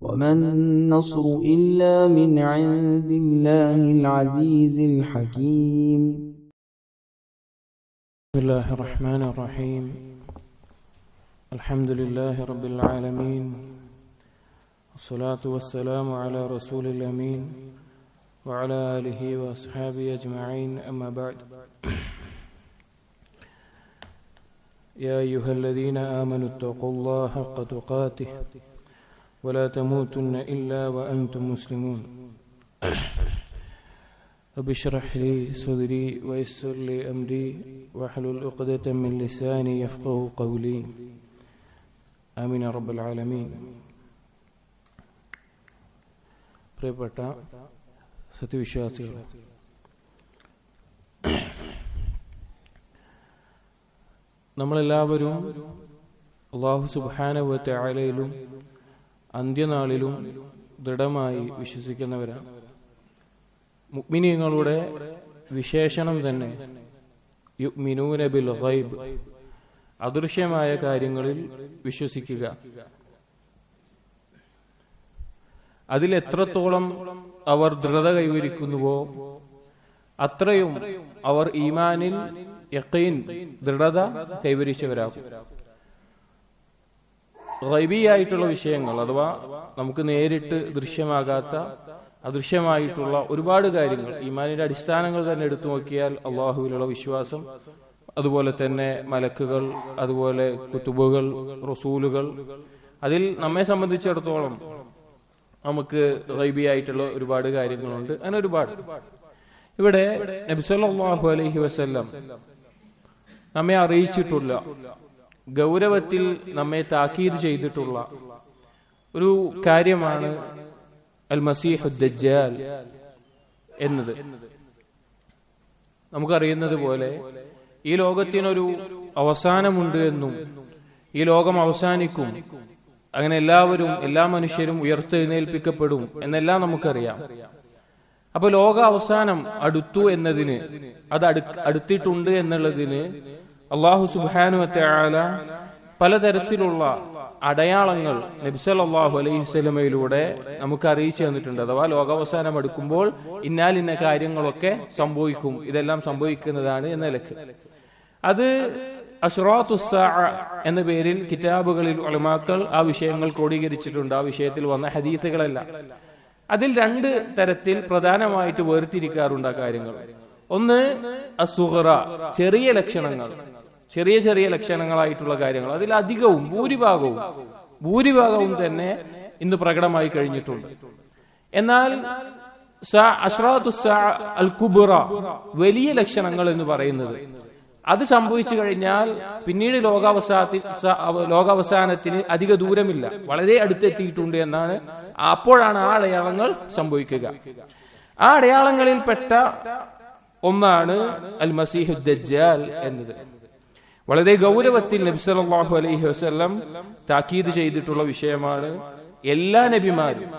وما النصر إلا من عند الله العزيز الحكيم. بسم الله الرحمن الرحيم. الحمد لله رب العالمين، والصلاة والسلام على رسول الأمين وعلى آله وأصحابه أجمعين، أما بعد. يا أيها الذين آمنوا اتقوا الله حق تقاته ولا تموتن إلا وأنتم مسلمون. رب اشرح لي صدري ويسر لي أمري واحلل عقدة من لساني يفقهوا قولي. آمين يا رب العالمين. പ്രിയപ്പെട്ട സത്യവിശ്വാസികളെ, നമ്മളെല്ലാവരും അല്ലാഹു സുബ്ഹാനഹു വ തആലയിലും അന്ത്യനാളിലും ദൃഢമായി വിശ്വസിക്കുന്നവരാണ്. മുഅ്മിനീങ്ങളുടെ വിശേഷണം തന്നെ യുഅ്മിനൂന ബിൽ ഗൈബ്, അദൃശ്യമായ കാര്യങ്ങളിൽ വിശ്വസിക്കുക. അതിൽ എത്രത്തോളം അവർ ദൃഢത കൈവരിക്കുന്നുവോ അത്രയും അവർ ഈമാനിൽ യഖീൻ, ദൃഢത കൈവരിച്ചവരാകും. ഗൈബിയായിട്ടുള്ള വിഷയങ്ങൾ അഥവാ നമുക്ക് നേരിട്ട് ദൃശ്യമാകാത്ത അദൃശ്യമായിട്ടുള്ള ഒരുപാട് കാര്യങ്ങൾ, ഈമാനിന്റെ അടിസ്ഥാനങ്ങൾ തന്നെ എടുത്തു നോക്കിയാൽ അള്ളാഹുവിലുള്ള വിശ്വാസം, അതുപോലെ തന്നെ മലക്കുകൾ, അതുപോലെ കുതുബുകൾ, റസൂലുകൾ, അതിൽ നമ്മെ സംബന്ധിച്ചിടത്തോളം നമുക്ക് ഗൈബിയായിട്ടുള്ള ഒരുപാട് കാര്യങ്ങളുണ്ട്. അങ്ങനെ ഒരുപാട് ഇവിടെ നബി സല്ലല്ലാഹു അലൈഹി വസല്ലം നമ്മെ അറിയിച്ചിട്ടുള്ള, ഗൗരവത്തിൽ നമ്മെ താക്കീത് ചെയ്തിട്ടുള്ള ഒരു കാര്യമാണ് അൽ മസീഹു ദജ്ജാൽ എന്നത്. നമുക്കറിയുന്നത് പോലെ ഈ ലോകത്തിനൊരു അവസാനമുണ്ട് എന്നും ഈ ലോകം അവസാനിക്കും, അങ്ങനെ എല്ലാവരും, എല്ലാ മനുഷ്യരും ഉയർത്തെഴുന്നേൽപ്പിക്കപ്പെടും എന്നെല്ലാം നമുക്കറിയാം. അപ്പൊ ലോക അവസാനം അടുത്തു എന്നതിന്, അത് അടുത്തിട്ടുണ്ട് എന്നുള്ളതിന് അല്ലാഹു സുബ്ഹാനഹു വ തആല പലതരത്തിലുള്ള അടയാളങ്ങൾ നബി സല്ലല്ലാഹു അലൈഹി വസല്ലമയിലൂടെ നമുക്ക് അറിയിച്ചു തന്നിട്ടുണ്ട്. അഥവാ ലോകാവസാനം അടുക്കുമ്പോൾ ഇന്ന കാര്യങ്ങളൊക്കെ സംഭവിക്കും, ഇതെല്ലാം സംഭവിക്കുന്നതാണ് എന്ന നിലക്ക്. അത് അശ്റാത്തുസ്സാഅ എന്ന പേരിൽ കിതാബുകളിൽ ഉലമാക്കൾ ആ വിഷയങ്ങൾ ക്രോഡീകരിച്ചിട്ടുണ്ട്. ആ വിഷയത്തിൽ വന്ന ഹദീസുകളല്ല. അതിൽ രണ്ട് തരത്തിൽ പ്രധാനമായിട്ട് വേർതിരിക്കാറുണ്ട് ആ കാര്യങ്ങൾ. ഒന്ന് അസുഗറ, ചെറിയ ലക്ഷണങ്ങൾ, ചെറിയ ലക്ഷണങ്ങളായിട്ടുള്ള കാര്യങ്ങൾ. അതിൽ അധികവും ഭൂരിഭാഗവും തന്നെ ഇന്ന് പ്രകടമായി കഴിഞ്ഞിട്ടുണ്ട്. എന്നാൽ അശ്റാത്തുസ്സാഅ അൽ കുബ്ര, വലിയ ലക്ഷണങ്ങൾ എന്ന് പറയുന്നത്, അത് സംഭവിച്ചു കഴിഞ്ഞാൽ പിന്നീട് ലോകാവസാനത്തിന് അധിക ദൂരമില്ല, വളരെ അടുത്തെത്തിയിട്ടുണ്ട് എന്നാണ്. അപ്പോഴാണ് ആ അടയാളങ്ങൾ സംഭവിക്കുക. ആ അടയാളങ്ങളിൽപ്പെട്ട ഒന്നാണ് അൽ മസീഹു ദജ്ജാൽ എന്നത്. വളരെ ഗൗരവത്തിൽ നബി സല്ലല്ലാഹു അലൈഹി വസല്ലം താക്കീത് ചെയ്തിട്ടുള്ള വിഷയമാണ്. എല്ലാ നബിമാരും,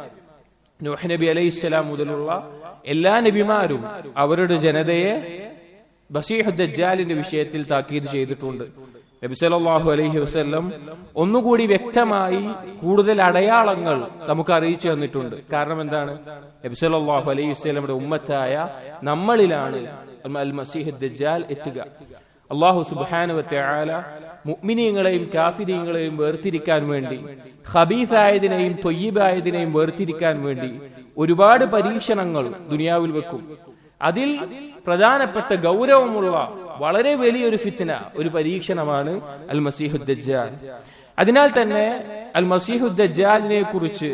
നൂഹ് നബി അലൈഹിസ്സലാം മുതലുള്ള എല്ലാ നബിമാരും അവരുടെ ജനതയെ മസീഹു ദജ്ജാലിന്റെ വിഷയത്തിൽ താക്കീത് ചെയ്തിട്ടുണ്ട്. നബി സല്ലല്ലാഹു അലൈഹി വസല്ലം ഒന്നുകൂടി വ്യക്തമായി കൂടുതൽ അടയാളങ്ങൾ നമുക്ക് അറിയിച്ചു തന്നിട്ടുണ്ട്. കാരണം എന്താണ്? നബി സല്ലല്ലാഹു അലൈഹി വസല്ലമയുടെ ഉമ്മത്തായ നമ്മളിലാണ് അൽ മസീഹു ദജ്ജാൽ എത്തുക. അല്ലാഹു സുബ്ഹാനഹു വ തആല മുഅ്മിനീങ്ങളെയും കാഫിരീങ്ങളെയും വേർതിരിക്കാൻ വേണ്ടി, ഖബീസായതിനെയും ത്വയ്യിബായതിനെയും വേർതിരിക്കാൻ വേണ്ടി ഒരുപാട് പരീക്ഷണങ്ങൾ ദുനിയാവിൽ വെക്കും. അതിൽ പ്രധാനപ്പെട്ട ഗൗരവമുള്ള വളരെ വലിയൊരു ഫിത്ന, ഒരു പരീക്ഷണമാണ് അൽ മസീഹു ദജ്ജാൽ. അതിനാൽ തന്നെ അൽ മസീഹു ദജ്ജാലിനെ കുറിച്ച്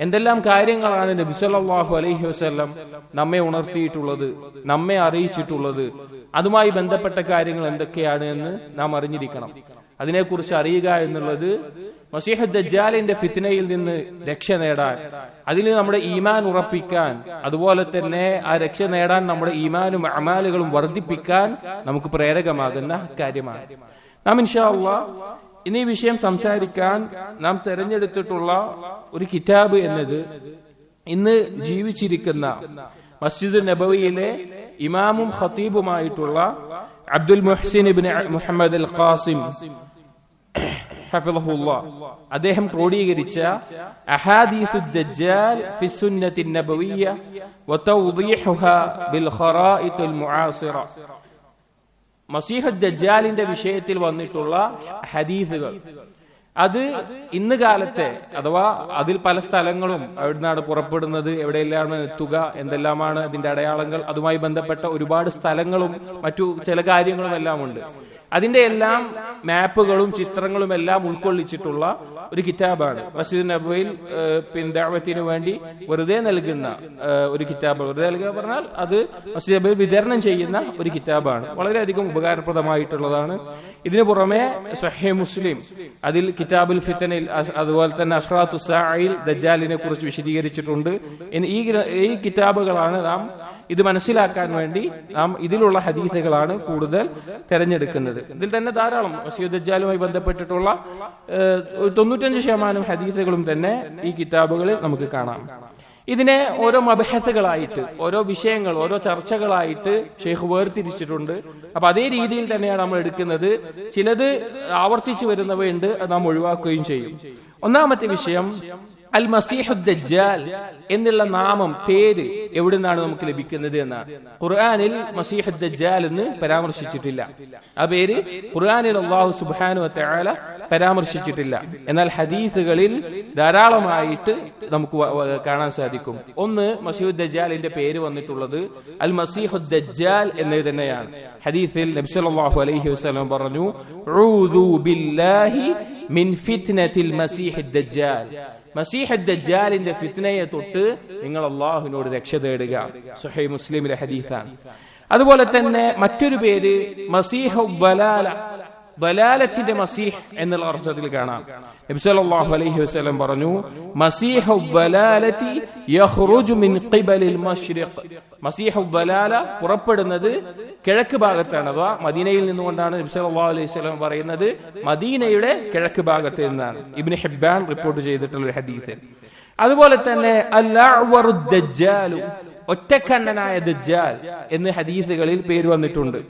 എന്തെല്ലാം കാര്യങ്ങളാണ് നബി സല്ലല്ലാഹു അലൈഹി വസല്ലം നമ്മെ ഉണർത്തിയിട്ടുള്ളത്, നമ്മെ അറിയിച്ചിട്ടുള്ളത്, അതുമായി ബന്ധപ്പെട്ട കാര്യങ്ങൾ എന്തൊക്കെയാണ് എന്ന് നാം അറിഞ്ഞിരിക്കണം. അതിനെക്കുറിച്ച് അറിയുക എന്നുള്ളത് മസീഹു ദജ്ജാലിന്റെ ഫിത്നയിൽ നിന്ന് രക്ഷ നേടാൻ, അതിൽ നമ്മുടെ ഈമാൻ ഉറപ്പിക്കാൻ, അതുപോലെ തന്നെ ആ രക്ഷ നേടാൻ നമ്മുടെ ഈമാനും അമാലുകളും വർദ്ധിപ്പിക്കാൻ നമുക്ക് പ്രേരകമാകുന്ന കാര്യമാണ്. നാം ഇൻഷാ അല്ലാഹ് ഇന്ന് ഈ വിഷയം സംസാരിക്കാൻ നാം തെരഞ്ഞെടുത്തിട്ടുള്ള ഒരു കിതാബ് എന്നത് ഇന്ന് ജീവിച്ചിരിക്കുന്ന മസ്ജിദ് നബവിയിലെ ഇമാമും ഖതീബുമായിട്ടുള്ള അബ്ദുൽ മുഹ്സിൻ ഇബ്നു മുഹമ്മദ് അൽ ഖാസിം ഹഫിളഹുല്ലാഹ് അദ്ദേഹം ക്രോഡീകരിച്ച അഹാദീസു ദജ്ജാൽ ഫി സുന്നത്തി നബവിയ്യ വതൗദീഹുഹാ ബിൽ ഖറായിത്തുൽ മുആസിറ, മസീഹ് ദജ്ജാലിന്റെ വിഷയത്തിൽ വന്നിട്ടുള്ള ഹദീസുകൾ, അത് ഇന്ന് കാലത്തെ അഥവാ അതിൽ പല സ്ഥലങ്ങളും എവിടുന്നാണ് പുറപ്പെടുന്നത്, എവിടെയെല്ലാം എത്തുക, എന്തെല്ലാമാണ് അതിന്റെ അടയാളങ്ങൾ, അതുമായി ബന്ധപ്പെട്ട ഒരുപാട് സ്ഥലങ്ങളും മറ്റു ചില കാര്യങ്ങളും എല്ലാം ഉണ്ട്. അതിന്റെ എല്ലാം മാപ്പുകളും ചിത്രങ്ങളും എല്ലാം ഉൾക്കൊള്ളിച്ചിട്ടുള്ള ഒരു കിതാബാണ് മസ്ജിദ് നബവിയിൽ ദഅവത്തിന് വേണ്ടി വെറുതെ നൽകുന്ന ഒരു കിതാബ്. വെറുതെ നൽകുക പറഞ്ഞാൽ അത് മസ്ജിദ് നബവിയിൽ വിതരണം ചെയ്യുന്ന ഒരു കിതാബാണ്. വളരെയധികം ഉപകാരപ്രദമായിട്ടുള്ളതാണ്. ഇതിനു പുറമെ സഹീഹ് മുസ്ലിം അതിൽ കിതാബുൽ ഫിത്തനിൽ, അതുപോലെ തന്നെ അഷ്റാത്തു സാഇൽ ദജ്ജാലിനെ കുറിച്ച് വിശദീകരിച്ചിട്ടുണ്ട്. ഈ കിതാബുകളാണ് നാം ഇത് മനസ്സിലാക്കാൻ വേണ്ടി നാം ഇതിലുള്ള ഹദീസുകളാണ് കൂടുതൽ തെരഞ്ഞെടുക്കുന്നത്. ഇതിൽ തന്നെ ധാരാളം മസീഹ് ദജ്ജാലുമായി ബന്ധപ്പെട്ടിട്ടുള്ള 95% ഹദീസുകളും തന്നെ ഈ കിതാബുകളിൽ നമുക്ക് കാണാം. ഇതിനെ ഓരോ മബഹസുകളായിട്ട്, ഓരോ വിഷയങ്ങൾ, ഓരോ ചർച്ചകളായിട്ട് ഷെയ്ഖ് വേർതിരിച്ചിട്ടുണ്ട്. അപ്പൊ അതേ രീതിയിൽ തന്നെയാണ് നമ്മൾ എടുക്കുന്നത്. ചിലത് ആവർത്തിച്ചു വരുന്നവയുണ്ട്, അത് നാം ഒഴിവാക്കുകയും ചെയ്യും. ഒന്നാമത്തെ വിഷയം അൽ മസീഹു ദജ്ജാൽ എന്നുള്ള നാമം, പേര് എവിടെ നിന്നാണ് നമുക്ക് ലഭിക്കുന്നത് എന്നാണ്. ഖുർആനിൽ മസീഹ് ദജ്ജാൽ എന്ന് പരാമർശിച്ചിട്ടില്ല. ആ പേര് ഖുർആനിൽ അല്ലാഹു സുബ്ഹാനഹു വ തആല പരാമർശിച്ചിട്ടില്ല. എന്നാൽ ഹദീസുകളിൽ ധാരാളമായിട്ട് നമുക്ക് കാണാൻ സാധിക്കും. ഒന്ന്, മസീഹ് ദജ്ജാലിന്റെ പേര് വന്നിട്ടുള്ളത് അൽ മസീഹു ദജ്ജാൽ എന്നത് തന്നെയാണ്. ഹദീസിൽ നബി സല്ലല്ലാഹു അലൈഹി വസല്ലം പറഞ്ഞു, ഊദു ബില്ലാഹി മിൻ ഫിത്നത്തിൽ മസീഹ് ദജ്ജാൽ, മസീഹ് ദജ്ജാലിന്റെ ഫിത്നയെ തൊട്ട് നിങ്ങൾ അല്ലാഹുവിനോട് രക്ഷ തേടുക. സ്വഹീഹ് മുസ്ലിമിലെ ഹദീസാണ്. അതുപോലെ തന്നെ മറ്റൊരു പേര് മസീഹു ദലാല, ദലാലത്തിന്റെ മസീഹ് എന്നുള്ള അർത്ഥത്തിൽ കാണാം. നബി സല്ലല്ലാഹു അലൈഹി വസല്ലം പറഞ്ഞു, മസീഹു ദലാലതി യഖ്റുജു മിൻ ഖിബലിൽ മശ്രിഖ്, മസീഹു ദലാല പുറപ്പെടുന്നത് കിഴക്ക് ഭാഗത്താണ്. അഥവാ മദീനയിൽ നിന്നുകൊണ്ടാണ് നബി സല്ലല്ലാഹു അലൈഹി വസല്ലം പറയുന്നത് മദീനയുടെ കിഴക്ക് ഭാഗത്ത് നിന്നാണ്. ഇബ്നു ഹിബ്ബാൻ റിപ്പോർട്ട് ചെയ്തിട്ടുള്ള ഒരു ഹദീസ്. അതുപോലെ തന്നെ അൽ-അഅ്വറു ദജ്ജാൽ, ഒറ്റക്കണ്ണനായ ദജ്ജാൽ എന്ന് ഹദീസുകളിൽ പേര് വന്നിട്ടുണ്ട്.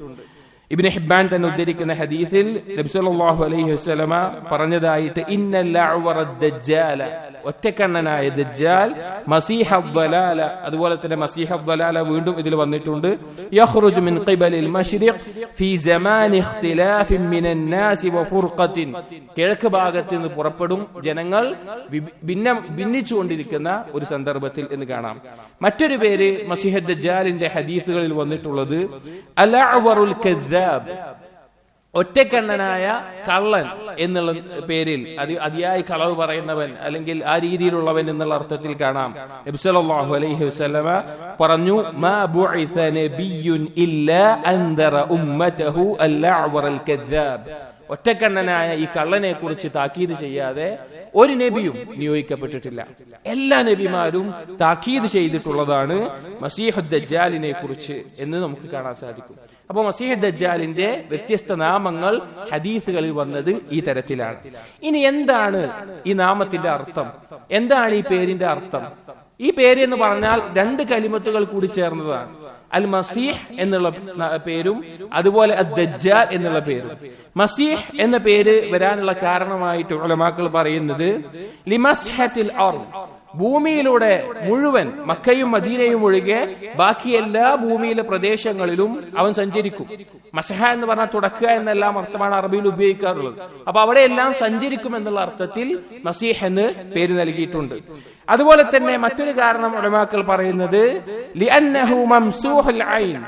ഇബ്നു ഹിബ്ബാൻ തന്നെ ഉദ്ധരിക്കുന്ന ഹദീസിൽ നബി സല്ലല്ലാഹു അലൈഹി വസല്ലമ പറഞ്ഞതായിട്ട്, ഇന്നൽ അഅ്വറ ദജ്ജാല, ഒറ്റക്കണ്ണനായ ദജ്ജാൽ, മസീഹ ദലാല, അതുപോലെ തന്നെ മസീഹ ദലാല വീണ്ടും ഇതിൽ വന്നിട്ടുണ്ട്. യഖ്റുജു മിൻ ഖിബലിൽ മശ്രിഖ് ഫീ സമാനി ഇഖ്തിലാഫിൻ മിനൻ നാസി വഫുർഖത്തിൻ, കിഴക്ക് ഭാഗത്ത് നിന്ന് പുറപ്പെടും, ജനങ്ങൾ ഭിന്നിച്ചുകൊണ്ടിരിക്കുന്ന ഒരു സന്ദർഭത്തിൽ എന്ന് കാണാം. മറ്റൊരു പേര് മസീഹ ദജ്ജാലിന്റെ ഹദീസുകളിൽ വന്നിട്ടുള്ളത് അൽ അഅ്വറുൽ കദ്ദാബ്, ഒറ്റക്കണ്ണനായ കള്ളൻ എന്നുള്ള പേരിൽ, അതിയായി കളവ് പറയുന്നവൻ അല്ലെങ്കിൽ ആ രീതിയിലുള്ളവൻ എന്നുള്ള അർത്ഥത്തിൽ കാണാം. നബി സല്ലല്ലാഹു അലൈഹി വസല്ലമ പറഞ്ഞു, മാ ബുഇസ നബിയ്യുൻ ഇല്ലാ അൻദറ ഉമ്മതഹു അൽ അഅ്വറൽ കദ്ദാബ്, ഒറ്റക്കണ്ണനായ ഈ കള്ളനെ കുറിച്ച് താക്കീത് ചെയ്യാതെ ഒരു നബിയും നിയോഗിക്കപ്പെട്ടിട്ടില്ല. എല്ലാ നബിമാരും താക്കീത് ചെയ്തിട്ടുള്ളതാണ് മസീഹ് ദജ്ജാലിനെ കുറിച്ച് എന്ന് നമുക്ക് കാണാൻ സാധിക്കും. അപ്പോൾ മസീഹ് ദജ്ജാലിന്റെ വ്യത്യസ്ത നാമങ്ങൾ ഹദീസുകളിൽ വന്നത് ഈ തരത്തിലാണ്. ഇനി എന്താണ് ഈ നാമത്തിന്റെ അർത്ഥം? എന്താണ് ഈ പേരിന്റെ അർത്ഥം? ഈ പേര് എന്ന് പറഞ്ഞാൽ രണ്ട് കലിമത്തുകൾ കൂടി ചേർന്നതാണ്. അൽ മസീഹ് എന്നുള്ള പേരും അതുപോലെ ദജ്ജാൽ എന്നുള്ള പേരും. മസീഹ് എന്ന പേര് വരാനുള്ള കാരണമായിട്ട് ഉലമാക്കൾ പറയുന്നത് ലിമസ്ഹത്തിൽ അർദ്, ഭൂമിയിലൂടെ മുഴുവൻ മക്കയും മദീനയും ഒഴികെ ബാക്കി എല്ലാ ഭൂമിയിലെ പ്രദേശങ്ങളിലും അവൻ സഞ്ചരിക്കും. മസഹ എന്ന് പറഞ്ഞാൽ തുടക്കുക എന്നെല്ലാം അർത്ഥമാണ് അറബിയിൽ ഉപയോഗിക്കാറുള്ളത്. അപ്പൊ അവിടെ എല്ലാം സഞ്ചരിക്കും എന്നുള്ള അർത്ഥത്തിൽ മസീഹ് എന്ന് പേര് നൽകിയിട്ടുണ്ട്. അതുപോലെ തന്നെ മറ്റൊരു കാരണം ഉലമാക്കൾ പറയുന്നത് ലിഅന്നഹു മംസൂഹുൽ ഐൻ,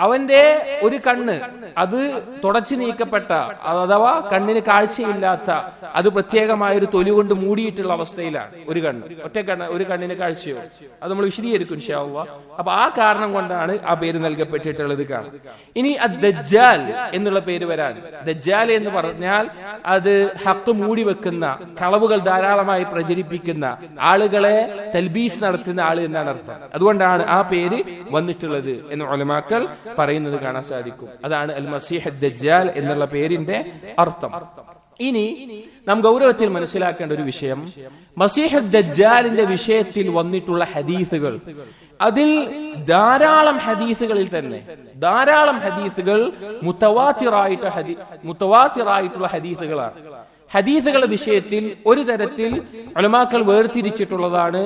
അവന്റെ ഒരു കണ്ണ് അത് തുടച്ചു നീക്കപ്പെട്ട, അഥവാ കണ്ണിന് കാഴ്ചയില്ലാത്ത, അത് പ്രത്യേകമായ ഒരു തൊലി കൊണ്ട് മൂടിയിട്ടുള്ള അവസ്ഥയിലാണ് ഒരു കണ്ണ്. ഒറ്റ കണ്ണ്, ഒരു കണ്ണിന് കാഴ്ചയോ, അത് നമ്മൾ വിശദീകരിക്കും ഇൻഷാ അല്ലാഹ്. അപ്പൊ ആ കാരണം കൊണ്ടാണ് ആ പേര് നൽകപ്പെട്ടിട്ടുള്ളത് കാണാം. ഇനി ദജ്ജാൽ എന്നുള്ള പേര് വരാൻ, ദജ്ജാൽ എന്ന് പറഞ്ഞാൽ അത് ഹക്ക് മൂടി വെക്കുന്ന, കളവുകൾ ധാരാളമായി പ്രചരിപ്പിക്കുന്ന, ആളുകളെ തൽബീസ് നടത്തുന്ന ആള് എന്നാണ് അർത്ഥം. അതുകൊണ്ടാണ് ആ പേര് വന്നിട്ടുള്ളത് എന്ന് ഉലമാക്കൾ പറയുന്നത് കാണാൻ സാധിക്കും. അതാണ് അൽ മസീഹ് ദജ്ജാൽ എന്നുള്ള പേരിന്റെ അർത്ഥം. ഇനി നാം ഗൗരവത്തിൽ മനസ്സിലാക്കേണ്ട ഒരു വിഷയം, മസീഹ് ദജ്ജാലിന്റെ വിഷയത്തിൽ വന്നിട്ടുള്ള ഹദീസുകൾ, അതിൽ ധാരാളം ഹദീസുകളിൽ തന്നെ ധാരാളം ഹദീസുകൾ മുതവാത്തിറായിട്ടുള്ള ഹദീസുകളാണ്. ഹദീസുകളുടെ വിഷയത്തിൽ ഒരു തരത്തിൽ ഉലമാക്കൾ വേർതിരിച്ചിട്ടുള്ളതാണ്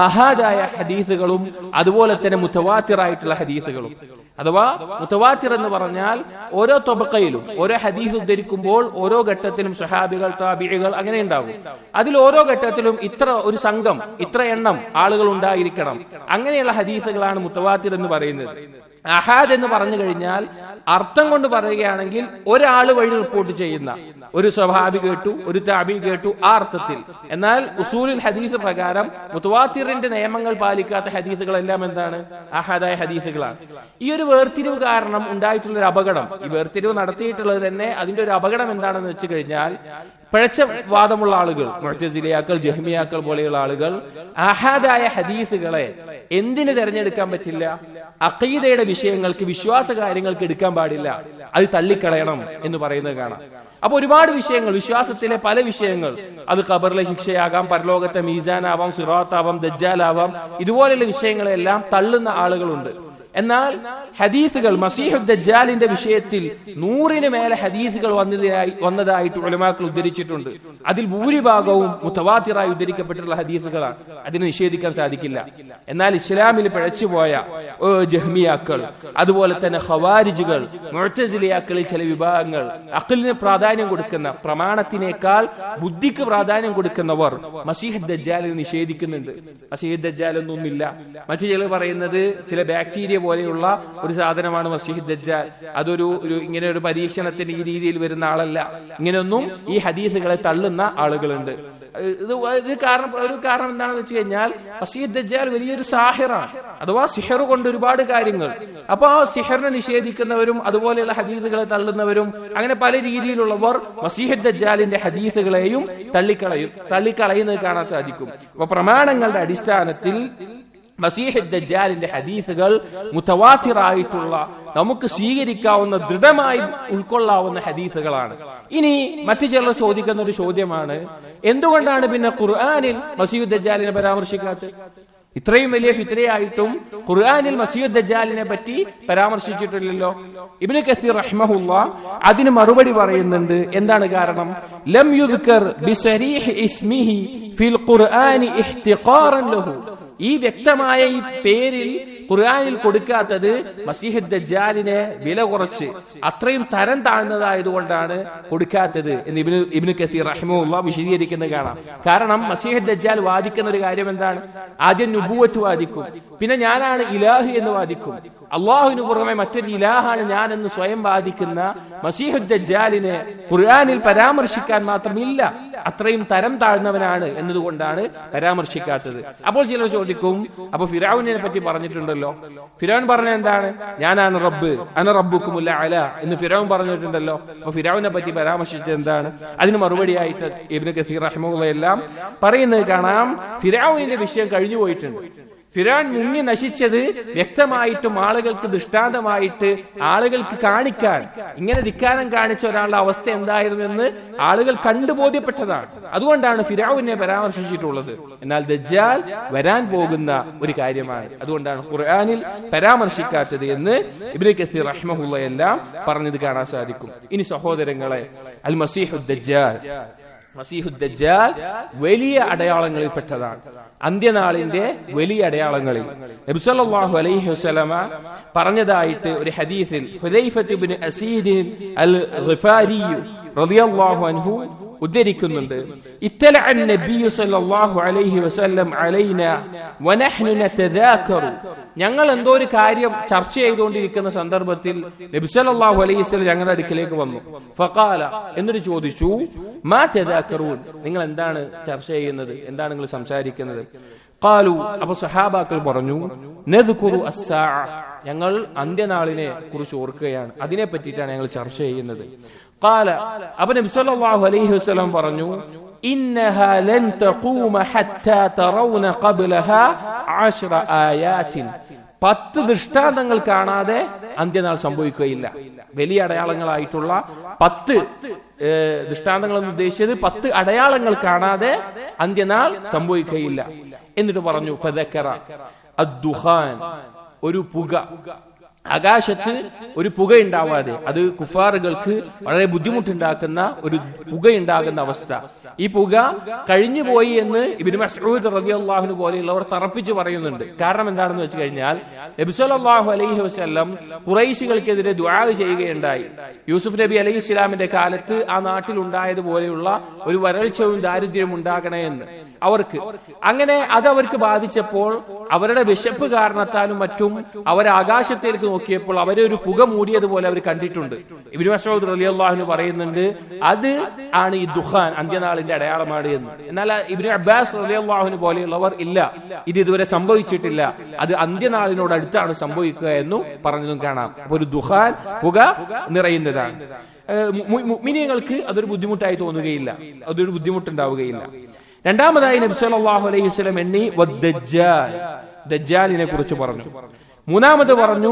ആഹാദായ ഹദീസുകളും അതുപോലെ തന്നെ മുതവാത്തിറായിട്ടുള്ള ഹദീസുകളും. അഥവാ മുതവാത്തിർ എന്ന് പറഞ്ഞാൽ ഓരോ തൊബക്കയിലും ഓരോ ഹദീസ് ഉദ്ധരിക്കുമ്പോൾ ഓരോ ഘട്ടത്തിലും സ്വഹാബികൾ താബിഈകൾ അങ്ങനെ ഉണ്ടാകും. അതിൽ ഓരോ ഘട്ടത്തിലും ഇത്ര ഒരു സംഘം ഇത്ര എണ്ണം ആളുകൾ ഉണ്ടായിരിക്കണം, അങ്ങനെയുള്ള ഹദീസുകളാണ് മുതവാത്തിർ എന്ന് പറയുന്നത്. അഹാദ് എന്ന് പറഞ്ഞു കഴിഞ്ഞാൽ അർത്ഥം കൊണ്ട് പറയുകയാണെങ്കിൽ ഒരാൾ വഴി റിപ്പോർട്ട് ചെയ്യുന്ന, ഒരു സ്വഹാബി കേട്ടു, ഒരു താബി കേട്ടു, ആ അർത്ഥത്തിൽ. എന്നാൽ ഉസൂലുൽ ഹദീസ് പ്രകാരം മുതവാത്തിറിന്റെ നിയമങ്ങൾ പാലിക്കാത്ത ഹദീസുകളെല്ലാം എന്താണ്? അഹാദായ ഹദീസുകളാണ്. ഈ ഒരു വേർതിരിവ് കാരണം ഉണ്ടായിട്ടുള്ള ഒരു അപകടം, ഈ വേർതിരിവ് നടത്തിയിട്ടുള്ളത് തന്നെ അതിന്റെ ഒരു അപകടം എന്താണെന്ന് വെച്ച് കഴിഞ്ഞാൽ, പിഴച്ച വാദമുള്ള ആളുകൾ, മുഅ്തസിലിയാക്കൾ, ജഹ്മിയാക്കൾ പോലെയുള്ള ആളുകൾ അഹാദായ ഹദീസുകളെ എന്തിന് തെരഞ്ഞെടുക്കാൻ പറ്റില്ല? അഖീദയുടെ വിഷയങ്ങൾക്ക്, വിശ്വാസ കാര്യങ്ങൾക്ക് എടുക്കാൻ പാടില്ല, അത് തള്ളിക്കളയണം എന്ന് പറയുന്നത് കാണാം. അപ്പൊ ഒരുപാട് വിഷയങ്ങൾ, വിശ്വാസത്തിലെ പല വിഷയങ്ങൾ, അത് ഖബറിലെ ശിക്ഷയാകാം, പരലോകത്തെ മീസാനാവാം, സിറാത്താവാം, ദജ്ജാലാവാം, ഇതുപോലെയുള്ള വിഷയങ്ങളെല്ലാം തള്ളുന്ന ആളുകളുണ്ട്. എന്നാൽ ഹദീസുകൾ, മസീഹു ദജ്ജാലിന്റെ വിഷയത്തിൽ 100 മേലെ ഹദീസുകൾ വന്നതായിട്ട് ഉലമാക്കൾ ഉദ്ധരിച്ചിട്ടുണ്ട്. അതിൽ ഭൂരിഭാഗവും മുതവാത്തിറായി ഉദ്ധരിക്കപ്പെട്ടിട്ടുള്ള ഹദീസുകളാണ്. അതിന് നിഷേധിക്കാൻ സാധിക്കില്ല. എന്നാൽ ഇസ്ലാമിൽ പിഴച്ചുപോയ ജഹ്മിയാക്കൾ, അതുപോലെ തന്നെ ഖവാരിജുകൾ, മുഅ്തസിലിയാക്കളിൽ ചില വിഭാഗങ്ങൾ, അഖ്ലിന് പ്രാധാന്യം കൊടുക്കുന്ന, പ്രമാണത്തിനേക്കാൾ ബുദ്ധിക്ക് പ്രാധാന്യം കൊടുക്കുന്നവർ മസീഹ് ദജ്ജാലിനെ നിഷേധിക്കുന്നുണ്ട്. മസീഹ് ദജ്ജാൽ ഒന്നുമില്ല. മറ്റു ചിലർ പറയുന്നത് ചില ബാക്ടീരിയ പോലെയുള്ള ഒരു സാധനമാണ് മസീഹ് ദജ്ജാൽ, അതൊരു ഇങ്ങനെ ഒരു പരീക്ഷണത്തിന് ഈ രീതിയിൽ വരുന്ന ആളല്ല. ഇങ്ങനെയൊന്നും ഈ ഹദീസുകളെ തള്ളുന്ന ആളുകളുണ്ട്. ഒരു കാരണം എന്താണെന്ന് വെച്ച് കഴിഞ്ഞാൽ, മസീഹ് ദജ്ജാൽ വലിയൊരു സാഹിറാണ്, അഥവാ സിഹർ കൊണ്ട് ഒരുപാട് കാര്യങ്ങൾ. അപ്പൊ ആ സിഹറിനെ നിഷേധിക്കുന്നവരും അതുപോലെയുള്ള ഹദീസുകളെ തള്ളുന്നവരും അങ്ങനെ പല രീതിയിലുള്ളവർ മസീഹ് ദജ്ജാലിന്റെ ഹദീസുകളെയും തള്ളിക്കളയുന്നത് കാണാൻ സാധിക്കും. അപ്പൊ പ്രമാണങ്ങളുടെ അടിസ്ഥാനത്തിൽ മസീഹ് ദജ്ജാലിന്റെ ഹദീസുകൾ മുതവാത്തിറായിട്ടുള്ള, നമുക്ക് സ്വീകരിക്കാവുന്ന, ദൃഢമായി ഉൾക്കൊള്ളാവുന്ന ഹദീസുകളാണ്. ഇനി മറ്റു ചിലർ ചോദിക്കുന്ന ഒരു ചോദ്യമാണ്, എന്തുകൊണ്ടാണ് പിന്നെ ഖുർആനിൽ മസീഹ് ദജ്ജാലിനെ പരാമർശിക്കാത്തത്? ഇത്രയും വലിയ ഫിത്നയായിട്ടും ഖുർആനിൽ മസീഹ് ദജ്ജാലിനെ പറ്റി പരാമർശിച്ചിട്ടില്ലല്ലോ. ഇബ്നു കസീർ റഹ്മഹുല്ലാഹ് അതിന് മറുപടി പറയുന്നുണ്ട്. എന്താണ് കാരണം? ലം യുദ്കർ ബിസരീഹ് ഇസ്മിഹി ഫിൽ ഖുർആനി ഇഹ്തിഖാറൻ ലഹു. ഈ വ്യക്തമായ ഈ പേരിൽ ഖുർആനിൽ കൊടുക്കാത്തത് മസീഹ് ദജ്ജാലിനെ വില കുറച്ച്, അത്രയും തരം താഴ്ന്നതായതുകൊണ്ടാണ് കൊടുക്കാത്തത് എന്ന് ഇബ്നു കസീർ റഹിമഹുല്ലാഹ് വിശദീകരിക്കുന്നത് കാണാം. കാരണം മസീഹ് ദജ്ജാൽ വാദിക്കുന്ന ഒരു കാര്യം എന്താണ്? ആദ്യം നുബുവത്ത് വാദിക്കും, പിന്നെ ഞാനാണ് ഇലാഹ് എന്ന് വാദിക്കും. അള്ളാഹുവിന് പുറമെ മറ്റൊരു ഇലാഹാണ് ഞാൻ എന്ന് സ്വയം വാദിക്കുന്ന മസീഹ് ദജ്ജാലിനെ ഖുർആനിൽ പരാമർശിക്കാൻ മാത്രമില്ല, അത്രയും തരം താഴ്ന്നവനാണ് എന്നതുകൊണ്ടാണ് പരാമർശിക്കാത്തത്. അപ്പോൾ ചിലർ ചോദിക്കും, അപ്പൊ ഫിറഔനിനെ പറ്റി പറഞ്ഞിട്ടുണ്ടല്ലോ, ഫിറഔൻ പറഞ്ഞ എന്താണ്? ഞാനാണ് റബ്ബ്, അന റബ്ബുക്കുമുൽ അഅല എന്ന് ഫിറഔൻ പറഞ്ഞിട്ടുണ്ടല്ലോ. അപ്പൊ ഫിറഔനെ പറ്റി പരാമർശിച്ചത് എന്താണ്? അതിന് മറുപടിയായിട്ട് ഇബ്നു കസീർ റഹിമഹുല്ലാഹ് എല്ലാം പറയുന്നത് കാണാം. ഫിറഔനിന്റെ വിഷയം കഴിഞ്ഞു പോയിട്ടുണ്ട്. ഫിറഔൻ മുങ്ങി നശിച്ചത് വ്യക്തമായിട്ടും ആളുകൾക്ക് ദൃഷ്ടാന്തമായിട്ട് ആളുകൾക്ക് കാണിക്കാൻ, ഇങ്ങനെ ധിക്കാരം കാണിച്ച ഒരാളുടെ അവസ്ഥ എന്തായിരുന്നെന്ന് ആളുകൾ കണ്ടുബോധ്യപ്പെട്ടതാണ്. അതുകൊണ്ടാണ് ഫിറഔനെ പരാമർശിച്ചിട്ടുള്ളത്. എന്നാൽ ദജ്ജാൽ വരാൻ പോകുന്ന ഒരു കാര്യമാണ്, അതുകൊണ്ടാണ് ഖുർആനിൽ പരാമർശിക്കാത്തത് എന്ന് ഇബ്നു കസീർ റഹിമഹുല്ലാഹ് എല്ലാം പറഞ്ഞത് കാണാൻ സാധിക്കും. ഇനി സഹോദരങ്ങളെ, അൽ മസീഹു ദജ്ജാൽ, മസീഹു ദജ്ജാൽ വലിയ അടയാളങ്ങളിൽ പെട്ടതാണ്. അന്ത്യനാളിന്റെ വലിയ അടയാളങ്ങളിൽ നബി സല്ലല്ലാഹു അലൈഹി വസല്ലമ പറഞ്ഞതായിട്ട് ഒരു ഹദീസിൽ ഹുദൈഫത്ത് ഇബ്നു അസീദ് അൽ ഗിഫാരി റളിയല്ലാഹു അൻഹു ഉദ്ധരിക്കുന്നുണ്ട്. ഇത്തലഅ നബിയ്യു സല്ലല്ലാഹു അലൈഹി വസല്ലം അലൈനാ വനഹ്നു നതദാകറു. ഞങ്ങൾ എന്തോ ഒരു കാര്യം ചർച്ച ചെയ്തുകൊണ്ടിരിക്കുന്ന സന്ദർഭത്തിൽ നബി സല്ലല്ലാഹു അലൈഹി വസല്ലം ഞങ്ങളുടെ അടുക്കലേക്ക് വന്നു. ഫഖാല, എന്നിട്ട് ചോദിച്ചു, മാ തദാകറൂൻ, നിങ്ങൾ എന്താണ് ചർച്ച ചെയ്യുന്നത്, എന്താണ് നിങ്ങൾ സംസാരിക്കുന്നത്? ഖാലു, അപ്പോൾ സഹാബാക്കൾ പറഞ്ഞു, നദ്കുറു അസ്സാഅ, ഞങ്ങൾ അന്ത്യനാളിനെ കുറിച്ച് ഓർക്കുകയാണ്, അതിനെ പറ്റിയിട്ടാണ് ഞങ്ങൾ ചർച്ച ചെയ്യുന്നത്. ഖാല, അപ്പോൾ നബി സല്ലല്ലാഹു അലൈഹി വസല്ലം പറഞ്ഞു, ഇന്നഹാ ലൻ തഖൂമ ഹത്താ തറൗന ഖബ്ലഹാ 10 ആയാതിൻ, 10 ദൃഷ്ടാന്തങ്ങൾ കാണാതെ അന്ത്യനാൾ സംഭവിക്കുകയില്ല. വലിയ അടയാളങ്ങളായിട്ടുള്ള 10 ദൃഷ്ടാന്തങ്ങൾ എന്ന് ഉദ്ദേശിച്ചത് 10 അടയാളങ്ങൾ കാണാതെ അന്ത്യനാൾ സംഭവിക്കുകയില്ല. എന്നിട്ട് പറഞ്ഞു, ഫദക്കറ അദ്ദുഖാൻ, ഒരു പുക, ആകാശത്ത് ഒരു പുക ഉണ്ടാവാതെ, അത് കുഫാറുകൾക്ക് വളരെ ബുദ്ധിമുട്ടുണ്ടാക്കുന്ന ഒരു പുക ഉണ്ടാകുന്ന അവസ്ഥ. ഈ പുക കഴിഞ്ഞുപോയി എന്ന് ഇബ്നു മസ്ഊദ് റളിയല്ലാഹു അൻഹു പോലെയുള്ളവർ തറപ്പിച്ച് പറയുന്നുണ്ട്. കാരണം എന്താണെന്ന് വെച്ച് കഴിഞ്ഞാൽ നബി സല്ലല്ലാഹു അലൈഹി വസല്ലം ഖുറൈശികൾക്കെതിരെ ദുആ ചെയ്യുകയുണ്ടായി. യൂസുഫ് നബി അലൈഹി ഇസ്ലാമിന്റെ കാലത്ത് ആ നാട്ടിൽ ഉണ്ടായതുപോലെയുള്ള ഒരു വരൾച്ചയും ദാരിദ്ര്യവും ഉണ്ടാകണേ എന്ന് അവർക്ക്. അങ്ങനെ അത് അവർക്ക് ബാധിച്ചപ്പോൾ അവരുടെ വിശപ്പ് കാരണത്താലും മറ്റും അവർ ആകാശത്തേക്ക് നോക്കിയപ്പോൾ അവരെ ഒരു പുക മൂടിയതുപോലെ അവർ കണ്ടിട്ടുണ്ട്. ഇബ്നു മസ്ഊദ് റളിയല്ലാഹു അൻഹു പറയുന്നുണ്ട് അത് ആണ് ഈ ദുഖാൻ, അന്ത്യനാളിന്റെ അടയാളമാണ് എന്ന്. എന്നാൽ ഇബ്നു അബ്ബാസ് റളിയല്ലാഹു അൻഹു പോലെയുള്ളവർ ഇല്ല, ഇത് ഇതുവരെ സംഭവിച്ചിട്ടില്ല, അത് അന്ത്യനാളിനോട് അടുത്താണ് സംഭവിക്കുക എന്നു പറഞ്ഞതും കാണാം. അപ്പൊ ഒരു ദുഖാൻ, പുക നിറയുന്നതാണ്. മുഅ്മിനീങ്ങൾക്ക് അതൊരു ബുദ്ധിമുട്ടായി തോന്നുകയില്ല, അതൊരു ബുദ്ധിമുട്ടുണ്ടാവുകയില്ല. രണ്ടാമതായി നബി സല്ലല്ലാഹു അലൈഹി വസല്ലം എണ്ണി വദ്ദജ്ജാൽ, ദജ്ജാലിനെ കുറിച്ച് പറഞ്ഞു. മൂന്നാമത് പറഞ്ഞു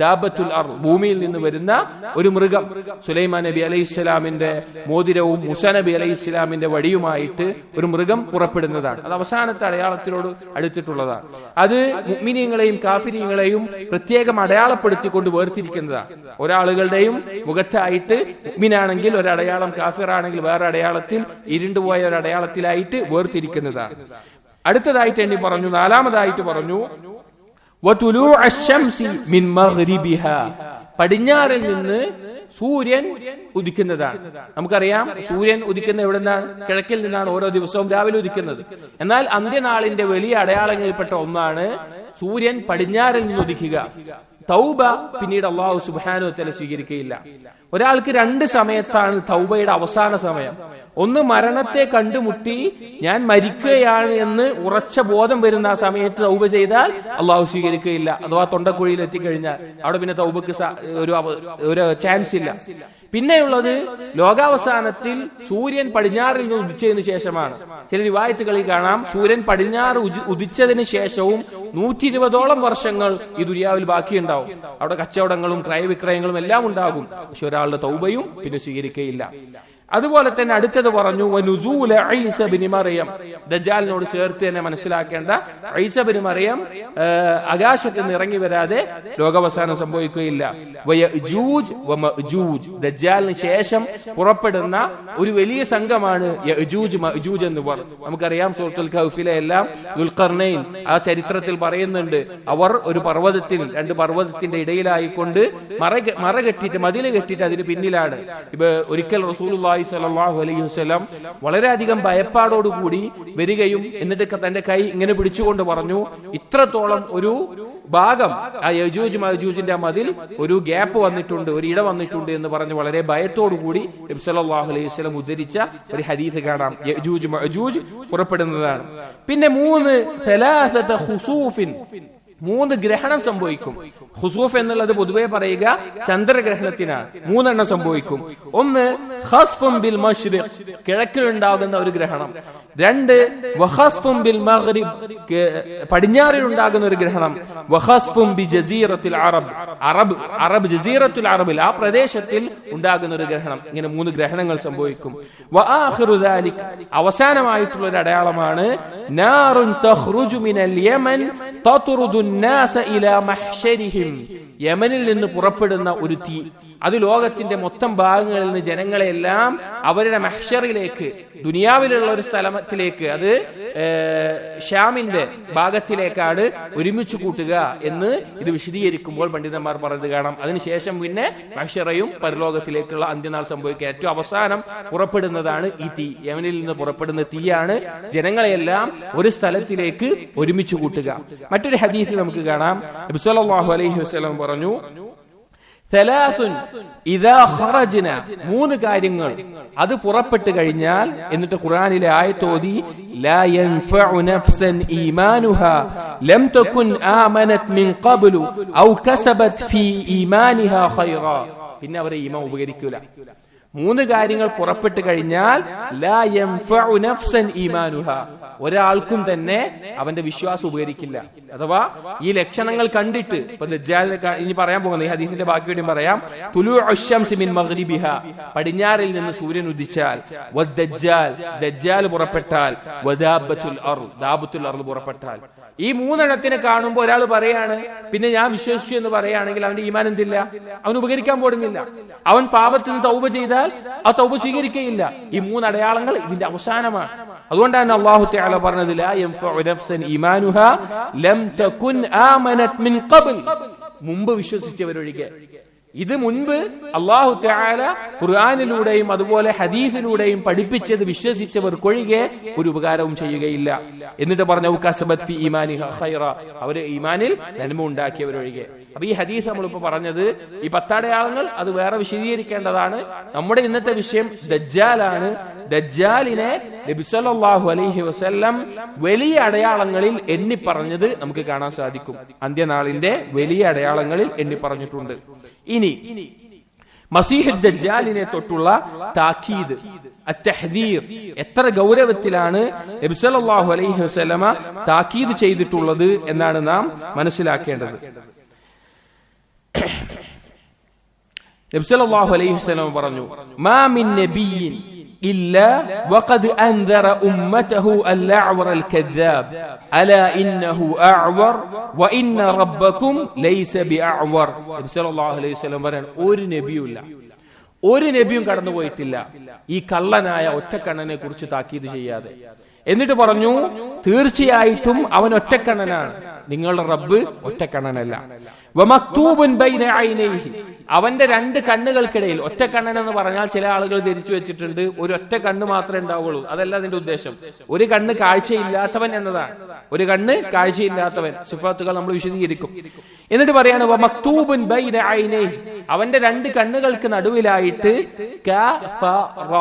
ദാബത്തുൽ അർദ്, ഭൂമിയിൽ നിന്ന് വരുന്ന ഒരു മൃഗം. സുലൈമാൻ നബി അലൈഹിസ്സലാമിന്റെ മോതിരവും മൂസാ നബി അലൈഹിസ്സലാമിന്റെ വടിയുമായിട്ട് ഒരു മൃഗം പുറപ്പെടുന്നതാണ്. അത് അവസാനത്തെ അടയാളത്തിനോട് അടുത്തിട്ടുള്ളതാണ്. അത് മുഅ്മിനീങ്ങളെയും കാഫിരീങ്ങളെയും പ്രത്യേകം അടയാളപ്പെടുത്തിക്കൊണ്ട് വേർതിരിക്കുന്നതാണ്. ഒരാളുകളുടെയും മുഖത്തായിട്ട് മുഅ്മിനാണെങ്കിൽ ഒരടയാളം, കാഫിറാണെങ്കിൽ വേറെ അടയാളത്തിൽ, ഇരുണ്ടുപോയ ഒരു അടയാളത്തിലായിട്ട് വേർതിരിക്കുന്നതാണ്. അടുത്തതായിട്ട് എണ്ണി പറഞ്ഞു. നാലാമതായിട്ട് പറഞ്ഞു പടിഞ്ഞാറിൽ നിന്ന് സൂര്യൻ ഉദിക്കുന്നതാണ്. നമുക്കറിയാം സൂര്യൻ ഉദിക്കുന്ന എവിടെ നിന്നാണ്? കിഴക്കിൽ നിന്നാണ് ഓരോ ദിവസവും രാവിലെ ഉദിക്കുന്നത്. എന്നാൽ അന്ത്യനാളിന്റെ വലിയ അടയാളങ്ങളിൽപ്പെട്ട ഒന്നാണ് സൂര്യൻ പടിഞ്ഞാറിൽ നിന്ന് ഉദിക്കുക. തൗബ പിന്നീട് അല്ലാഹു സുബ്ഹാനഹു വ തആല സ്വീകരിക്കുകയില്ല. ഒരാൾക്ക് രണ്ട് സമയത്താണ് തൗബയുടെ അവസാന സമയം. ഒന്ന് മരണത്തെ കണ്ടുമുട്ടി ഞാൻ മരിക്കുകയാണ് എന്ന് ഉറച്ച ബോധം വരുന്ന ആ സമയത്ത് തൗബ ചെയ്താൽ അള്ളാഹു സ്വീകരിക്കുകയില്ല. അഥവാ തൊണ്ടക്കുഴിയിൽ എത്തിക്കഴിഞ്ഞാൽ അവിടെ പിന്നെ തൗബക്ക് ഒരു ചാൻസ് ഇല്ല. പിന്നെയുള്ളത് ലോകാവസാനത്തിൽ സൂര്യൻ പടിഞ്ഞാറിൽ നിന്ന് ഉദിച്ചതിന് ശേഷമാണ്. ചില റിവായത്തുകളിൽ കാണാം സൂര്യൻ പടിഞ്ഞാറ് ഉദിച്ചതിന് ശേഷവും 120ഓളം വർഷങ്ങൾ ഈ ദുനിയാവിൽ ബാക്കിയുണ്ടാവും. അവിടെ കച്ചവടങ്ങളും ക്രയവിക്രയങ്ങളും എല്ലാം ഉണ്ടാകും. പക്ഷെ ഒരാളുടെ തൗബയും പിന്നെ സ്വീകരിക്കുകയില്ല. അതുപോലെ തന്നെ അടുത്തത് പറഞ്ഞു വനുസൂല ഈസ ഇബ്നു മറിയം, ദജ്ജാലിനോട് ചേർത്ത് തന്നെ മനസ്സിലാക്കേണ്ട ഈസ ഇബ്നു മറിയം ആകാശത്ത് നിന്ന് ഇറങ്ങി വരാതെ ലോകാവസാനം സംഭവിക്കുകയില്ല. വയജൂജ് വമഅജൂജ്, ദജ്ജാലിന് ശേഷം പുറപ്പെടുന്ന ഒരു വലിയ സംഘമാണ് യഅജൂജ് മഅജൂജ് എന്ന് പറയും. നമുക്കറിയാം സൂറത്തുൽ കഹ്ഫിലെ എല്ലാം ദുൽഖർനൈൻ ആ ചരിത്രത്തിൽ പറയുന്നുണ്ട്. അവർ ഒരു പർവ്വതത്തിൽ, രണ്ട് പർവ്വതത്തിന്റെ ഇടയിലായിക്കൊണ്ട് മറ കെട്ടിയിട്ട്, മതില് കെട്ടിയിട്ട് അതിന് പിന്നിലാണ്. ഇപ്പൊ ഒരിക്കൽ റസൂലുള്ളാഹി സ്വല്ലല്ലാഹു അലൈഹി വസല്ലം വളരെയധികം ഭയപ്പാടോടുകൂടി വരികയും എന്നിട്ട് തന്റെ കൈ ഇങ്ങനെ പിടിച്ചുകൊണ്ട് പറഞ്ഞു, ഇത്രത്തോളം ഒരു ഭാഗം ആ യജൂജ് മഅജൂജിന്റെ മതിൽ ഒരു ഗ്യാപ്പ് വന്നിട്ടുണ്ട്, ഒരു ഇട വന്നിട്ടുണ്ട് എന്ന് പറഞ്ഞ് വളരെ ഭയത്തോടുകൂടി നബി സല്ലല്ലാഹു അലൈഹി വസല്ലം ഉദ്ധരിച്ച ഒരു ഹദീസ് കാണാം. യജൂജ് മഅജൂജ് പുറപ്പെടുന്നതാണ്. പിന്നെ 3 ഗ്രഹണം സംഭവിക്കും. ഖുസൂഫ് എന്നുള്ളത് പൊതുവെ പറയുക ചന്ദ്രഗ്രഹണത്തിനാണ്. 3 എണ്ണം സംഭവിക്കും. ഒന്ന് ഖസ്ഫും ബിൽ മശ്രിഖ്, കിഴക്കിലുണ്ടാകുന്ന ഒരു ഗ്രഹണം. 2 വഖസ്ഫും ബിൽ മഗ്രിബ്, പടിഞ്ഞാറിൽ ഉണ്ടാകുന്ന ഒരു ഗ്രഹണം. വഖസ്ഫും ബി ജസീറത്തുൽ അറബ് ജസീറത്തുൽ അറബിൽ, ആ പ്രദേശത്തിൽ ഉണ്ടാകുന്ന ഒരു ഗ്രഹണം. ഇങ്ങനെ 3 ഗ്രഹണങ്ങൾ സംഭവിക്കും. വആഖിറു ദാലിക, അവസാനമായിട്ടുള്ള ഒരു അടയാളമാണ് നാറുൻ തഖ്റുജു മിനൽ യമൻ തത്റുദു الناس الى محشرهم, യമനിൽ നിന്ന് പുറപ്പെടുന്ന ഒരു തീ. അത് ലോകത്തിന്റെ മൊത്തം ഭാഗങ്ങളിൽ നിന്ന് ജനങ്ങളെല്ലാം അവരുടെ മഹ്ശറിലേക്ക്, ദുനിയാവിലുള്ള ഒരു സ്ഥലത്തിലേക്ക്, അത് ഷാമിന്റെ ഭാഗത്തിലേക്കാണ് ഒരുമിച്ച് കൂട്ടുക എന്ന് ഇത് വിശദീകരിക്കുമ്പോൾ പണ്ഡിതന്മാർ പറഞ്ഞത് കാണാം. അതിനുശേഷം പിന്നെ മഹ്ശറയും പരലോകത്തിലേക്കുള്ള അന്ത്യനാൾ സംഭവിക്കുക. ഏറ്റവും അവസാനം പുറപ്പെടുന്നതാണ് ഈ തീ. യമനിൽ നിന്ന് പുറപ്പെടുന്ന തീയാണ് ജനങ്ങളെല്ലാം ഒരു സ്ഥലത്തിലേക്ക് ഒരുമിച്ച് കൂട്ടുക. മറ്റൊരു ഹദീസിൽ നമുക്ക് കാണാം നബി സല്ലല്ലാഹു അലൈഹി വസല്ലം പറഞ്ഞു, 3 കാര്യങ്ങൾ അത് പുറപ്പെട്ടു കഴിഞ്ഞാൽ, എന്നിട്ട് ഖുർആനിലെ ആയത്തോതി ലാ യൻഫഉ നഫ്സൻ ഈമാനുഹാ ലം തകുൻ ആമനത് മിൻ ഖബ്ലു ഔ കസബത് ഫീ ഈമാനിഹാ ഖൈറാ, പിന്നെ അവരെ ഈമാൻ ഉപകരിക്കില്ല. 3 കാര്യങ്ങൾ പുറപ്പെട്ടു കഴിഞ്ഞാൽ ലാ യൻഫഉ നഫ്സൻ ഈമാനുഹാ, ഒരാൾക്കും തന്നെ അവന്റെ വിശ്വാസം ഉപകരിക്കില്ല. അഥവാ ഈ ലക്ഷണങ്ങൾ കണ്ടിട്ട്, ഇപ്പൊ ദജ്ജാലിനെ ഇനി പറയാൻ പോകുന്ന ഈ ഹദീസിന്റെ ബാക്കിയോടെയും പറയാം. തുലൂഉ ശംസി മിൻ മഗ്രിബിഹാ, പടിഞ്ഞാറിൽ നിന്ന് സൂര്യൻ ഉദിച്ചാൽ, വദ്ദജ്ജാൽ, ദജ്ജാൽ പുറപ്പെട്ടാൽ, വദാബത്തുൽ അർദ്, ദാബത്തുൽ അർദ് പുറപ്പെട്ടാൽ, ഈ മൂന്നെണ്ണത്തിനെ കാണുമ്പോൾ ഒരാൾ പറയാണ് പിന്നെ ഞാൻ വിശ്വസിച്ചു എന്ന് പറയുകയാണെങ്കിൽ അവന്റെ ഈമാൻ എന്തില്ല, അവൻ ഉപകരിക്കാൻ പോകുന്നില്ല. അവൻ പാപത്തിൽ നിന്ന് തൗബ ചെയ്താൽ ആ തൗബ സ്വീകരിക്കുകയില്ല. ഈ മൂന്ന് അടയാളങ്ങൾ ഇതിന്റെ അവസാനമാണ്. അതുകൊണ്ടാണ് അല്ലാഹു തആല പറഞ്ഞത് ലാ യൻഫഉ നഫ്സൻ ഈമാനുഹാ ലം തകുൻ ആമനത് മിൻ ഖബ്ൽ, മുമ്പ് വിശ്വസിച്ചവരൊഴികെ. ഇത് മുൻപ് അല്ലാഹു തആല ഖുർആനിലൂടെയും അതുപോലെ ഹദീസിലൂടെയും പഠിപ്പിച്ചത് വിശ്വസിച്ചവർക്കൊഴികെ ഒരു ഉപകാരവും ചെയ്യുകയില്ല. എന്നിട്ട് പറഞ്ഞു കസബത് ഫി ഈമാനിഹാ ഖൈറ, അവര് ഈമാനിൽ നന്മ ഉണ്ടാക്കിയവരൊഴികെ. അപ്പൊ ഈ ഹദീസ് നമ്മളിപ്പോ പറഞ്ഞത് ഈ 10 അടയാളങ്ങൾ അത് വേറെ വിശദീകരിക്കേണ്ടതാണ്. നമ്മുടെ ഇന്നത്തെ വിഷയം ദജ്ജാലാണ്. ദജ്ജാലിനെ നബി സല്ലല്ലാഹു അലൈഹി വസല്ലം വലിയ അടയാളങ്ങളിൽ എണ്ണി പറഞ്ഞത് നമുക്ക് കാണാൻ സാധിക്കും. അന്ത്യനാളിന്റെ വലിയ അടയാളങ്ങളിൽ എണ്ണി പറഞ്ഞിട്ടുണ്ട്. ഇനി മസീഹ് ദജ്ജാലിനെ തൊട്ടുള്ള താക്കീദ്, അത്തഹ്ദീർ, എത്ര ഗൗരവത്തിലാണ് നബി സല്ലല്ലാഹു അലൈഹി വസല്ലമ താക്കീദ് ചെയ്തിട്ടുള്ളത് എന്നാണ് നാം മനസ്സിലാക്കേണ്ടത്. നബി സല്ലല്ലാഹു അലൈഹി വസല്ലമ പറഞ്ഞു മാ മിൻ നബിയ്യിൻ إلا وقد أنذر أمته الأعور الكذاب ألا إنه أعور وإن ربكم ليس بأعور. നബി സല്ലല്ലാഹു അലൈഹി വസല്ലം പറയാണ് ഒരു നബിയും കടന്നുപോയിട്ടില്ല ഈ കള്ളനായ ഒറ്റക്കണ്ണനെ കുറിച്ച് താക്കീത് ചെയ്യാതെ. എന്നിട്ട് പറഞ്ഞു തീർച്ചയായിട്ടും അവൻ ഒറ്റക്കണ്ണനാണ്, നിങ്ങളുടെ റബ്ബ് ഒറ്റക്കണ്ണനല്ല. വമക്തൂബുൻ ബൈന ഐനൈഹി, അവന്റെ 2 കണ്ണുകൾക്കിടയിൽ. ഒറ്റക്കണ്ണൻ എന്ന് പറഞ്ഞാൽ ചില ആളുകൾ ധരിച്ചു വെച്ചിട്ടുണ്ട് ഒരു ഒറ്റ കണ്ണ് മാത്രമേ ഉണ്ടാവുള്ളൂ. അതല്ല അതിന്റെ ഉദ്ദേശം. ഒരു കണ്ണ് കാഴ്ചയില്ലാത്തവൻ എന്നതാണ്. ഒരു കണ്ണ് കാഴ്ചയില്ലാത്തവൻ, സിഫാത്തുകൾ നമ്മൾ വിശദീകരിക്കും. എന്നിട്ട് പറയാണ് വമക്തൂബുൻ ബൈന ഐനൈഹി, അവന്റെ 2 കണ്ണുകൾക്ക് നടുവിലായിട്ട് കഫറ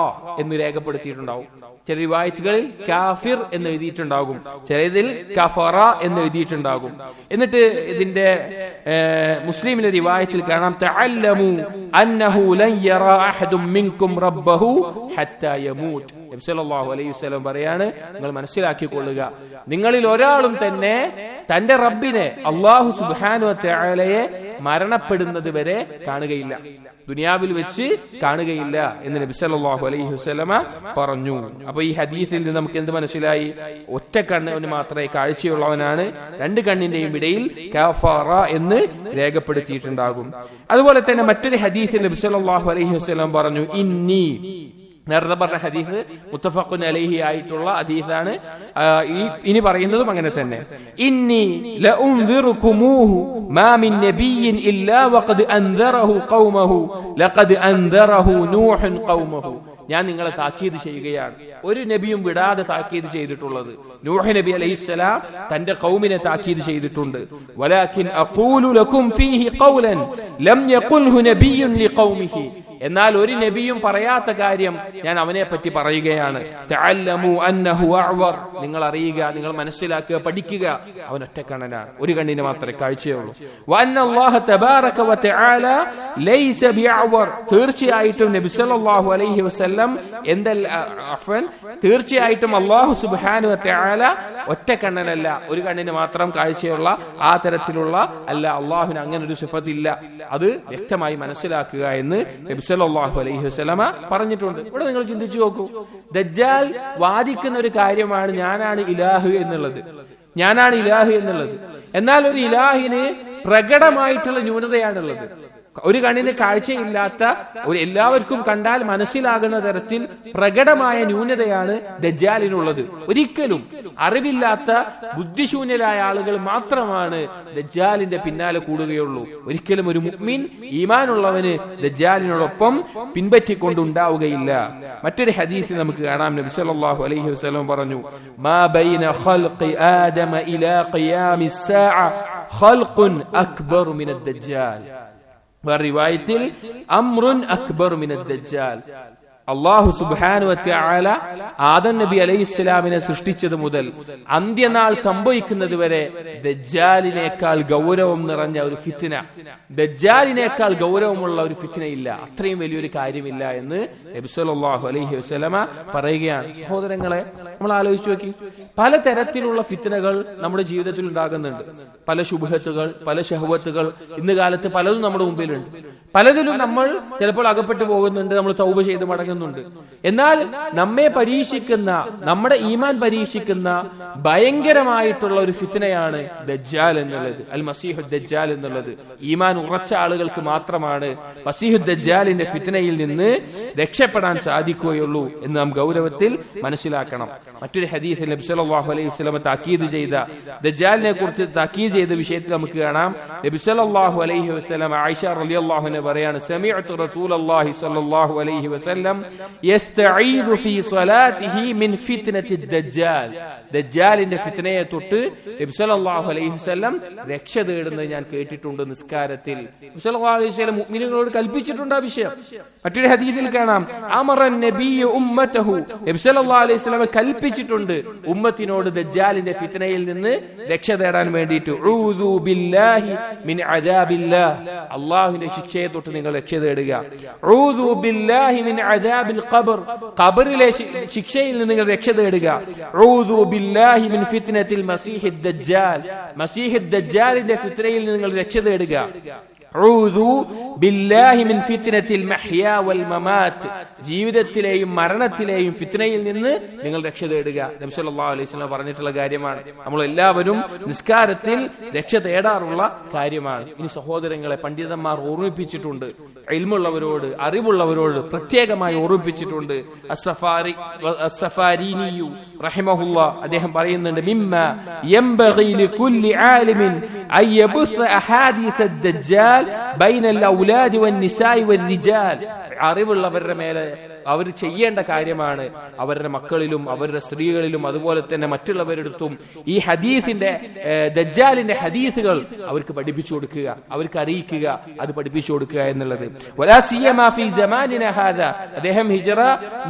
എന്ന് രേഖപ്പെടുത്തിയിട്ടുണ്ടാവും. ചില റിവായത്തുകളിൽ കാഫിർ എന്ന് എഴുതിയിട്ടുണ്ടാകും, ചിലതിൽ കഫറ എന്ന് എഴുതിയിട്ടുണ്ടാകും. എന്നിട്ട് ഇതിന്റെ മുസ്ലിമിന്റെ റിവായത്തിൽ കാണാം തഅല്ലമു അന്നഹു ലൻ യറാ അഹദും മിൻകും റബ്ബഹു ഹത്താ യമൂത്. നബി സല്ലല്ലാഹു അലൈഹി വസല്ലം പറയാണ് നിങ്ങൾ മനസ്സിലാക്കിക്കൊള്ളുക, നിങ്ങളിൽ ഒരാളും തന്നെ തന്റെ റബ്ബിനെ അല്ലാഹു സുബ്ഹാനഹു വ തആലയെ മരണപ്പെടുന്നത് വരെ കാണുകയില്ല, ദുനിയാവിൽ വെച്ച് കാണുകയില്ല എന്ന് നബി സല്ലല്ലാഹു അലൈഹി വസല്ലമ പറഞ്ഞു. അപ്പൊ ഈ ഹദീസിൽ നിന്ന് നമുക്ക് എന്ത് മനസ്സിലായി? ഒറ്റ കണ്ണിന് മാത്രമേ കാഴ്ചയുള്ളവനാണ്, 2 കണ്ണിന്റെയും ഇടയിൽ കഫറ എന്ന് രേഖപ്പെടുത്തിയിട്ടുണ്ടാകും. അതുപോലെ തന്നെ മറ്റൊരു ഹദീസിൽ നബി സല്ലല്ലാഹു അലൈഹി വസല്ലം പറഞ്ഞു ഇന്നി, നേരത്തെ പറഞ്ഞ ഹദീസ് മുത്തഫഖുൻ അലൈഹി ആയിട്ടുള്ള ഹദീസാണ്. ഇനി പറയുന്നതും അങ്ങനെ തന്നെ. ഇന്നി ലഉൻദിറുകുമൂഹു മാ മിൻ നബിയ്യിൻ ഇല്ലാ വഖദ് അൻദറഹു ഖൗമഹു ലഖദ് അൻദറഹു നൂഹുൻ ഖൗമഹു. ഞാൻ നിങ്ങളെ താക്കീത് ചെയ്യുകയാണ്. ഒരു നബിയും വിടാതെ താക്കീത് ചെയ്തിട്ടുള്ളത്. നൂഹ് നബി അലൈഹിസ്സലാം തന്റെ ഖൗമിനെ താക്കീത് ചെയ്തിട്ടുണ്ട്. വലാകിൻ അഖൂലു ലക്കും ഫീഹി ഖൗലൻ ലം യഖുൽഹു നബിയ്യുൻ ലിഖൗമിഹി, എന്നാൽ ഒരു നബിയും പറയാത്ത കാര്യം ഞാൻ അവനെ പറ്റി പറയുകയാണ്. തഅല്ലമു അന്നഹു അഅ്വർ, നിങ്ങൾ അറിയുക, നിങ്ങൾ മനസ്സിലാക്കുക, പഠിക്കുക, അവൻ ഒറ്റക്കണ്ണനാണ്, ഒരു കണ്ണിന് മാത്രമേ കാഴ്ചയുള്ളൂ. വഅന്ന അല്ലാഹ തബാറക വതആല ലൈസ ബിഅഅ്വർ, തീർച്ചയായിട്ടും നബി സല്ലല്ലാഹു അലൈഹി വസല്ലം തീർച്ചയായിട്ടും അല്ലാഹു സുബ്ഹാനഹു വതആല ഒറ്റക്കണ്ണനല്ല, ഒരു കണ്ണിന് മാത്രം കാഴ്ചയുള്ള ആ തരത്തിലുള്ള അല്ല. അല്ലാഹുവിന് അങ്ങനെ ഒരു സിഫത്തില്ല. അത് വ്യക്തമായി മനസ്സിലാക്കുക എന്ന് നബി സല്ലല്ലാഹു അലൈഹി വസല്ലമ പറഞ്ഞിട്ടുണ്ട്. ഇവിടെ നിങ്ങൾ ചിന്തിച്ചു നോക്കൂ, ദജ്ജാൽ വാദിക്കുന്ന ഒരു കാര്യമാണ് ഞാനാണ് ഇലാഹ് എന്നുള്ളത്, ഞാനാണ് ഇലാഹ് എന്നുള്ളത്. എന്നാൽ ഒരു ഇലാഹിന് പ്രകടമായിട്ടുള്ള ന്യൂനതയാണുള്ളത്. ഒരു കണ്ണിന് കാഴ്ചയില്ലാത്ത, ഒരു എല്ലാവർക്കും കണ്ടാൽ മനസ്സിലാകുന്ന തരത്തിൽ പ്രകടമായ ന്യൂനതയാണ് ദജ്ജാലിനുള്ളത്. ഒരിക്കലും അറിവില്ലാത്ത ബുദ്ധിശൂന്യരായ ആളുകൾ മാത്രമാണ് ദജ്ജാലിന്റെ പിന്നാലെ കൂടുകയുള്ളൂ. ഒരിക്കലും ഒരു മുഅ്മിൻ ഈമാനുള്ളവന് ദജ്ജാലിനോടൊപ്പം പിൻപറ്റിക്കൊണ്ടുണ്ടാവുകയില്ല. മറ്റൊരു ഹദീസിൽ നമുക്ക് കാണാം, നബി സല്ലല്ലാഹു അലൈഹി വസല്ലം പറഞ്ഞു മാ ബൈന ഖൽഖി ആദമ ഇലാ ഖിയാമിസ് സാഅ ഖൽഖുൻ അക്ബർ മിനദ് ദജ്ജാൽ. റിവായത്തിൽ അംറുൻ അക്ബർ മിനദ് ദജ്ജാൽ. അല്ലാഹു സുബ്ഹാനഹു വ തആല ആദം നബി അലൈഹിസ്സലാമിനെ സൃഷ്ടിച്ചത് മുതൽ അന്ത്യനാൾ സംഭവിക്കുന്നത് വരെ ദജ്ജാലിനേക്കാൾ ഗൗരവം നിറഞ്ഞ ഒരു ഫിത്ന, ദജ്ജാലിനേക്കാൾ ഗൗരവമുള്ള ഒരു ഫിത്നയില്ല, അത്രയും വലിയൊരു കാര്യമില്ല എന്ന് നബി സല്ലല്ലാഹു അലൈഹി വസല്ലമ പറയുകയാണ്. സഹോദരങ്ങളെ, നമ്മൾ ആലോചിച്ചു നോക്കി, പല തരത്തിലുള്ള ഫിത്നകൾ നമ്മുടെ ജീവിതത്തിൽ ഉണ്ടാകുന്നുണ്ട്. പല ശുബ്ഹത്തുകൾ, പല ശഹവത്തുകൾ ഇന്ന് കാലത്ത് പലതും നമ്മുടെ മുമ്പിലുണ്ട്. പലതിലും നമ്മൾ ചിലപ്പോൾ അകപ്പെട്ടു പോകുന്നുണ്ട്, നമ്മൾ തൗബ ചെയ്ത് മടങ്ങുന്നുണ്ട്. എന്നാൽ നമ്മെ പരീക്ഷിക്കുന്ന, നമ്മുടെ ഈമാൻ പരീക്ഷിക്കുന്ന ഭയങ്കരമായിട്ടുള്ള ഒരു ഫിത്നയാണ് ദജ്ജാൽ എന്നുള്ളത്, അൽ മസീഹു ദജ്ജാൽ എന്നുള്ളത്. ഈമാൻ ഉറച്ച ആളുകൾക്ക് മാത്രമാണ് മസീഹു ദജ്ജാലിന്റെ ഫിത്നയിൽ നിന്ന് രക്ഷപ്പെടാൻ സാധിക്കുകയുള്ളൂ എന്ന് നാം ഗൗരവത്തിൽ മനസ്സിലാക്കണം. മറ്റൊരു ഹദീസിൽ നബി സല്ലല്ലാഹു അലൈഹി വസല്ലം താക്കീത് ചെയ്ത ദജ്ജാലിനെ കുറിച്ച് താക്കീത് ചെയ്ത വിഷയത്തിൽ നമുക്ക് കാണാം, നബി സല്ലല്ലാഹു അലൈഹി വസല്ലം ആയിഷ റളിയല്ലാഹു അൻഹ പറയാണ്, സമിഅതു റസൂലല്ലാഹി സ്വല്ലല്ലാഹു അലൈഹി വസല്ലം യസ്തഈദു ഫീ സ്വലാത്തിഹി മിൻ ഫിത്നത്തി ദജ്ജാൽ. ദജ്ജാലിന്റെ ഫിത്നയെ തൊട്ട് നബി സല്ലല്ലാഹു അലൈഹി വസല്ലം രക്ഷ തേടുന്നത് ഞാൻ കേട്ടിട്ടുണ്ട് നിസ്കാരത്തിൽ. നബി സല്ലല്ലാഹു അലൈഹി വസല്ലം മുഅ്മിനീങ്ങളോട് കൽപ്പിച്ചിട്ടുണ്ട് ആ വിഷയം. മറ്റൊരു ഹദീസിൽ കാണാം, അമറൻ നബിയ്യു ഉമ്മതഹു, നബി സല്ലല്ലാഹു അലൈഹി വസല്ലം കൽപ്പിച്ചിട്ടുണ്ട് ഉമ്മത്തിനോട് ദജ്ജാലിന്റെ ഫിത്നയിൽ നിന്ന് രക്ഷ തേടാൻ വേണ്ടിയിട്ട്. ഊദു ബില്ലാഹി മിൻ അദാബില്ലാഹ്, അല്ലാഹുവിന്റെ ശിക്ഷയെ തൊട്ട് നിങ്ങൾ രക്ഷ തേടുക. ഊദു ബില്ലാഹി മിൻ അദാബിൽ ഖബർ, ഖബറിലെ ശിക്ഷയിൽ നിന്ന് നിങ്ങൾ രക്ഷ തേടുക. ഊദു ബില്ലാഹി മിൻ ഫിത്നത്തിൽ മസീഹിദ് ദജ്ജാൽ, മസീഹിദ് ദജ്ജാലിന്റെ ഫിത്നയിൽ നിന്ന് നിങ്ങൾ രക്ഷ തേടുക. ഊദു ബില്ലാഹി മിൻ ഫിത്നത്തിൽ മഹ്യാ വൽ മമാത്ത്, ജീവിതത്തിലെയും മരണത്തിലെയും ഫിത്നയിൽ നിന്ന് നിങ്ങൾ രക്ഷ തേടുക. നബി സല്ലല്ലാഹു അലൈഹി വസല്ലം പറഞ്ഞിട്ടുള്ള കാര്യമാണ്, നമ്മൾ എല്ലാവരും നിസ്കാരത്തിൽ രക്ഷ തേടാറുള്ള കാര്യമാണ്. ഇനി സഹോദരങ്ങളെ, പണ്ഡിതന്മാർ ഓർമ്മിപ്പിച്ചിട്ടുണ്ട്, ഇൽമുള്ളവരോട്, അറിവുള്ളവരോട് പ്രത്യേകമായി ഓർമ്മിപ്പിച്ചിട്ടുണ്ട്. അസ്സഫാരീനിയു റഹിമഹുല്ലാ അദ്ദേഹം പറയുന്നുണ്ട്, മിമ്മ യംബഗി ലികുല്ലി ആലിമിൻ അൻ യബ്സ അഹാദീസ ദജ്ജാൽ ബൈനൽ ഔലാദി വന്നിസാഇ വൽരിജാൽ. അറിവുള്ളവരുടെ മേലെ അവർ ചെയ്യേണ്ട കാര്യമാണ് അവരുടെ മക്കളിലും അവരുടെ സ്ത്രീകളിലും അതുപോലെ തന്നെ മറ്റുള്ളവരെടുത്തും ഈ ഹദീസിന്റെ ദജ്ജാലിന്റെ ഹദീസുകൾ അവർക്ക് പഠിപ്പിച്ചു കൊടുക്കുക, അവർക്ക് അറിയിക്കുക, അത് പഠിപ്പിച്ചു കൊടുക്കുക എന്നുള്ളത്. വലാ സിയമാ ഫീ സമാനിനാ ഹാദാ, അദ്ദേഹം ഹിജ്റ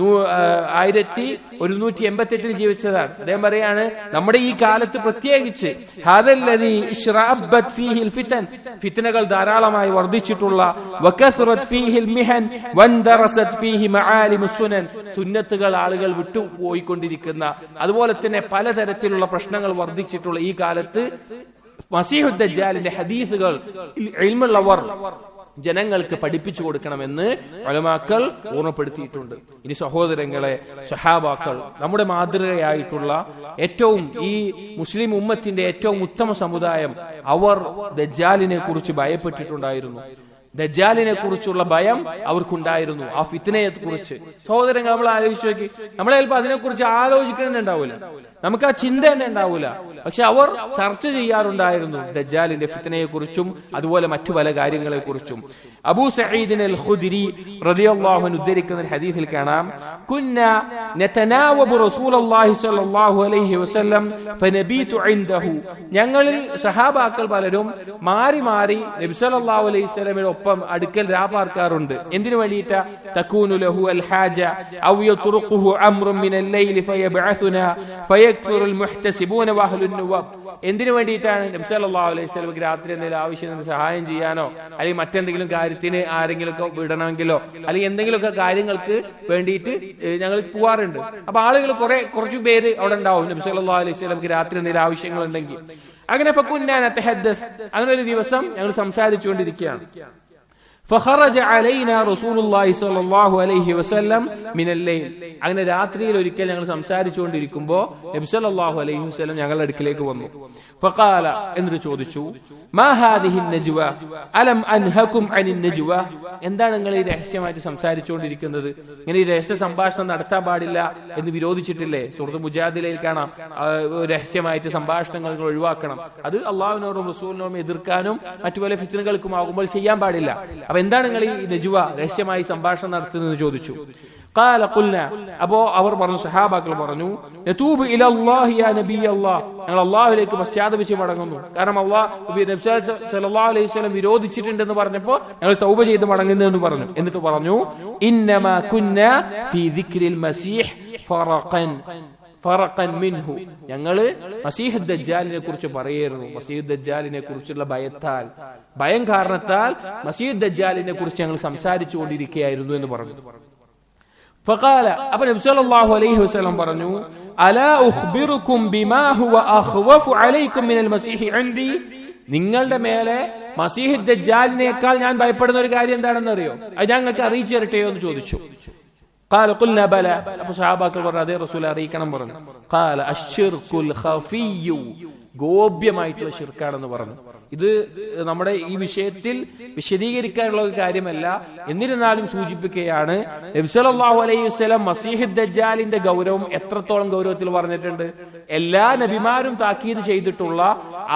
1188 ജീവിച്ചതാണ്. അദ്ദേഹം പറയാണ്, നമ്മുടെ ഈ കാലത്ത് പ്രത്യേകിച്ച് ഹാദല്ലദീ ഇശ്റഅബത് ഫീഹിൽ ഫിതൻ, ഫിത്നകൾ ധാരാളമായി വർദ്ധിച്ചിട്ടുള്ള, വകസറത് ഫീഹിൽ മിഹൻ വൻദറസത് ഫീഹി മആലിമുസ് സുനൻ, സുന്നത്തുകൾ ആളുകൾ വിട്ടുപോയിക്കൊണ്ടിരിക്കുന്ന, അതുപോലെ തന്നെ പലതരത്തിലുള്ള പ്രശ്നങ്ങൾ വർദ്ധിച്ചിട്ടുള്ള ഈ കാലത്ത് മസീഹു ദജ്ജാലിന്റെ ഹദീസുകൾ ഇൽമുള്ളവർ ജനങ്ങൾക്ക് പഠിപ്പിച്ചു കൊടുക്കണമെന്ന് ഉലമാക്കൾ ഓർമ്മപ്പെടുത്തിയിട്ടുണ്ട്. ഇനി സഹോദരങ്ങളെ, സ്വഹാബാക്കൾ നമ്മുടെ മാതൃകയായിട്ടുള്ള ഏറ്റവും ഈ മുസ്ലിം ഉമ്മത്തിന്റെ ഏറ്റവും ഉത്തമ സമുദായം, അവർ ദജ്ജാലിനെ കുറിച്ച് ഭയപ്പെട്ടിട്ടുണ്ടായിരുന്നു. ദജ്ജാലിനെ കുറിച്ചുള്ള ഭയം അവർക്കുണ്ടായിരുന്നു, ആ ഫിത്നയെ കുറിച്ച്. സഹോദരങ്ങൾ, നമ്മൾ ആലോചിച്ച് നോക്കി, നമ്മളെ ചിലപ്പോൾ അതിനെക്കുറിച്ച് ആലോചിക്കണമെന്നുണ്ടാവില്ല, നമുക്ക് ആ ചിന്ത തന്നെ ഉണ്ടാവില്ല. പക്ഷെ അവർ ചർച്ച ചെയ്യാറുണ്ടായിരുന്നു ദജ്ജാലിന്റെ ഫിത്നയെ കുറിച്ചും അതുപോലെ മറ്റു പല കാര്യങ്ങളെ കുറിച്ചും. അബൂ സഈദ് അൽ ഖുദ്രി റളിയല്ലാഹു അൻഹു ഉദ്ധരിക്കുന്ന ഹദീസിൽ കാണാം, കുന്നാ നതനാവബു റസൂലുള്ളാഹി സ്വല്ലല്ലാഹു അലൈഹി വസല്ലം ഫനബീതു ഇൻദഹു, ഞങ്ങളിൽ സഹാബാക്കൾ പലരും മാറി മാറി നബി സല്ലല്ലാഹു അലൈഹി വസല്ലമയുടെ ഒപ്പം അടുക്കൽ രാപാർക്കാറുണ്ട്. എന്തിനു വേണ്ടിയിട്ടാ? തകൂനു ലഹു അൽ ഹാജ ഔ യത്റുഖുഹു അംറുൻ മിനൽ ലൈലി ഫയബ്അസുനാ ഫയക്സുറുൽ മുഹ്തസിബൂന വഅഹ്ലുൻ നുവബ്. എന്തിനു വേണ്ടിയിട്ടാണ്? നബി സല്ലല്ലാഹു അലൈഹി വസല്ലമക്ക് രാത്രി എന്തെങ്കിലും ആവശ്യം സഹായം ചെയ്യാനോ അല്ലെങ്കിൽ മറ്റെന്തെങ്കിലും കാര്യത്തിന് ആരെങ്കിലും ഒക്കെ വിടണമെങ്കിലോ അല്ലെങ്കിൽ എന്തെങ്കിലുമൊക്കെ കാര്യങ്ങൾക്ക് വേണ്ടിയിട്ട് ഞങ്ങൾ പോവാറുണ്ട്. അപ്പൊ ആളുകൾ കുറച്ചു പേര് അവിടെ ഉണ്ടാവും. നബി സല്ലല്ലാഹു അലൈഹി വസല്ലമക്ക് രാത്രി എന്തെങ്കിലും ആവശ്യങ്ങൾ ഉണ്ടെങ്കിൽ അങ്ങനെ അങ്ങനെ ഒരു ദിവസം ഞങ്ങൾ സംസാരിച്ചുകൊണ്ടിരിക്കുകയാണ്. فخرج علينا رسول الله صلى الله عليه وسلم من الليل, അങ്ങനെ രാത്രിയിൽ ഒരിക്കൽ ഞങ്ങൾ സംസാരിച്ചുകൊണ്ടിരിക്കുമ്പോൾ നബി സല്ലല്ലാഹു അലൈഹി വസല്ലം ഞങ്ങളുടെ അടുക്കിലേക്ക് വന്നു. فقال, എന്നിട്ട് ചോദിച്ചു, മാ ഹാദിഹി നജ്വ അലം അൻഹകും അനിൻ നജ്വ, എന്താണ് നിങ്ങൾ ഈ രഹസ്യമായിട്ട് സംസാരിച്ചുകൊണ്ടിരിക്കുന്നത്? ഇങ്ങനെ ഈ രഹസ്യ സംഭാഷണം നടത്താൻ പാടില്ല എന്ന് വിരോധിച്ചിട്ടില്ലേ? സൂറത്ത് മുജാദിലയിൽ കാണാം, രഹസ്യമായിട്ട് സംഭാഷണങ്ങൾ നിങ്ങൾ ഒഴിവാക്കണം, അത് അള്ളാഹുവിനോടും റസൂലിനോടും എതിർക്കാനും മറ്റു പല ഫിത്നകൾക്കും ആകുമ്പോൾ ചെയ്യാൻ പാടില്ല. അപ്പൊ എന്താണ് നിങ്ങൾ ഈ നജ്വ രഹസ്യമായി സംഭാഷണം നടത്തുന്നതെന്ന് ചോദിച്ചു. ഖാല ഖുൽനാ, അപ്പോ അവർ പറഞ്ഞു, സഹാബാക്കൾ പറഞ്ഞു, നതൂബു ഇലല്ലാഹി യാ നബിയല്ലാഹ്, ഞങ്ങൾ അല്ലാഹുവിലേക്ക് പശ്ചാത്തപിച്ച് മടങ്ങുന്നു. കാരണം നബി സല്ലല്ലാഹു അലൈഹി വസല്ലം വിരോധിച്ചിട്ടുണ്ടെന്ന് പറഞ്ഞപ്പോൾ ഞങ്ങൾ തൗബ ചെയ്ത് മടങ്ങുന്നു എന്ന് പറഞ്ഞു. എന്നിട്ട് പറഞ്ഞു, ഇന്നമാ കുന്നാ ഫീ ദിക്രിൽ മസീഹ് ഫറഖൻ മിൻഹു, ഞങ്ങള് മസീഹ് ദജ്ജാലിനെ കുറിച്ച് പറയായിരുന്നു. മസീഹ് ദജ്ജാലിനെ കുറിച്ചുള്ള ഭയം കാരണത്താൽ മസീഹ് ദജ്ജാലിനെ കുറിച്ച് ഞങ്ങൾ സംസാരിച്ചു കൊണ്ടിരിക്കുകയായിരുന്നു എന്ന് പറഞ്ഞു. ഫഖാല, അപ്പൊ നബി സല്ലല്ലാഹു അലൈഹി വസല്ലം പറഞ്ഞു, അലാ ഉഖ്ബിറുക്കും ബിമാ ഹുവ അഖ്വഫു അലൈക്കും മിനൽ മസീഹി ഇൻദി, നിങ്ങളുടെ മേലെ മസീഹ് ദജ്ജാലിനേക്കാൾ ഞാൻ ഭയപ്പെടുന്ന ഒരു കാര്യം എന്താണെന്ന് അറിയോ? അത് ഞങ്ങൾക്ക് അറിയിച്ചു തരട്ടെയോ എന്ന് ചോദിച്ചു. ഖാല ഖുൽനാ ബല. അപ്പോൾ സഹാബാക്കൾ പറഞ്ഞു അതേ റസൂൽ അറിയിക്കണം പറഞ്ഞു. ഖാല അശ്ശിർകുൽ ഖഫിയ്യു, ഗോപ്യമായിട്ടുള്ള ശിർക്കാണെന്ന് പറഞ്ഞു. ഇത് നമ്മുടെ ഈ വിഷയത്തിൽ വിശദീകരിക്കാനുള്ള ഒരു കാര്യമല്ല, എന്നിരുന്നാലും സൂചിപ്പിക്കുകയാണ് നബി സല്ലല്ലാഹു അലൈഹി വസല്ലം മസീഹ് ദജ്ജാലിന്റെ ഗൗരവം എത്രത്തോളം ഗൗരവത്തിൽ പറഞ്ഞിട്ടുണ്ട്. എല്ലാ നബിമാരും താക്കീത് ചെയ്തിട്ടുള്ള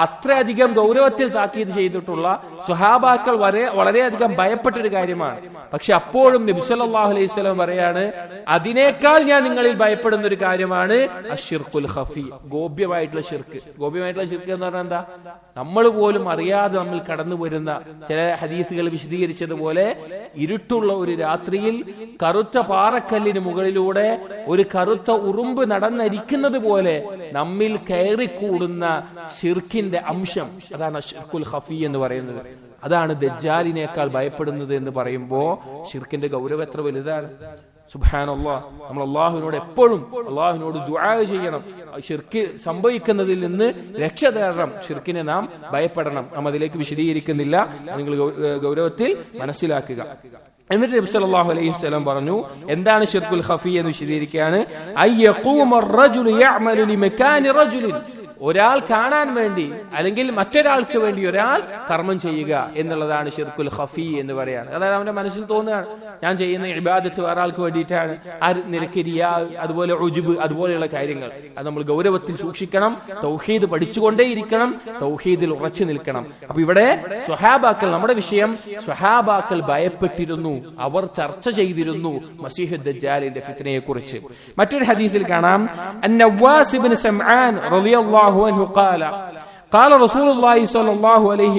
അത്രയധികം ഗൗരവത്തിൽ താക്കീത് ചെയ്തിട്ടുള്ള സ്വഹാബാക്കൾ വളരെയധികം ഭയപ്പെട്ടൊരു കാര്യമാണ്. പക്ഷെ അപ്പോഴും നബി സല്ലല്ലാഹു അലൈഹി വസല്ലം പറയാണ് അതിനേക്കാൾ ഞാൻ നിങ്ങളിൽ ഭയപ്പെടുന്ന ഒരു കാര്യമാണ് അശ്ശിർകുൽ ഖഫി, ഗോപ്യമായിട്ടുള്ള ശിർക്ക്. ഗോപ്യമായിട്ടുള്ള ശിർക്ക് എന്ന് പറഞ്ഞാൽ എന്താ? നമ്മൾ പോലും അറിയാതെ നമ്മൾ കടന്നു വരുന്ന ചില ഹദീസുകൾ വിശദീകരിച്ചതുപോലെ ഇരുട്ടുള്ള ഒരു രാത്രിയിൽ കറുത്ത പാറക്കല്ലിന് മുകളിലൂടെ ഒരു കറുത്ത ഉറുമ്പ് നടന്നരിക്കുന്നത് പോലെ നമ്മിൽ കയറിക്കൂടുന്ന ശിർക്കിന്റെ അംശം, അതാണ് ശിർക്കുൽ ഖഫി എന്ന് പറയുന്നത്. അതാണ് ദജ്ജാലിനേക്കാൾ ഭയപ്പെടുന്നത് എന്ന് പറയുമ്പോ ശിർക്കിന്റെ ഗൗരവം എത്ര വലുതാണ്. സുബ്ഹാനല്ലാഹ്, നമ്മൾ അള്ളാഹുവിനോട് എപ്പോഴും അള്ളാഹുവിനോട് ദുആ ചെയ്യണം. ശിർക്ക് സംഭവിക്കുന്നതിൽ നിന്ന് രക്ഷ തേടണം, ശിർക്കിനെ നാം ഭയപ്പെടണം. നാം അതിലേക്ക് വിശദീകരിക്കുന്നില്ല, നിങ്ങൾ ഗൗരവത്തിൽ മനസ്സിലാക്കുക. എന്നിട്ട് നബി സല്ലല്ലാഹു അലൈഹി വസല്ലം പറഞ്ഞു എന്താണ് ശിർക്കുൽ ഖഫി എന്ന് വിശദീകരിക്കുകയാണ്. അയ്യഖൂമ അർറജുലു യഅമലു ലിമകാനി റജുലിൻ, ഒരാൾ കാണാൻ വേണ്ടി അല്ലെങ്കിൽ മറ്റൊരാൾക്ക് വേണ്ടി ഒരാൾ കർമ്മം ചെയ്യുക എന്നുള്ളതാണ് ശിർക്കുൽ ഖഫി എന്ന് പറയാണ്. അതായത് അവന്റെ മനസ്സിൽ തോന്നുകയാണ് ഞാൻ ചെയ്യുന്ന ഇബാദത്ത് വേറെ ആൾക്ക് വേണ്ടിയിട്ടാണ്. നിനക്ക് റിയാ, അതുപോലെ ഉജ്ബ്, അതുപോലെയുള്ള കാര്യങ്ങൾ അത് നമ്മൾ ഗൗരവത്തിൽ സൂക്ഷിക്കണം. തൗഹീദ് പഠിച്ചുകൊണ്ടേയിരിക്കണം, തൗഹീദിൽ ഉറച്ചു നിൽക്കണം. അപ്പൊ ഇവിടെ സ്വഹാബാക്കൾ, നമ്മുടെ വിഷയം സ്വഹാബാക്കൾ ഭയപ്പെട്ടിരുന്നു, അവർ ചർച്ച ചെയ്തിരുന്നു മസീഹ് ദജ്ജാലിന്റെ ഫിത്നയെ കുറിച്ച്. മറ്റൊരു ഹദീസിൽ കാണാം അന്നവാസ് ഇബ്നു സമആൻ റളിയല്ലാഹു عنه قال رسول الله صلى الله عليه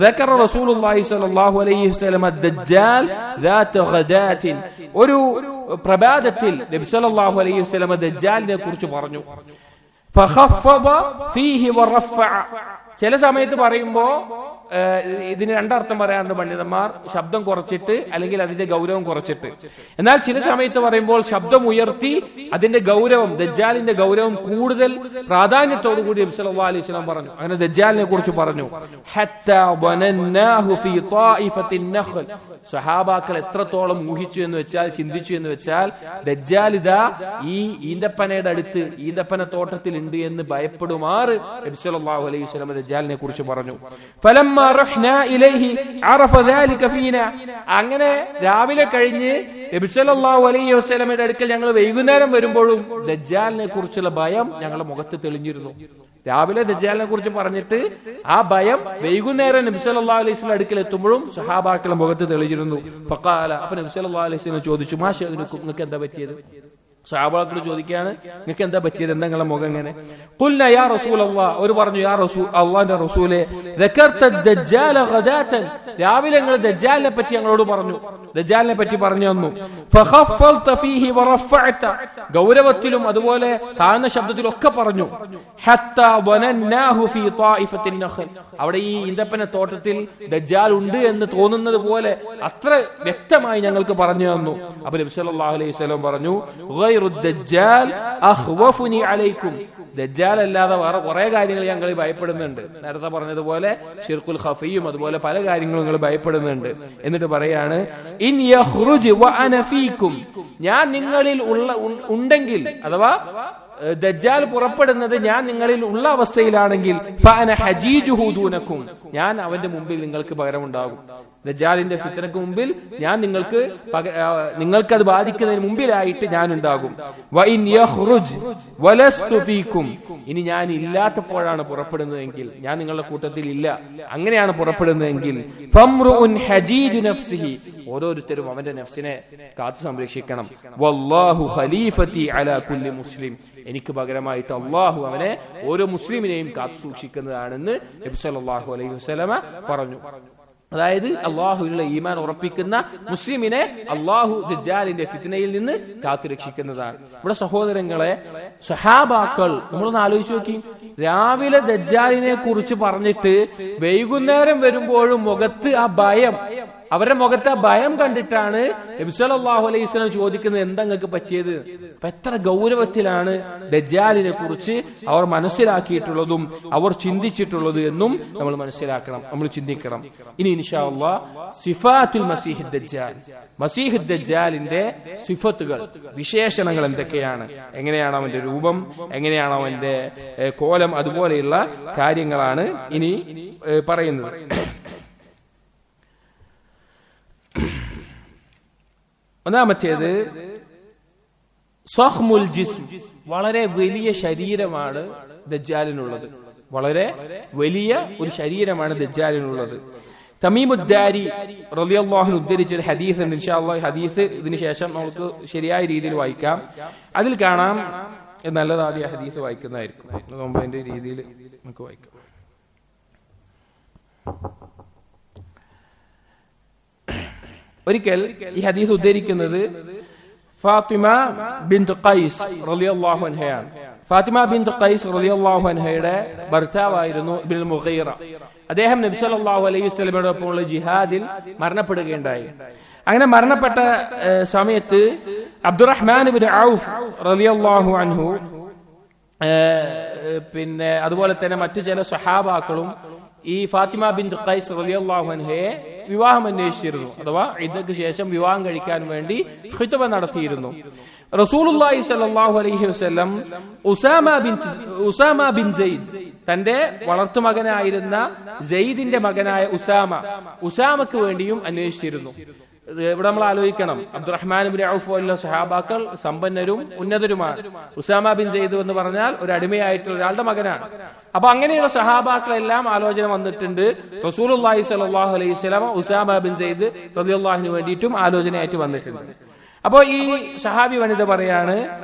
ذكر رسول الله صلى الله عليه وسلم الدجال ذات غداة. ഒരു പ്രഭാതത്തിൽ നബി സല്ലല്ലാഹു അലൈഹി വസല്ലം ദജ്ജാലിനെ കുറിച്ച് പറഞ്ഞു. فخفض فيه ورفع. ചില സമയത്ത് പറയുമ്പോ ഇതിന് രണ്ടർത്ഥം പറയാറുണ്ട് പണ്ഡിതന്മാർ, ശബ്ദം കുറച്ചിട്ട് അല്ലെങ്കിൽ അതിന്റെ ഗൗരവം കുറച്ചിട്ട്. എന്നാൽ ചില സമയത്ത് പറയുമ്പോൾ ശബ്ദം ഉയർത്തി അതിന്റെ ഗൗരവം, ദജ്ജാലിന്റെ ഗൗരവം കൂടുതൽ പ്രാധാന്യത്തോടു കൂടി നബി സല്ലല്ലാഹു അലൈഹി വസല്ലം പറഞ്ഞു. അങ്ങനെ ദജ്ജാലിനെ കുറിച്ച് പറഞ്ഞു. ഹത്താ വനന്നാഹു ഫീ ത്വായിഫത്തിൻ നഖൽ. സഹാബാക്കൾ എത്രത്തോളം ഊഹിച്ചു എന്ന് വെച്ചാൽ, ചിന്തിച്ചു എന്ന് വെച്ചാൽ, ദജ്ജാൽ ഇതാ ഈ ഈന്തപ്പനയുടെ അടുത്ത്, ഈന്തപ്പന തോട്ടത്തിൽ ഉണ്ട് എന്ന് ഭയപ്പെടുമാറ് നബി സല്ലല്ലാഹു അലൈഹി വസല്ലം ദജ്ജാലിനെ കുറിച്ച് പറഞ്ഞു. അങ്ങനെ രാവിലെ കഴിഞ്ഞ് നബി സല്ലല്ലാഹു അലൈഹി വസല്ലമയുടെ അടുക്കൽ ഞങ്ങൾ വൈകുന്നേരം വരുമ്പോഴും ദജ്ജാലിനെ കുറിച്ചുള്ള ഭയം ഞങ്ങളുടെ മുഖത്ത് തെളിഞ്ഞിരുന്നു. രാവിലെ ദജ്ജാലിനെ കുറിച്ച് പറഞ്ഞിട്ട് ആ ഭയം വൈകുന്നേരം നബി സല്ലല്ലാഹു അലൈഹി വസല്ലം അടുക്കൽ എത്തുമ്പോഴും സഹാബാക്കളുടെ മുഖത്ത് തെളിഞ്ഞിരുന്നു. ഫഖാല, അപ്പോൾ നബി സല്ലല്ലാഹു അലൈഹി വസല്ലം ചോദിച്ചു മാ ശഅനുക്കും, നിങ്ങൾക്ക് എന്താ പറ്റിയത്? സഹാബാക്കൾ ചോദിക്കുകയാണ് നിങ്ങൾക്ക് എന്താ പറ്റിയത്, എന്താ നിങ്ങളുടെ മുഖം എങ്ങനെ? ഖുൽനാ യാ റസൂലല്ലാഹ്, അവർ പറഞ്ഞു യാ റസൂൽ, അല്ലാഹുവിന്റെ റസൂലേ, ദക്കർത ദജ്ജാല ഗദാതൻ, രാവിലെ നിങ്ങൾ ദജ്ജാലിനെ പറ്റി ഞങ്ങളോട് പറഞ്ഞു, ദജ്ജാലിനെ പറ്റി പറഞ്ഞു തന്നു. ഫഖഫൽത ഫീഹി വറഫഅത, ഗൗരവത്തിലും അതുപോലെ താഴ്ന്ന ശബ്ദത്തിലും ഒക്കെ പറഞ്ഞു. ഹത്താ വനന്നാഹു ഫീ ത്വായിഫത്തിൻ നഖൽ, അവിടെ ഈ ഈന്തപ്പന തോട്ടത്തിൽ ദജ്ജാൽ ഉണ്ട് എന്ന് തോന്നുന്നത് പോലെ അത്ര വ്യക്തമായി ഞങ്ങൾക്ക് പറഞ്ഞു തന്നു. അപ്പോൾ നബി സല്ലല്ലാഹു അലൈഹി വസല്ലം പറഞ്ഞു ദജ്ജാൽ അഖ്വഫുനി അലൈക്കും, ദജ്ജാൽ അല്ലാതെ വേറെ കുറെ കാര്യങ്ങൾ ഞങ്ങൾ ഭയപ്പെടുന്നുണ്ട്. നേരത്തെ പറഞ്ഞതുപോലെ ശിർക്കുൽ ഖഫിയും അതുപോലെ പല കാര്യങ്ങളും നിങ്ങൾ ഭയപ്പെടുന്നുണ്ട്. എന്നിട്ട് പറയാണ് ഇൻ യഖ്റുജ് വഅന ഫീക്കും, ഞാൻ നിങ്ങളിൽ ഉണ്ടെങ്കിൽ, അഥവാ ദജ്ജാൽ പുറപ്പെടുന്നത് ഞാൻ നിങ്ങളിൽ ഉള്ള അവസ്ഥയിലാണെങ്കിൽ ഫഅന ഹജീജുഹു ദൂനക്കും, ഞാൻ അവന്റെ മുമ്പിൽ നിങ്ങൾക്ക് പകരമുണ്ടാകും. ദജ്ജാലിന്റെ ഫിത്നക്ക് മുമ്പിൽ ഞാൻ നിങ്ങൾക്കത് ബാധിക്കുന്നതിന് മുമ്പിലായിട്ട് ഞാൻ ഉണ്ടാകും. വഇൻ യഖ്റുജ് വലസ്തു ഫീക്കും, ഇനി ഞാൻ ഇല്ലാത്തപ്പോഴാണ് പുറപ്പെടുന്നതെങ്കിൽ, ഞാൻ നിങ്ങളുടെ കൂട്ടത്തിൽ ഇല്ല, അങ്ങനെയാണ് പുറപ്പെടുന്നതെങ്കിൽ ഫംറുഉൻ ഹജീജു നഫ്സിഹി, ഓരോരുത്തരും അവന്റെ നഫ്സിനെ കാത്തു സംരക്ഷിക്കണം. വല്ലാഹു ഖലീഫതി അലാ കുല്ലി മുസ്ലിം, എനിക്ക് പകരമായിട്ട് അള്ളാഹു അവനെ ഓരോ മുസ്ലിമിനെയും കാത്തു സൂക്ഷിക്കുന്നതാണെന്ന് നബി സല്ലല്ലാഹു അലൈഹി വസല്ലമ പറഞ്ഞു. അതായത് അള്ളാഹുവിനുള്ള ഈമാൻ ഉറപ്പിക്കുന്ന മുസ്ലിമിനെ അള്ളാഹു ദജ്ജാലിന്റെ ഫിത്നയിൽ നിന്ന് കാത്തുരക്ഷിക്കുന്നതാണ്. ഇവിടെ സഹോദരങ്ങളെ, സഹാബാക്കൾ നമ്മളൊന്ന് ആലോചിച്ച് നോക്കി, രാവിലെ ദജ്ജാലിനെ കുറിച്ച് പറഞ്ഞിട്ട് വൈകുന്നേരം വരുമ്പോഴും മുഖത്ത് ആ ഭയം, അവരുടെ മുഖത്തെ ഭയം കണ്ടിട്ടാണ് നബി സല്ലല്ലാഹു അലൈഹി വസല്ലം ചോദിക്കുന്നത് എന്താ നിങ്ങൾക്ക് പറ്റിയത്. അപ്പൊ എത്ര ഗൗരവത്തിലാണ് ദജ്ജാലിനെ കുറിച്ച് അവർ മനസ്സിലാക്കിയിട്ടുള്ളതും അവർ ചിന്തിച്ചിട്ടുള്ളത് എന്നും നമ്മൾ മനസ്സിലാക്കണം, നമ്മൾ ചിന്തിക്കണം. ഇനി ഇൻഷാ അല്ലാഹ് സിഫാത്തുൽ മസീഹ് ദജ്ജാൽ, മസീഹ് ദജ്ജാലിന്റെ സിഫത്തുകൾ, വിശേഷണങ്ങൾ എന്തൊക്കെയാണ്, എങ്ങനെയാണ് അവന്റെ രൂപം, എങ്ങനെയാണ് അവന്റെ കോലം, അതുപോലെയുള്ള കാര്യങ്ങളാണ് ഇനി പറയുന്നത്. ഒന്നാമത്തേത് സഖ്മുൽ ജിസ്ം, വളരെ വലിയ ശരീരമാണ് ദജ്ജാലിനുള്ളത്. വളരെ വലിയ ഒരു ശരീരമാണ് ദജ്ജാലിനുള്ളത്. തമീമുദ്ദാരി റളിയല്ലാഹു അൻഹു ഉദ്ധരിച്ച ഒരു ഹദീസ് ഉണ്ട്. ഇൻഷാ അല്ലാഹ് ഹദീസ് ഇതിന് ശേഷം നമുക്ക് ശരിയായ രീതിയിൽ വായിക്കാം. അതിൽ കാണാം, നല്ലത് ആദ്യം ഹദീസ് വായിക്കുന്നതായിരിക്കും, നമുക്ക് അതിന്റെ രീതിയിൽ നമുക്ക് വായിക്കാം. ഒരിക്കൽ ഈ ഹദീസ് ഉദ്ധരിക്കുന്നത് ഫാത്തിമ ബിൻത് ഖൈസ് റളിയല്ലാഹു അൻഹയാണ്. ഫാത്തിമ ബിൻത് ഖൈസ് റളിയല്ലാഹു അൻഹയുടെ ഭർത്താവായിരുന്നു ഇബ്നുൽ മുഗീറ. അദ്ദേഹം നബി സല്ലല്ലാഹു അലൈഹി വസല്ലമയോടൊപ്പമുള്ള ജിഹാദിൽ മരണപ്പെടുകയുണ്ടായി. അങ്ങനെ മരണപ്പെട്ട സമയത്ത് അബ്ദുറഹ്മാൻ ഇബ്നു ഔഫ് റളിയല്ലാഹു അൻഹു പിന്നെ അതുപോലെ തന്നെ മറ്റു ചില സ്വഹാബാക്കളും ഈ ഫാത്തിമ ബിൻത് ഖൈസ് റളിയല്ലാഹു അൻഹയെ വിവാഹം അന്വേഷിച്ചിരുന്നു, അഥവാ ഇദ്ദക്ക് ശേഷം വിവാഹം കഴിക്കാൻ വേണ്ടി ഖിത്ബ നടത്തിയിരുന്നു. റസൂലുള്ളാഹി സ്വല്ലല്ലാഹു അലൈഹി വസല്ലം ഉസാമ ബിൻ സെയ്ദ്, തന്റെ വളർത്തുമകനായിരുന്ന സെയ്ദിന്റെ മകനായ ഉസാമക്ക് വേണ്ടിയും അന്വേഷിച്ചിരുന്നു. ഇവിടെ നമ്മൾ ആലോചിക്കണം, അബ്ദുറഹ്മാൻ ഇബ്നു ഔഫ് പോലുള്ള സഹാബാക്കൾ സമ്പന്നരും ഉന്നതരുമാണ്. ഉസാമ ബിൻ സെയ്ദ് എന്ന് പറഞ്ഞാൽ ഒരു അടിമയായിട്ടുള്ള ഒരാളുടെ മകനാണ്. അപ്പൊ അങ്ങനെയുള്ള സഹാബാക്കളെല്ലാം ആലോചന വന്നിട്ടുണ്ട്. റസൂലുള്ളാഹി സ്വല്ലല്ലാഹു അലൈഹി വസല്ലം ഉസാമ ബിൻ സെയ്ദ് റളിയല്ലാഹു അൻഹു വേണ്ടിയിട്ടും ആലോചനയായിട്ട് വന്നിട്ടുണ്ട്. അപ്പോ ഈ സഹാബി വനിത പറയാണ്,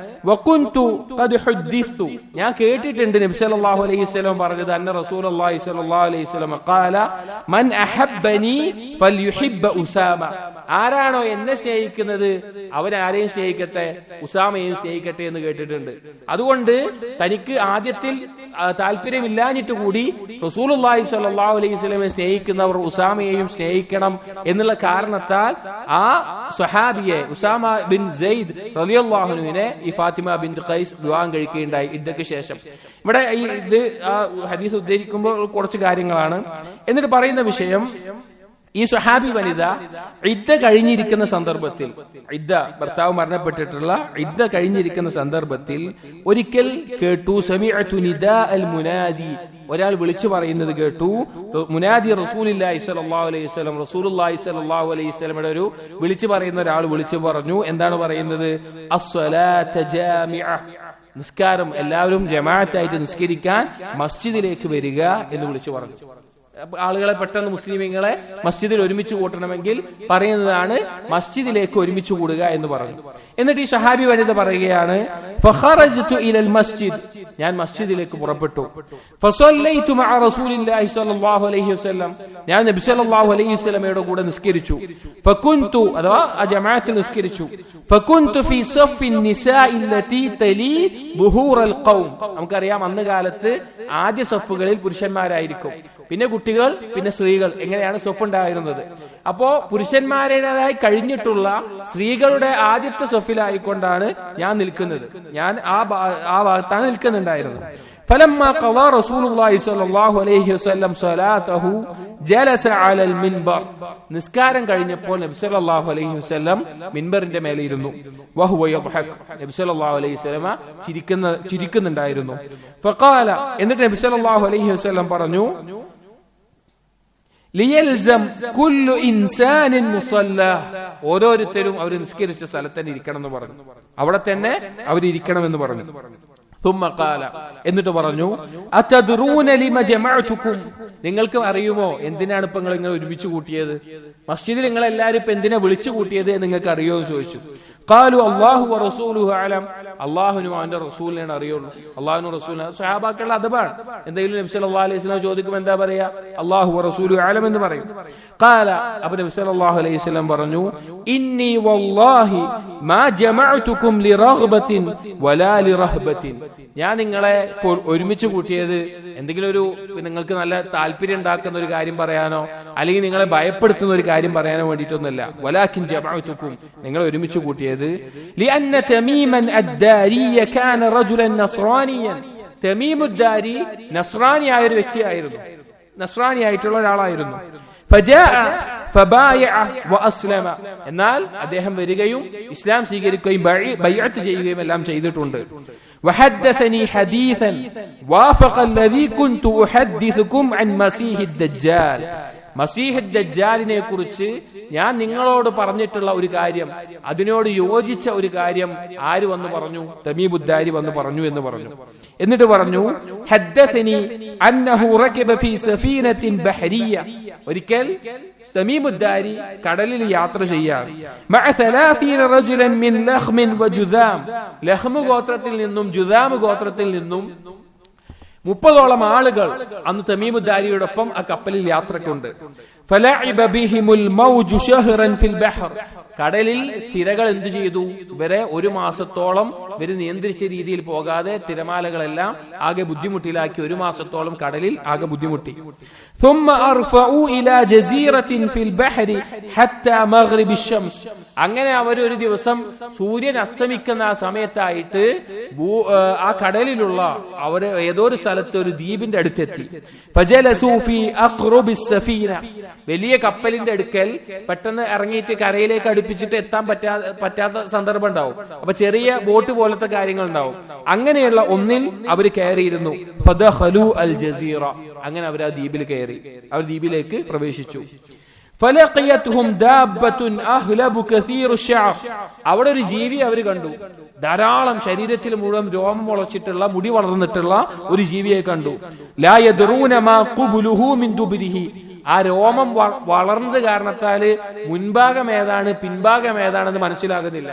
വകുന്തു ഖദ് ഹുദ്ദിസ്തു, ഞാൻ കേട്ടിട്ടുണ്ട് നബി സല്ലല്ലാഹു അലൈഹി വസല്ലം പറഞ്ഞത്, അന്ന റസൂലുള്ളാഹി സ്വല്ലല്ലാഹു അലൈഹി വസല്ലം ഖാല മൻ അഹബ്ബനി ഫൽയുഹിബ്ബ ഉസാമ, ആരാണോ എന്നെ സ്നേഹിക്കുന്നത് അവൻ ആരെയും സ്നേഹിക്കട്ടെ, ഉസാമയെയും സ്നേഹിക്കട്ടെ എന്ന് കേട്ടിട്ടുണ്ട്. അതുകൊണ്ട് തനിക്ക് ആദ്യത്തിൽ താല്പര്യമില്ലാഞ്ഞിട്ട് കൂടി റസൂലുള്ളാഹി സ്വല്ലല്ലാഹു അലൈഹി വസല്ലമയെ സ്നേഹിക്കുന്നവർ ഉസാമയെയും സ്നേഹിക്കണം എന്നുള്ള കാരണത്താൽ ആ സ്വഹാബിയെ ഉസാമ ബിൻ സെയ്ദ് റളിയല്ലാഹു അൻഹുവിനെ ഈ ഫാത്തിമ ബിൻത് ഖൈസ് വിവാഹം കഴിക്കുകയുണ്ടായി ഇദ്ദക്ക് ശേഷം. ഇവിടെ ഇത് ഹദീസ് ഉദ്ധരിക്കുമ്പോൾ കുറച്ച് കാര്യങ്ങളാണ്. എന്നിട്ട് പറയുന്ന വിഷയം, ഈ സ്വഹാബി വനിത ഇദ്ദ കഴിഞ്ഞിരിക്കുന്ന സന്ദർഭത്തിൽ, ഇദ്ദ ഭർത്താവ് മരണപ്പെട്ടിട്ടുള്ള ഇദ്ദ കഴിഞ്ഞിരിക്കുന്ന സന്ദർഭത്തിൽ ഒരിക്കൽ കേട്ടു, സമിഅതു നിദാ അൽ മുനാദി, ഒരാൾ വിളിച്ചു പറയുന്നത് കേട്ടു. മുനാദി റസൂലുള്ളാഹി സ്വല്ലല്ലാഹു അലൈഹി വസല്ലം, റസൂലുള്ളാഹി സ്വല്ലല്ലാഹു അലൈഹി വസല്ലമയുടെ ഒരു വിളിച്ചു പറയുന്ന ഒരാൾ വിളിച്ചു പറഞ്ഞു. എന്താണ് പറയുന്നത്? അസ്സലാത ജാമിഅ, നിസ്കാരം എല്ലാവരും ജമാഅത്തായിട്ട് നിസ്കരിക്കാൻ മസ്ജിദിലേക്ക് വരിക എന്ന് വിളിച്ചു പറഞ്ഞു. ആളുകളെ പെട്ടെന്ന് മുസ്ലിമീങ്ങളെ മസ്ജിദിൽ ഒരുമിച്ച് കൂട്ടണമെങ്കിൽ പറയുന്നതാണ് മസ്ജിദിലേക്ക് ഒരുമിച്ച് കൂടുക എന്ന് പറഞ്ഞു. എന്നിട്ട് ഈ സഹാബി വനിത പറയുകയാണ്, ഫഖറജ്തു ഇലൽ മസ്ജിദ്, ഞാൻ മസ്ജിദിലേക്ക് പുറപ്പെട്ടു. ഫസല്ലൈതു മഅ റസൂലില്ലാഹി സ്വല്ലല്ലാഹു അലൈഹി വസല്ലം, ഞാൻ നബി സല്ലല്ലാഹു അലൈഹി വസല്ലമയുടെ കൂടെ നിസ്കരിച്ചു. ഫകുന്തു, അഥവാ ആ ജമാഅത്തിൽ നിസ്കരിച്ചു. ഫകുന്തു ഫീ സഫിൻ നിസാഇ അല്ലതി തലി ബുഹൂറൽ ഖൗം, നമുക്കറിയാം അന്ന് കാലത്ത് ആദ്യ സഫുകളിൽ പുരുഷന്മാരായിരിക്കും, പിന്നെ കുട്ടികൾ, പിന്നെ സ്ത്രീകൾ, എങ്ങനെയാണ് സഫ് ഉണ്ടായിരുന്നത്. അപ്പോ പുരുഷന്മാരുടേതായി കഴിഞ്ഞിട്ടുള്ള സ്ത്രീകളുടെ ആദ്യത്തെ സഫിലായിക്കൊണ്ടാണ് ഞാൻ നിൽക്കുന്നത്, ഞാൻ ആ ഭാഗത്താണ് നിൽക്കുന്നുണ്ടായിരുന്നത്. فلما قضى رسول الله صلى الله عليه وسلم صلاته جلس على المنبر, നിസ്കാരം കഴിഞ്ഞപ്പോൾ നബി സല്ലല്ലാഹു അലൈഹി വസല്ലം മിൻബറിന്റെ മേലെ ഇരുന്നു. വഹുവ യദ്ഹക്, നബി സല്ലല്ലാഹു അലൈഹി വസല്ലം ചിരിക്കുന്നുണ്ടായിരുന്നു. ഫഖാല, എന്നിട്ട് നബി സല്ലല്ലാഹു അലൈഹി വസല്ലം പറഞ്ഞു, ലിയൽസം കുല്ലു ഇൻസാനിൻ മുസല്ലാ, ഓരോരുത്തരും അവർ നിസ്കരിച്ച സ്ഥലത്ത് തന്നെ ഇരിക്കണം എന്ന് പറഞ്ഞു, അവിടെ തന്നെ അവരിരിക്കണമെന്ന് പറഞ്ഞു. ثم قال, എന്നിട്ട് പറഞ്ഞു, അതദ്റൂന ലിമ ജമഅതുകും, നിങ്ങൾക്ക് അറിയുമോ എന്തിനാണ് ഇപ്പൊ നിങ്ങൾ ഒരുമിച്ച് കൂട്ടിയത്? മസ്ജിദിൽ നിങ്ങൾ എല്ലാവരും ഇപ്പൊ എന്തിനാ വിളിച്ചു കൂട്ടിയത് നിങ്ങൾക്ക് അറിയോ എന്ന് ചോദിച്ചു. ഖാലു അല്ലാഹു വറസൂലുഹു അലം, അല്ലാഹുവിനും അവന്റെ റസൂലിനെ അറിയുള്ളൂ. അല്ലാഹുവിനും റസൂലിനെ, സ്വഹാബാക്കളുടെ അദബാണ്. എന്തെങ്കിലും നബി സല്ലല്ലാഹു അലൈഹി വസല്ലം ചോദിക്കുമ്പോൾ എന്താ പറയാ? അല്ലാഹു വറസൂലുഹു അലം എന്ന് പറയും. ഖാല, അപ്പോൾ നബി സല്ലല്ലാഹു അലൈഹി വസല്ലം പറഞ്ഞു, ഇന്നി വല്ലാഹി മാ ജമഅതുകും ലിറഗ്ബത്തിൻ വലാ ലിറഹ്ബത്തിൻ, ഞാൻ നിങ്ങളെ ഒരുമിച്ച് കൂട്ടിയത് എന്തെങ്കിലും ഒരു നിങ്ങൾക്ക് നല്ല താല്പര്യം ഉണ്ടാക്കുന്ന ഒരു കാര്യം പറയാനോ അല്ലെങ്കിൽ നിങ്ങളെ ഭയപ്പെടുത്തുന്ന ഒരു കാര്യം പറയാനോ വേണ്ടിയിട്ടൊന്നുമല്ല. വലാകിൻ ജമഅതുകും, നിങ്ങൾ ഒരുമിച്ച് കൂട്ടിയത് ലിഅന്ന തമീമൻ അദ്ദാരിയ കാന റജുലൻ നസ്റാനിയൻ, തമീമുദ്ദാരി നസ്രാനിയായ ഒരു വ്യക്തിയായിരുന്നു, നസ്രാനിയായിട്ടുള്ള ഒരാളായിരുന്നു. എന്നാൽ അദ്ദേഹം വരികയും ഇസ്ലാം സ്വീകരിക്കുകയും ബൈഅത്ത് ചെയ്യുകയും എല്ലാം ചെയ്തിട്ടുണ്ട്. وحدثني حديثا وافق الذي كنت احدثكم عن مسيح الدجال, മസീഹ് ദജ്ജാലിനെ കുറിച്ച് ഞാൻ നിങ്ങളോട് പറഞ്ഞിട്ടുള്ള ഒരു കാര്യം, അതിനോട് യോജിച്ച ഒരു കാര്യം ആര് വന്നു പറഞ്ഞു? തമീമുദ്ദാരി വന്നു പറഞ്ഞു എന്ന് പറഞ്ഞു. എന്നിട്ട് പറഞ്ഞു, ഹദ്ദസനി അന്നഹു റകബ ഫീ സഫീനത്തിൻ ബഹരിയ, ഒരിക്കൽ തമീമുദ്ദാരി കടലിൽ യാത്ര ചെയ്യാൻ, മഅ 30 റജുലൻ മിൻ ലഖ്മിൻ വജുദാം, ലഖ്മു ഗോത്രത്തിൽ നിന്നും ജുദാം ഗോത്രത്തിൽ നിന്നും 30ഓളം ആളുകൾ അന്ന് തമീമുദ്ദാരിയോടൊപ്പം ആ കപ്പലിൽ യാത്രക്കുണ്ട്. ഫലഇബ ബിഹിമുൽ മൗജു ശഹ്റൻ ഫിൽ ബഹർ, കടലിൽ തിരകൾ എന്തു ചെയ്തു? ഇവരെ 1 മാസത്തോളം ഇവര് നിയന്ത്രിച്ച രീതിയിൽ പോകാതെ തിരമാലകളെല്ലാം ആകെ ബുദ്ധിമുട്ടിലാക്കി. 1 മാസത്തോളം കടലിൽ ആകെ ബുദ്ധിമുട്ടി. ثم أرفعوا إلى جزيرة في البحر حتى مغرب الشمس, അങ്ങനെ അവർ ഒരു ദിവസം സൂര്യൻ അസ്തമിക്കുന്ന ആ സമയത്തായിട്ട് ആ കടലിലുള്ള അവർ ഏതോ ഒരു സ്ഥലത്ത് ഒരു ദ്വീപിന്റെ അടുത്തെത്തി. فجلسوا في أقرب السفينة, വലിയ കപ്പലിന്റെ അടുക്കൽ പെട്ടെന്ന് ഇറങ്ങിയിട്ട് കരയിലേക്ക് അടുപ്പിച്ചിട്ട് എത്താൻ പറ്റാത്ത സന്ദർഭം ഉണ്ടാവും. അപ്പൊ ചെറിയ ബോട്ട് പോലത്തെ കാര്യങ്ങൾ ഉണ്ടാവും. അങ്ങനെയുള്ള ഒന്നിൽ അവർ കയറിയിരുന്നു. ഫദഖലു അൽ ജസീറ, അങ്ങനെ അവർ ആ ദ്വീപിൽ കയറി, അവർ ദ്വീപിലേക്ക് പ്രവേശിച്ചു. ഫലഖിയതുഹും ദാബത്തുൻ അഹ്ലബു കസീറു ശഅർ, അവിടെ ഒരു ജീവി അവർ കണ്ടു. ധാരാളം ശരീരത്തിൽ മുഴുവൻ രോമം മുളച്ചിട്ടുള്ള മുടി വളർന്നിട്ടുള്ള ഒരു ജീവിയെ കണ്ടു. ലാ യദ്റൂന മാ ഖുബുലുഹു മിൻ ദുബരിഹി, ആ രോമം വളർന്നത് കാരണത്താല് മുൻഭാഗം ഏതാണ് പിൻഭാഗം ഏതാണെന്ന് മനസ്സിലാകുന്നില്ല.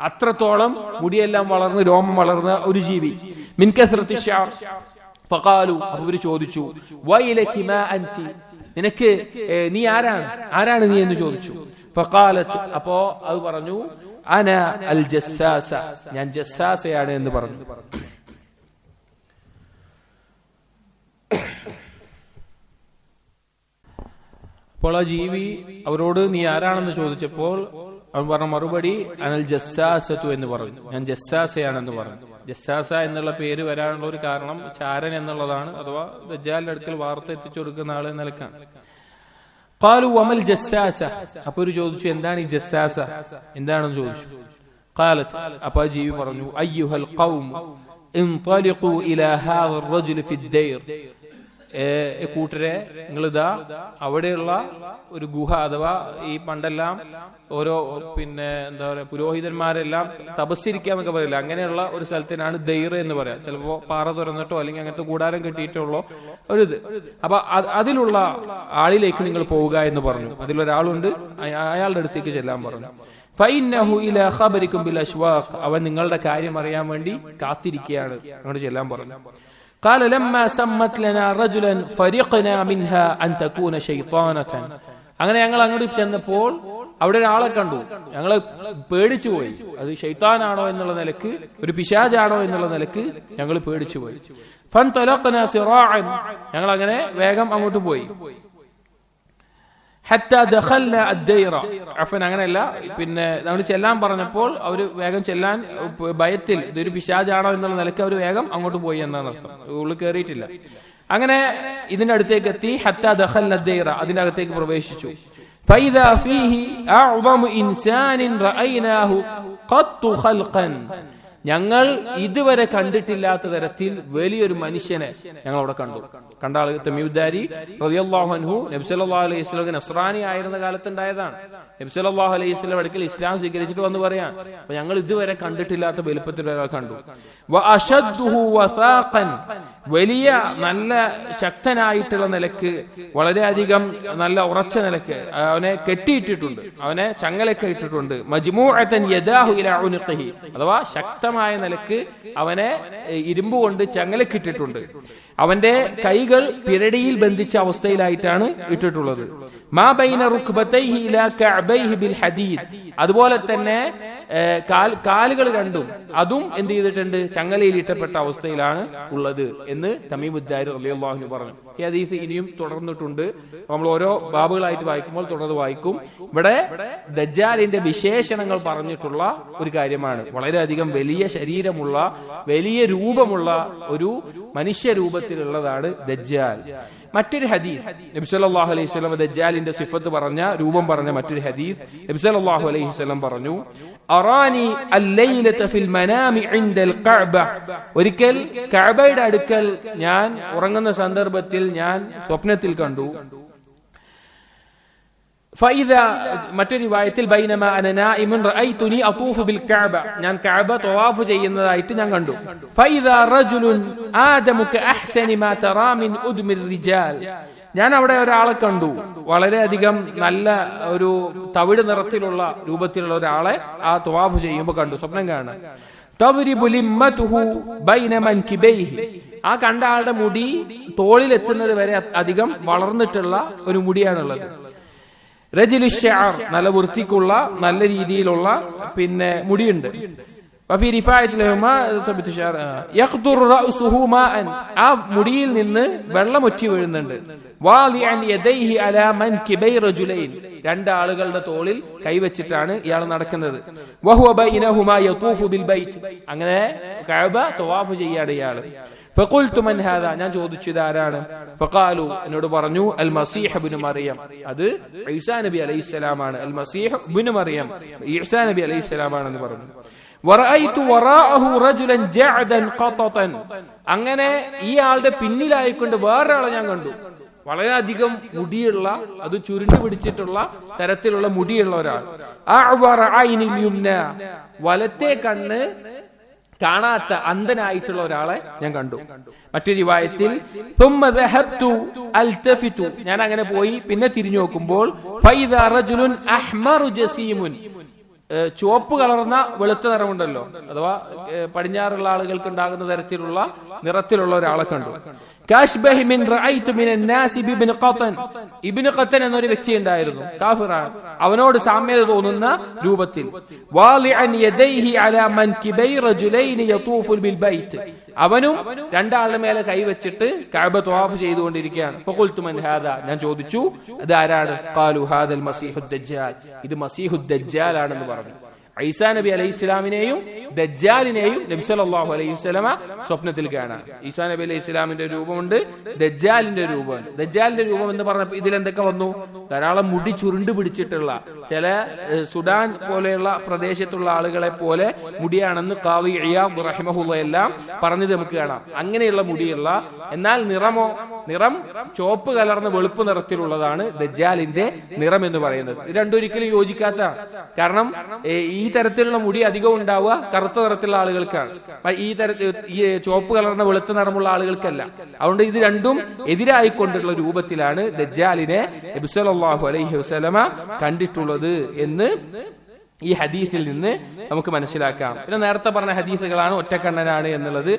അത്രത്തോളം മുടിയെല്ലാം വളർന്ന് രോമം വളർന്ന ഒരു ജീവി. മിൻ കസ്റത്തി ശഅർ ഫഖാലു, അവര് ചോദിച്ചു, വൈലകി മാ അൻതി, നിനക്ക് നീ ആരാണ് നീ എന്ന് ചോദിച്ചു. ഫഖാലത്ത്, അപ്പോ അത് പറഞ്ഞു, അന അൽ ജസ്സാസ, ഞാൻ ജസ്സാസയാണ് എന്ന് പറഞ്ഞു. അപ്പോൾ ആ ജീവി അവരോട് നീ ആരാണെന്ന് ചോദിച്ചപ്പോൾ അവൻ പറഞ്ഞ മറുപടി അനൽ ജസ്സാസത്തു എന്ന് പറഞ്ഞു, ഞാൻ ജസ്സാസയാണെന്ന് പറഞ്ഞു. ജസ്സാസ എന്നുള്ള പേര് വരാനുള്ള ഒരു കാരണം ചാരൻ എന്നുള്ളതാണ്, അഥവാ ദജ്ജാലിന്റെ അടുക്കൽ വാർത്ത എത്തിച്ചു കൊടുക്കുന്ന ആളെ നിലക്കാണ്. ഖാലു വമൽ ജസ്സാസ, അപ്പോൾ ഒരു ചോദിച്ചു എന്താണ് ഈ ജസ്സാസ, എന്താണെന്ന് ചോദിച്ചു. ഖാലത്ത്, അപ്പോൾ ആ ജീവി പറഞ്ഞു, അയ്യുഹൽ ഖൗം ഇൻതലിഖു ഇലാ ഹാദ الرجل في الدير, കൂട്ടരെ നിങ്ങളിതാ അവിടെയുള്ള ഒരു ഗുഹ, അഥവാ ഈ പണ്ടെല്ലാം ഓരോ എന്താ പറയാ പുരോഹിതന്മാരെല്ലാം തപസ്സിരിക്കാന്നൊക്കെ പറയില്ല, അങ്ങനെയുള്ള ഒരു സ്ഥലത്തിനാണ് ദൈർ എന്ന് പറയാം. ചിലപ്പോ പാറ തുറന്നിട്ടോ അല്ലെങ്കിൽ അങ്ങനത്തെ കൂടാരം കെട്ടിയിട്ടുള്ളോ ഒരു ഇത്. അപ്പൊ അതിലുള്ള ആളിലേക്ക് നിങ്ങൾ പോവുക എന്ന് പറഞ്ഞു. അതിലൊരാളുണ്ട്, അയാളുടെ അടുത്തേക്ക് ചെല്ലാൻ പറഞ്ഞു. ഫഇന്നഹു ഇലാ ഖബരികും ബിൽ അശ്വാഖ്, അവൻ നിങ്ങളുടെ കാര്യം അറിയാൻ വേണ്ടി കാത്തിരിക്കുകയാണ്, അങ്ങോട്ട് ചെല്ലാൻ പറഞ്ഞു. قال لما سمت لنا رجلا فرقنا منها أن تكون شيطانة, അങ്ങനെ ഞങ്ങൾ അങ്ങോട്ട് ചെന്നപ്പോൾ അവിടെ ഒരാളെ കണ്ടു, ഞങ്ങള് പേടിച്ചു പോയി. അത് ശൈത്താനാണോ എന്നുള്ള നിലക്ക്, ഒരു പിശാചാണോ എന്നുള്ള നിലക്ക് ഞങ്ങൾ പേടിച്ചു പോയി. ഫൻതലഖ്നാ സിറാഅൻ, ഞങ്ങൾ അങ്ങനെ വേഗം അങ്ങോട്ട് പോയി. ഹത്താ ദഖൽനാ അദ്ദൈറ, അഫൻ അങ്ങനെയല്ല, നമ്മൾ ചെല്ലാൻ പറഞ്ഞപ്പോൾ അവര് വേഗം ചെല്ലാൻ ഭയത്തിൽ ഇതൊരു പിശാചാണോ എന്നുള്ള നിലക്ക് അവർ വേഗം അങ്ങോട്ട് പോയി എന്നാണ് അർത്ഥം, ഉള്ളിൽ കയറിയിട്ടില്ല. അങ്ങനെ ഇതിന്റെ അടുത്തേക്ക് എത്തി. ഹത്താ ദഖൽനാ അദ്ദൈറ, അതിന്റെ അകത്തേക്ക് പ്രവേശിച്ചു. ഫൈദാ ഫീഹി അഅ്ളമു ഇൻസാനിൻ റഅയ്നാഹു ഖത്തു ഖൽഖൻ, ഞങ്ങൾ ഇതുവരെ കണ്ടിട്ടില്ലാത്ത തരത്തിൽ വലിയൊരു മനുഷ്യനെ ഞങ്ങൾ അവിടെ കണ്ടു. കണ്ട ആൾ തമീമുദ്ദാരി റളിയല്ലാഹു അൻഹു നബി സല്ലല്ലാഹു അലൈഹി വസല്ലം നസ്രാനി ആയിരുന്ന കാലത്തുണ്ടായതാണ്. നബി സല്ലല്ലാഹു അലൈഹി വസല്ലം അടുക്കൽ ഇസ്ലാം സ്വീകരിച്ചിട്ട് വന്ന് പറയാൻ, അപ്പൊ ഞങ്ങൾ ഇതുവരെ കണ്ടിട്ടില്ലാത്ത വലുപ്പത്തിൽ ഒരാൾ കണ്ടു. വഅശദ്ദുഹു വസാഖൻ, വലിയ നല്ല ശക്തനായിട്ടുള്ള നിലക്ക്, വളരെയധികം നല്ല ഉറച്ച നിലക്ക് അവനെ കെട്ടിയിട്ടിട്ടുണ്ട്, അവനെ ചങ്ങലൊക്കെ ഇട്ടിട്ടുണ്ട്. മജ്മൂഅതൻ യദാഹു ഇലാ ഉനുഖിഹി, അഥവാ ശക്തമായ നിലക്ക് അവനെ ഇരുമ്പ് കൊണ്ട് ചങ്ങലക്കിട്ടിട്ടുണ്ട്. അവന്റെ കൈകൾ പിരടിയിൽ ബന്ധിച്ച അവസ്ഥയിലായിട്ടാണ് ഇട്ടിട്ടുള്ളത്. മാ ബൈന റുക്ബതൈഹി ഇലാ കഅബൈഹി ബിൽ ഹദീദ്, അതുപോലെ തന്നെ കാലുകൾ രണ്ടും അതും എന്ത് ചെയ്തിട്ടുണ്ട്, ചങ്ങലയിൽ ഇട്ടപ്പെട്ട അവസ്ഥയിലാണ് ഉള്ളത് എന്ന് തമീമുദ്ദാരി റളിയല്ലാഹു അൻഹു പറഞ്ഞു. ഈ ഹദീസ് ഇനിയും തുടർന്നിട്ടുണ്ട്. നമ്മൾ ഓരോ ബാബുകളായിട്ട് വായിക്കുമ്പോൾ തുടർന്ന് വായിക്കും. ഇവിടെ ദജ്ജാലിന്റെ വിശേഷണങ്ങൾ പറഞ്ഞിട്ടുള്ള ഒരു കാര്യമാണ്. വളരെയധികം വലിയ ശരീരമുള്ള, വലിയ രൂപമുള്ള ഒരു മനുഷ്യ രൂപത്തിലുള്ളതാണ് ദജ്ജാൽ. മറ്റൊരു ഹദീസ് നബി സല്ലല്ലാഹു അലൈഹി വസല്ലം ദജ്ജാലിന്റെ സിഫത്ത് പറഞ്ഞ, രൂപം പറഞ്ഞ മറ്റൊരു ഹദീസ് നബി സല്ലല്ലാഹു അലൈഹി വസല്ലം പറഞ്ഞു, അറാനി അല്ലൈലത ഫിൽ മനാമി ഇൻദൽ കഅബ, ഒരിക്കൽ കഅബയുടെ അടുക്കൽ ഞാൻ ഉറങ്ങുന്ന സന്ദർഭത്തിൽ ഞാൻ സ്വപ്നത്തിൽ കണ്ടു. മറ്റൊരു റിവായത്തിൽ ബൈനമാ അന നായിമുൻ റഅയ്തുനി അതൂഫു ബിൽ കഅബ, ഞാൻ കഅബ തവാഫ് ചെയ്യുന്നതായിട്ട് ഞാൻ കണ്ടു. ഫഇദാ റജുലുൻ ആദമു കഅഹ്സനി മാ തറാ മിൻ ഉദ്മിർ റിജാൽ, ഞാൻ അവിടെ ഒരാളെ കണ്ടു, വളരെയധികം നല്ല ഒരു തവിട് നിറത്തിലുള്ള രൂപത്തിലുള്ള ഒരാളെ ആ തവാഫ് ചെയ്യുമ്പോൾ കണ്ടു, സ്വപ്നം കാണാൻ. തദ്രിബു ലിമ്മതുഹു ബൈന മൻകിബൈഹി, ആ കണ്ട ആളുടെ മുടി തോളിലെത്തുന്നത് വരെ അധികം വളർന്നിട്ടുള്ള ഒരു മുടിയാണുള്ളത്. റജിലു ശഅർ, നല്ല വൃത്തിക്കുള്ള നല്ല രീതിയിലുള്ള പിന്നെ മുടിയുണ്ട്. ആ മുടിയിൽ നിന്ന് വെള്ളം ഒറ്റി വീഴുന്നുണ്ട്. രണ്ടാളുകളുടെ തോളിൽ കൈവച്ചിട്ടാണ് ഇയാൾ നടക്കുന്നത്. അങ്ങനെ കഅബ തവാഫ് ചെയ്യാണ് ഇയാള്. ഫഖുൽതു മൻ ഹാദാ, ഞാൻ ചോദിച്ചു ഇതാരാണ്? ഫഖാലു, എന്നോട് പറഞ്ഞു അൽ മസീഹ് ഇബ്നു മറിയം, അത് ഈസാ നബി അലൈഹിസ്സലാമാണ്. അൽ മസീഹ് ഇബ്നു മറിയം, ഈസാ നബി അലൈഹിസ്സലാമാണെന്ന് പറഞ്ഞു. വറഅയ്തു വറാഅഹു റജുലൻ ജഅദൻ ഖതതൻ, അങ്ങനെ ഈ ആളുടെ പിന്നിലായിക്കൊണ്ട് വേറൊരാളെ ഞാൻ കണ്ടു, വളരെയധികം മുടിയുള്ള, അത് ചുരുണ്ടു പിടിച്ചിട്ടുള്ള തരത്തിലുള്ള മുടിയുള്ള ഒരാൾ. അഅ്വറ ഐനിൽ യുംന, വലത്തെ കണ്ണ് കാണാത്ത അന്ധനായിട്ടുള്ള ഒരാളെ ഞാൻ കണ്ടു. മറ്റൊരു റിവായത്തിൽ ثم ذهبت التفت, ഞാൻ അങ്ങനെ പോയി പിന്നെ തിരിഞ്ഞു നോക്കുമ്പോൾ فاذا رجل احمر جسيم, ചുവപ്പ് കളർന്ന വെളുത്ത നിറമുണ്ടല്ലോ, അഥവാ പടിഞ്ഞാറുള്ള ആളുകൾക്ക് ഉണ്ടാകുന്ന തരത്തിലുള്ള നിറത്തിലുള്ള ഒരാളെ കണ്ടു. കാശ്ബഹി മിൻ റഅയ്തു മിനൻ നാസി ബിബ്ൻ ഖതൻ, ഇബ്നു ഖതൻ എന്നൊരു വ്യക്തി ഉണ്ടായിരുന്നു, കാഫിറാണ്, അവനോട് സാമ്യത തോന്നുന്ന രൂപത്തിൽ. വാലിഅൻ യദൈഹി അലാ മൻകിബൈ റജുലൈൻ യതൂഫു ബിൽ ബൈത്ത്, അവനും രണ്ടാളുടെ മേലെ കൈവച്ചിട്ട് കഅബ തവാഫ് ചെയ്തുകൊണ്ടിരിക്കുകയാണ്. ഫഖുൽതു മൻ ഹാദാ, ഞാൻ ചോദിച്ചു അത് ആരാണ്? ഖാലു ഹാദൽ മസീഹുദ് ദജ്ജാൽ, ഇത് മസീഹുദ് ദജ്ജാൽ ആണെന്ന് പറഞ്ഞു. ഈസാ നബി അലൈഹി ഇസ്ലാമിനെയും ദജ്ജാലിനെയും നബി സല്ലല്ലാഹു അലൈഹി വസല്ലമ സ്വപ്നത്തിൽ കാണാം. ഈസാ നബി അലൈഹി ഇസ്ലാമിന്റെ രൂപമുണ്ട്, ദജ്ജാലിന്റെ രൂപമുണ്ട്. ദജ്ജാലിന്റെ രൂപം എന്ന് പറഞ്ഞപ്പോൾ ഇതിൽ എന്തൊക്കെ വന്നു? ധാരാളം മുടി ചുരുണ്ടു പിടിച്ചിട്ടുള്ള, ചില സുഡാൻ പോലെയുള്ള പ്രദേശത്തുള്ള ആളുകളെ പോലെ മുടിയാണെന്ന് ഖാദി ഇയാദ് റഹിമഹുല്ലാഹ് എല്ലാം പറഞ്ഞത് നമുക്ക് കാണാം. അങ്ങനെയുള്ള മുടിയുള്ള, എന്നാൽ നിറം ചുവപ്പ് കലർന്ന വെളുപ്പ് നിറത്തിലുള്ളതാണ് ദജ്ജാലിന്റെ നിറം എന്ന് പറയുന്നത്. ഇത് രണ്ടും ഒരിക്കലും യോജിക്കാത്തതാണ്. കാരണം ഈ തരത്തിലുള്ള മുടി അധികം ഉണ്ടാവുക കറുത്ത നിറത്തിലുള്ള ആളുകൾക്കാണ്, ഈ ചുവപ്പ് കലർന്ന വെളുത്ത നിറമുള്ള ആളുകൾക്കല്ല. അതുകൊണ്ട് ഇത് രണ്ടും എതിരായിക്കൊണ്ടുള്ള രൂപത്തിലാണ് ദജ്ജാലിനെ നബി സല്ലല്ലാഹു അലൈഹി വസല്ലമ കണ്ടിട്ടുള്ളത് എന്ന് ഈ ഹദീസിൽ നിന്ന് നമുക്ക് മനസ്സിലാക്കാം. പിന്നെ നേരത്തെ പറഞ്ഞ ഹദീസുകളാണ് ഒറ്റക്കണ്ണനാണ് എന്നുള്ളത്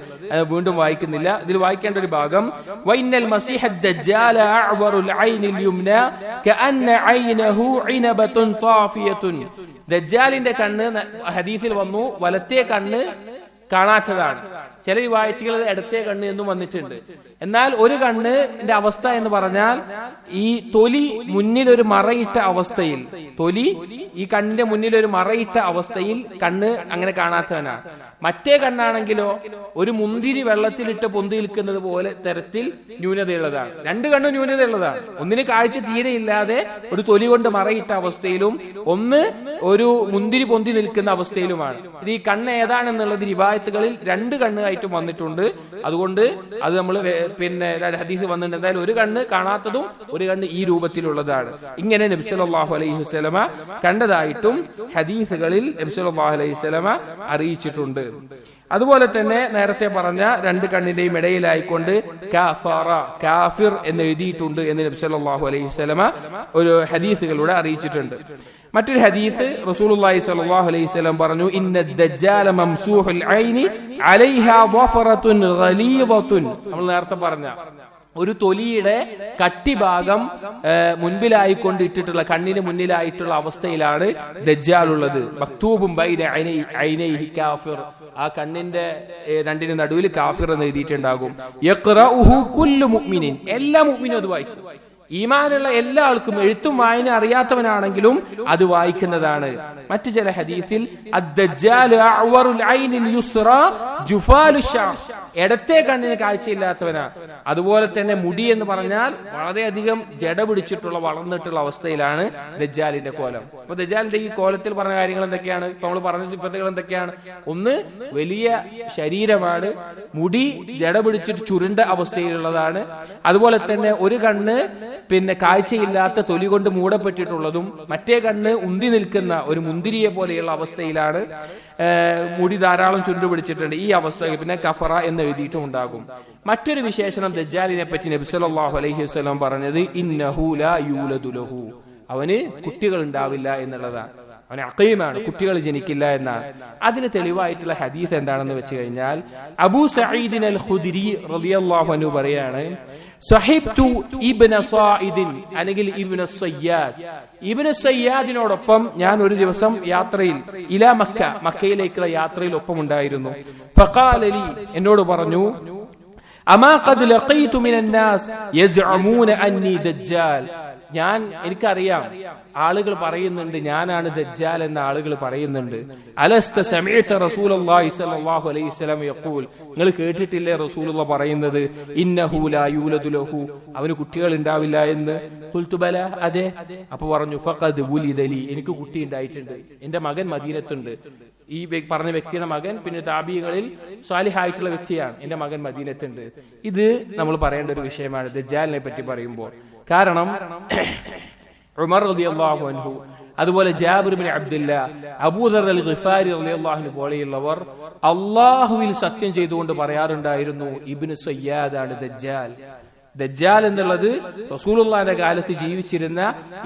വീണ്ടും വായിക്കുന്നില്ല. ഇതിൽ വായിക്കേണ്ട ഒരു ഭാഗം വൈനൽ മസീഹദ് ദജ്ജാല അഅ്വറുൽ ഐനിൽ യുംന കഅന്ന ഐനഹു ഇനബത്തുൻ താഫിയത്തുൻ, ദജ്ജാലിന്റെ കണ്ണ് ഹദീസിൽ വന്നു വലത്തെ കണ്ണ് കാണാത്തതാണ്. ചില റിവായത്തുകൾ ഇടത്തെ കണ്ണ് എന്നും വന്നിട്ടുണ്ട്. എന്നാൽ ഒരു കണ്ണിന്റെ അവസ്ഥ എന്ന് പറഞ്ഞാൽ ഈ തൊലി മുന്നിലൊരു മറയിട്ട അവസ്ഥയിൽ, തൊലി ഈ കണ്ണിന്റെ മുന്നിൽ ഒരു മറയിട്ട അവസ്ഥയിൽ കണ്ണ് അങ്ങനെ കാണാത്തവനാണ്. മറ്റേ കണ്ണാണെങ്കിലോ ഒരു മുന്തിരി വെള്ളത്തിലിട്ട് പൊന്തി നിൽക്കുന്നത് പോലെ തരത്തിൽ ന്യൂനതയുള്ളതാണ്. രണ്ട് കണ്ണും ന്യൂനതയുള്ളതാണ്. ഒന്നിന് കാഴ്ച തീരെ ഇല്ലാതെ ഒരു തൊലി കൊണ്ട് മറയിട്ട അവസ്ഥയിലും, ഒന്ന് ഒരു മുന്തിരി പൊന്തി നിൽക്കുന്ന അവസ്ഥയിലുമാണ്. ഇത് ഈ കണ്ണ് ഏതാണെന്നുള്ളത് റിവായത്തുകളിൽ രണ്ട് കണ്ണായിട്ടും വന്നിട്ടുണ്ട്. അതുകൊണ്ട് അത് നമ്മൾ പിന്നെ ഹദീസ് വന്നിട്ടുണ്ട്. എന്തായാലും ഒരു കണ്ണ് കാണാത്തതും ഒരു കണ്ണ് ഈ രൂപത്തിലുള്ളതാണ്. ഇങ്ങനെ നബി സല്ലല്ലാഹു അലൈഹി വസല്ലമ കണ്ടതായിട്ടും ഹദീസുകളിൽ നബി സല്ലല്ലാഹു അലൈഹി വസല്ലമ അറിയിച്ചിട്ടുണ്ട്. അതുപോലെ തന്നെ നേരത്തെ പറഞ്ഞ രണ്ട് കണ്ണിന്റെയും ഇടയിലായിക്കൊണ്ട് കാഫറ കാഫിർ എന്ന് എഴുതിയിട്ടുണ്ട് എന്ന് നബി സല്ലല്ലാഹു അലൈഹി വസല്ലമ ഒരു ഹദീസുകളിലൂടെ അറിയിച്ചിട്ടുണ്ട്. മറ്റൊരു ഹദീസ് റസൂലുള്ളാഹി സ്വല്ലല്ലാഹു അലൈഹി വസല്ലം പറഞ്ഞു, ഇന്ന ദജ്ജാല മംസൂഹുൽ ഐനി അലൈഹാ വഫറത്തുൻ ഗലീദത്തുൻ. നമ്മൾ നേരത്തെ പറഞ്ഞ ഒരു തൊലിയുടെ കട്ടിഭാഗം മുൻപിലായിക്കൊണ്ട് ഇട്ടിട്ടുള്ള കണ്ണിന് മുന്നിലായിട്ടുള്ള അവസ്ഥയിലാണ് ദജ്ജാൽ ഉള്ളത്. മക്തൂബും ബൈന ഐനൈഹി കാഫിർ, ആ കണ്ണിന്റെ രണ്ടിന് നടുവിൽ കാഫിർ എന്ന് എഴുതിയിട്ടുണ്ടാകും. യഖ്റഉഹു കുല്ലു മുഅ്മിനിൻ, എല്ലാ മുഅ്മിനും അത് വായിക്കും. ഈമാനുള്ള എല്ലാ ആൾക്കും, എഴുത്തും വായന അറിയാത്തവനാണെങ്കിലും അത് വായിക്കുന്നതാണ്. മറ്റു ചില ഹദീസിൽ ഇടത്തെ കണ്ണിന് കാഴ്ചയില്ലാത്തവനാ. അതുപോലെ തന്നെ മുടി എന്ന് പറഞ്ഞാൽ വളരെയധികം ജട പിടിച്ചിട്ടുള്ള വളർന്നിട്ടുള്ള അവസ്ഥയിലാണ് ദജ്ജാലിന്റെ കോലം. അപ്പൊ ദജ്ജാലിന്റെ ഈ കോലത്തിൽ പറഞ്ഞ കാര്യങ്ങൾ എന്തൊക്കെയാണ്? ഇപ്പൊ നമ്മൾ പറഞ്ഞ സിഫത്തുകൾ എന്തൊക്കെയാണ്? ഒന്ന്, വലിയ ശരീരമാണ്, മുടി ജട പിടിച്ചിട്ട് ചുരുണ്ട അവസ്ഥയിലുള്ളതാണ്. അതുപോലെ തന്നെ ഒരു കണ്ണ് കാഴ്ചയില്ലാത്ത തൊലി കൊണ്ട് മൂടപ്പെട്ടിട്ടുള്ളതും മറ്റേ കണ്ണ് ഉന്തി നിൽക്കുന്ന ഒരു മുന്തിരിയെ പോലെയുള്ള അവസ്ഥയിലാണ്. മുടി ധാരാളം ചുരുണ്ടുപിടിച്ചിട്ടുണ്ട്. ഈ അവസ്ഥ പിന്നെ കഫറ എന്ന് എഴുതിയിട്ടും ഉണ്ടാകും. മറ്റൊരു വിശേഷണം ദജ്ജാലിനെ പറ്റി നബി സല്ലല്ലാഹു അലൈഹി വസല്ലം പറഞ്ഞത് ഇന്നഹു ലാ യൂലദു ലഹു, അവന് കുട്ടികൾ ഉണ്ടാവില്ല എന്നുള്ളതാണ്. അവന് അഖീമാണ്, കുട്ടികൾ ജനിക്കില്ല എന്നാണ്. അതിന് തെളിവായിട്ടുള്ള ഹദീസ് എന്താണെന്ന് വെച്ച് കഴിഞ്ഞാൽ അബൂ സഈദ് അൽ ഖുദ്രി റളിയല്ലാഹു അൻഹു പറയാണ്, സഹിബ്തു ഇബ്ന സഈദ് അല്ലെങ്കിൽ ഇബ്ന സയ്യാദ്, ഇബ്ന സയ്യാദിനോടൊപ്പം ഞാൻ ഒരു ദിവസം യാത്രയിൽ ഇലാ മക്ക, മക്കയിലേക്കുള്ള യാത്രയിൽ ഒപ്പമുണ്ടായിരുന്നു. ഫഖാല ലി, എന്നോട് പറഞ്ഞു, അമാ ഖദ് ലഖീതു മിനൻ നാസ് യസ്അമൂന അന്നി ദജ്ജാൽ, എനിക്കറിയാം ആളുകൾ പറയുന്നുണ്ട് ഞാനാണ് ദജ്ജാൽ എന്ന ആളുകൾ പറയുന്നുണ്ട്. അലസ്ത സമീഅത റസൂലുള്ളാഹി സ്വല്ലല്ലാഹു അലൈഹി വസല്ലം യഖൂൽ, നിങ്ങൾ കേട്ടിട്ടില്ലേ റസൂലുള്ള പറയുന്നത് ഇന്നഹു ലാ യൂലദു ലഹു, അവന് കുട്ടികൾ ഉണ്ടാവില്ല എന്ന്. ഖുൽതു ബല, അതെ. അപ്പൊ പറഞ്ഞു, ഫഖദ് വുലിദ ലി, എനിക്ക് കുട്ടി ഉണ്ടായിട്ടുണ്ട്, എന്റെ മകൻ മദീനത്തുണ്ട്. ഈ പറഞ്ഞ വ്യക്തിയുടെ മകൻ പിന്നെ താബികളിൽ സ്വാലിഹായിട്ടുള്ള വ്യക്തിയാണ്, എന്റെ മകൻ മദീനത്തുണ്ട്. ഇത് നമ്മൾ പറയേണ്ട ഒരു വിഷയമാണ് ദജ്ജാലിനെ പറ്റി പറയുമ്പോൾ. കാരണം ഉമർ റളിയല്ലാഹു അൻഹു, അതുപോലെ ജാബിർ ഇബ്നു അബ്ദുല്ലാ, അബൂദർ അൽ ഗിഫാരി റളിയല്ലാഹു അൻഹു പോലെയുള്ളവർ അല്ലാഹുവിൽ സത്യം ചെയ്തുകൊണ്ട് പറയാറുണ്ടായിരുന്നു, ഇബ്നു സയ്യാദാണ് ദജ്ജാൽ. ദജ്ജാൽ എന്നുള്ളത് റസൂലുള്ളാഹിന്റെ കാലത്ത് ജീവിച്ചിരുന്ന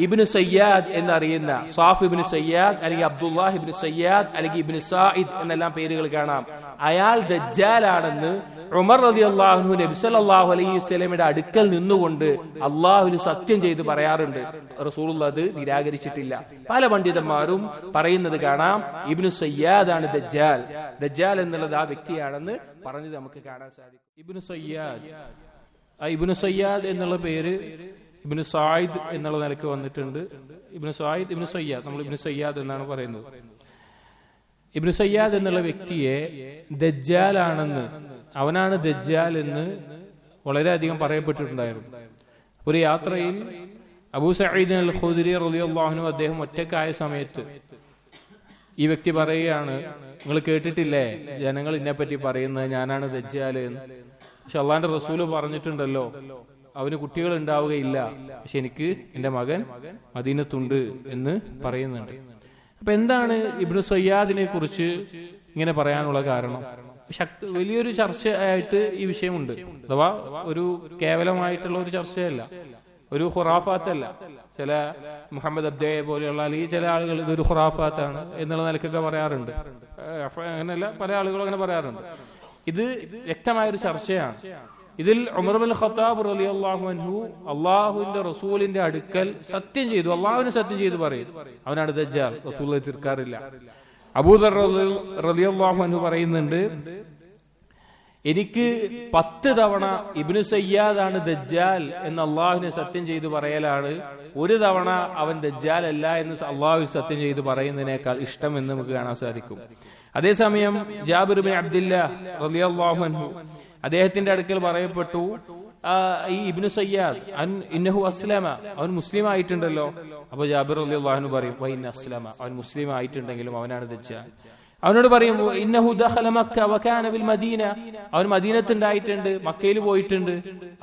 ഇബ്നു സയ്യാദ് എന്നറിയുന്ന സാഫ് ഇബ്നു സയ്യാദ് അല്ലെങ്കിൽ അബ്ദുല്ലാഹ് ഇബ്നു സയ്യാദ് അല്ലെങ്കിൽ ഇബ്നു സായിദ് എന്നെല്ലാം പേരുകൾ കാണാം. അയാൾ ദജ്ജാലാണെന്ന് ഉമർ റളിയല്ലാഹു അൻഹു നബി സല്ലല്ലാഹു അലൈഹി വസല്ലമയുടെ അടുക്കൽ നിന്നുകൊണ്ട് അല്ലാഹുവിൽ സത്യം ചെയ്ത് പറയാറുണ്ട്. റസൂലുള്ളാഹി അത് നിരാകരിച്ചിട്ടില്ല. പല പണ്ഡിതന്മാരും പറയുന്നത് കാണാം, ഇബ്നു സയ്യാദാണ് ദജ്ജാൽ, ദജ്ജാൽ എന്നുള്ളത് ആ വ്യക്തിയാണെന്ന് പറഞ്ഞത് നമുക്ക് കാണാൻ സാധിക്കും. ഇബ്നു സയ്യാദ് എന്നുള്ള പേര് ഇബ്നു സായിദ് എന്നുള്ള നിലയ്ക്ക് വന്നിട്ടുണ്ട്. ഇബ്നു സായിദ്, ഇബ്നു സയ്യാദ്, നമ്മൾ ഇബ്നു സയ്യാദ് എന്നാണ് പറയുന്നത്. ഇബ്നു സയ്യാദ് എന്നുള്ള വ്യക്തിയെ ദജ്ജാലാണെന്ന്, അവനാണ് ദജ്ജാൽ എന്ന് വളരെയധികം പറയപ്പെട്ടിട്ടുണ്ടായിരുന്നു. ഒരു യാത്രയിൽ അബൂ സഈദ് അൽ ഖുദ്രി റളിയല്ലാഹു അൻഹു അദ്ദേഹം ഒറ്റക്കായ സമയത്ത് ഈ വ്യക്തി പറയുകയാണ്, നിങ്ങൾ കേട്ടിട്ടില്ലേ ജനങ്ങൾ എന്നെപ്പറ്റി പറയുന്നത് ഞാനാണ് ദജ്ജാൽ എന്ന്. പക്ഷെ അള്ളാന്റെ റസൂല് പറഞ്ഞിട്ടുണ്ടല്ലോ അവന് കുട്ടികൾ ഉണ്ടാവുകയില്ല, പക്ഷെ എനിക്ക് എന്റെ മകൻ മദീനത്തുണ്ട് എന്ന് പറയുന്നുണ്ട്. അപ്പൊ എന്താണ് ഇബ്നു സയ്യാദിനെ കുറിച്ച് ഇങ്ങനെ പറയാനുള്ള കാരണം? വലിയൊരു ചർച്ചയായിട്ട് ഈ വിഷയമുണ്ട്. അഥവാ ഒരു കേവലമായിട്ടുള്ള ഒരു ചർച്ചയല്ല, ഒരു ഖുറാഫാത്തല്ല. ചില മുഹമ്മദ് അബ്ദയെ പോലെയുള്ള അല്ലെങ്കിൽ ചില ആളുകൾ ഇതൊരു ഖുറാഫാത്താണ് എന്നുള്ള നിലക്കൊക്കെ പറയാറുണ്ട്. അങ്ങനെയല്ല, പല ആളുകളും അങ്ങനെ പറയാറുണ്ട്. ഇത് വ്യക്തമായൊരു ചർച്ചയാണ്. ഇതിൽ ഉമർ ഇബ്നുൽ ഖത്താബ് റളിയല്ലാഹു അൻഹു അള്ളാഹുവിന്റെ റസൂലിന്റെ അടുക്കൽ സത്യം ചെയ്തു, അള്ളാഹുവിനെ സത്യം ചെയ്ത് പറയും അവനാണ് ദജ്ജാൽ, റസൂൽ തീർക്കാറില്ല. അബൂദർ റളിയല്ലാഹു അൻഹു പറയുന്നുണ്ട്, എനിക്ക് 10 തവണ ഇബ്നു സയ്യാദാണ് ദജ്ജാൽ എന്ന് അള്ളാഹുവിനെ സത്യം ചെയ്ത് പറയലാണ് ഒരു തവണ അവൻ ദജ്ജാൽ അല്ല എന്ന് അള്ളാഹു സത്യം ചെയ്ത് പറയുന്നതിനേക്കാൾ ഇഷ്ടം എന്ന് നമുക്ക് കാണാൻ സാധിക്കും. അതേസമയം ജാബിർ ഇബ്നു അബ്ദുല്ലാ റളിയല്ലാഹു അൻഹു അദ്ദേഹത്തിന്റെ അടുക്കൽ പറയപ്പെട്ടു, ഈ ഇബ്നു സയ്യാദ് ഇന്നഹു അസ്ലമ, അവൻ മുസ്ലിം ആയിട്ടുണ്ടല്ലോ. അപ്പൊ ജാബിർ റളിയല്ലാഹു അൻഹു പറയും, വഇന്ന അസ്ലമ, അവൻ മുസ്ലിം ആയിട്ടുണ്ടെങ്കിലും അവനാണ് ദജ്ജാൽ. അവനോട് പറയും, ഇന്നഹു ദഖല മക്ക വകാന ബിൽ മദീന, അവൻ മദീനത്തുണ്ടായിട്ടുണ്ട്, മക്കയിൽ പോയിട്ടുണ്ട്.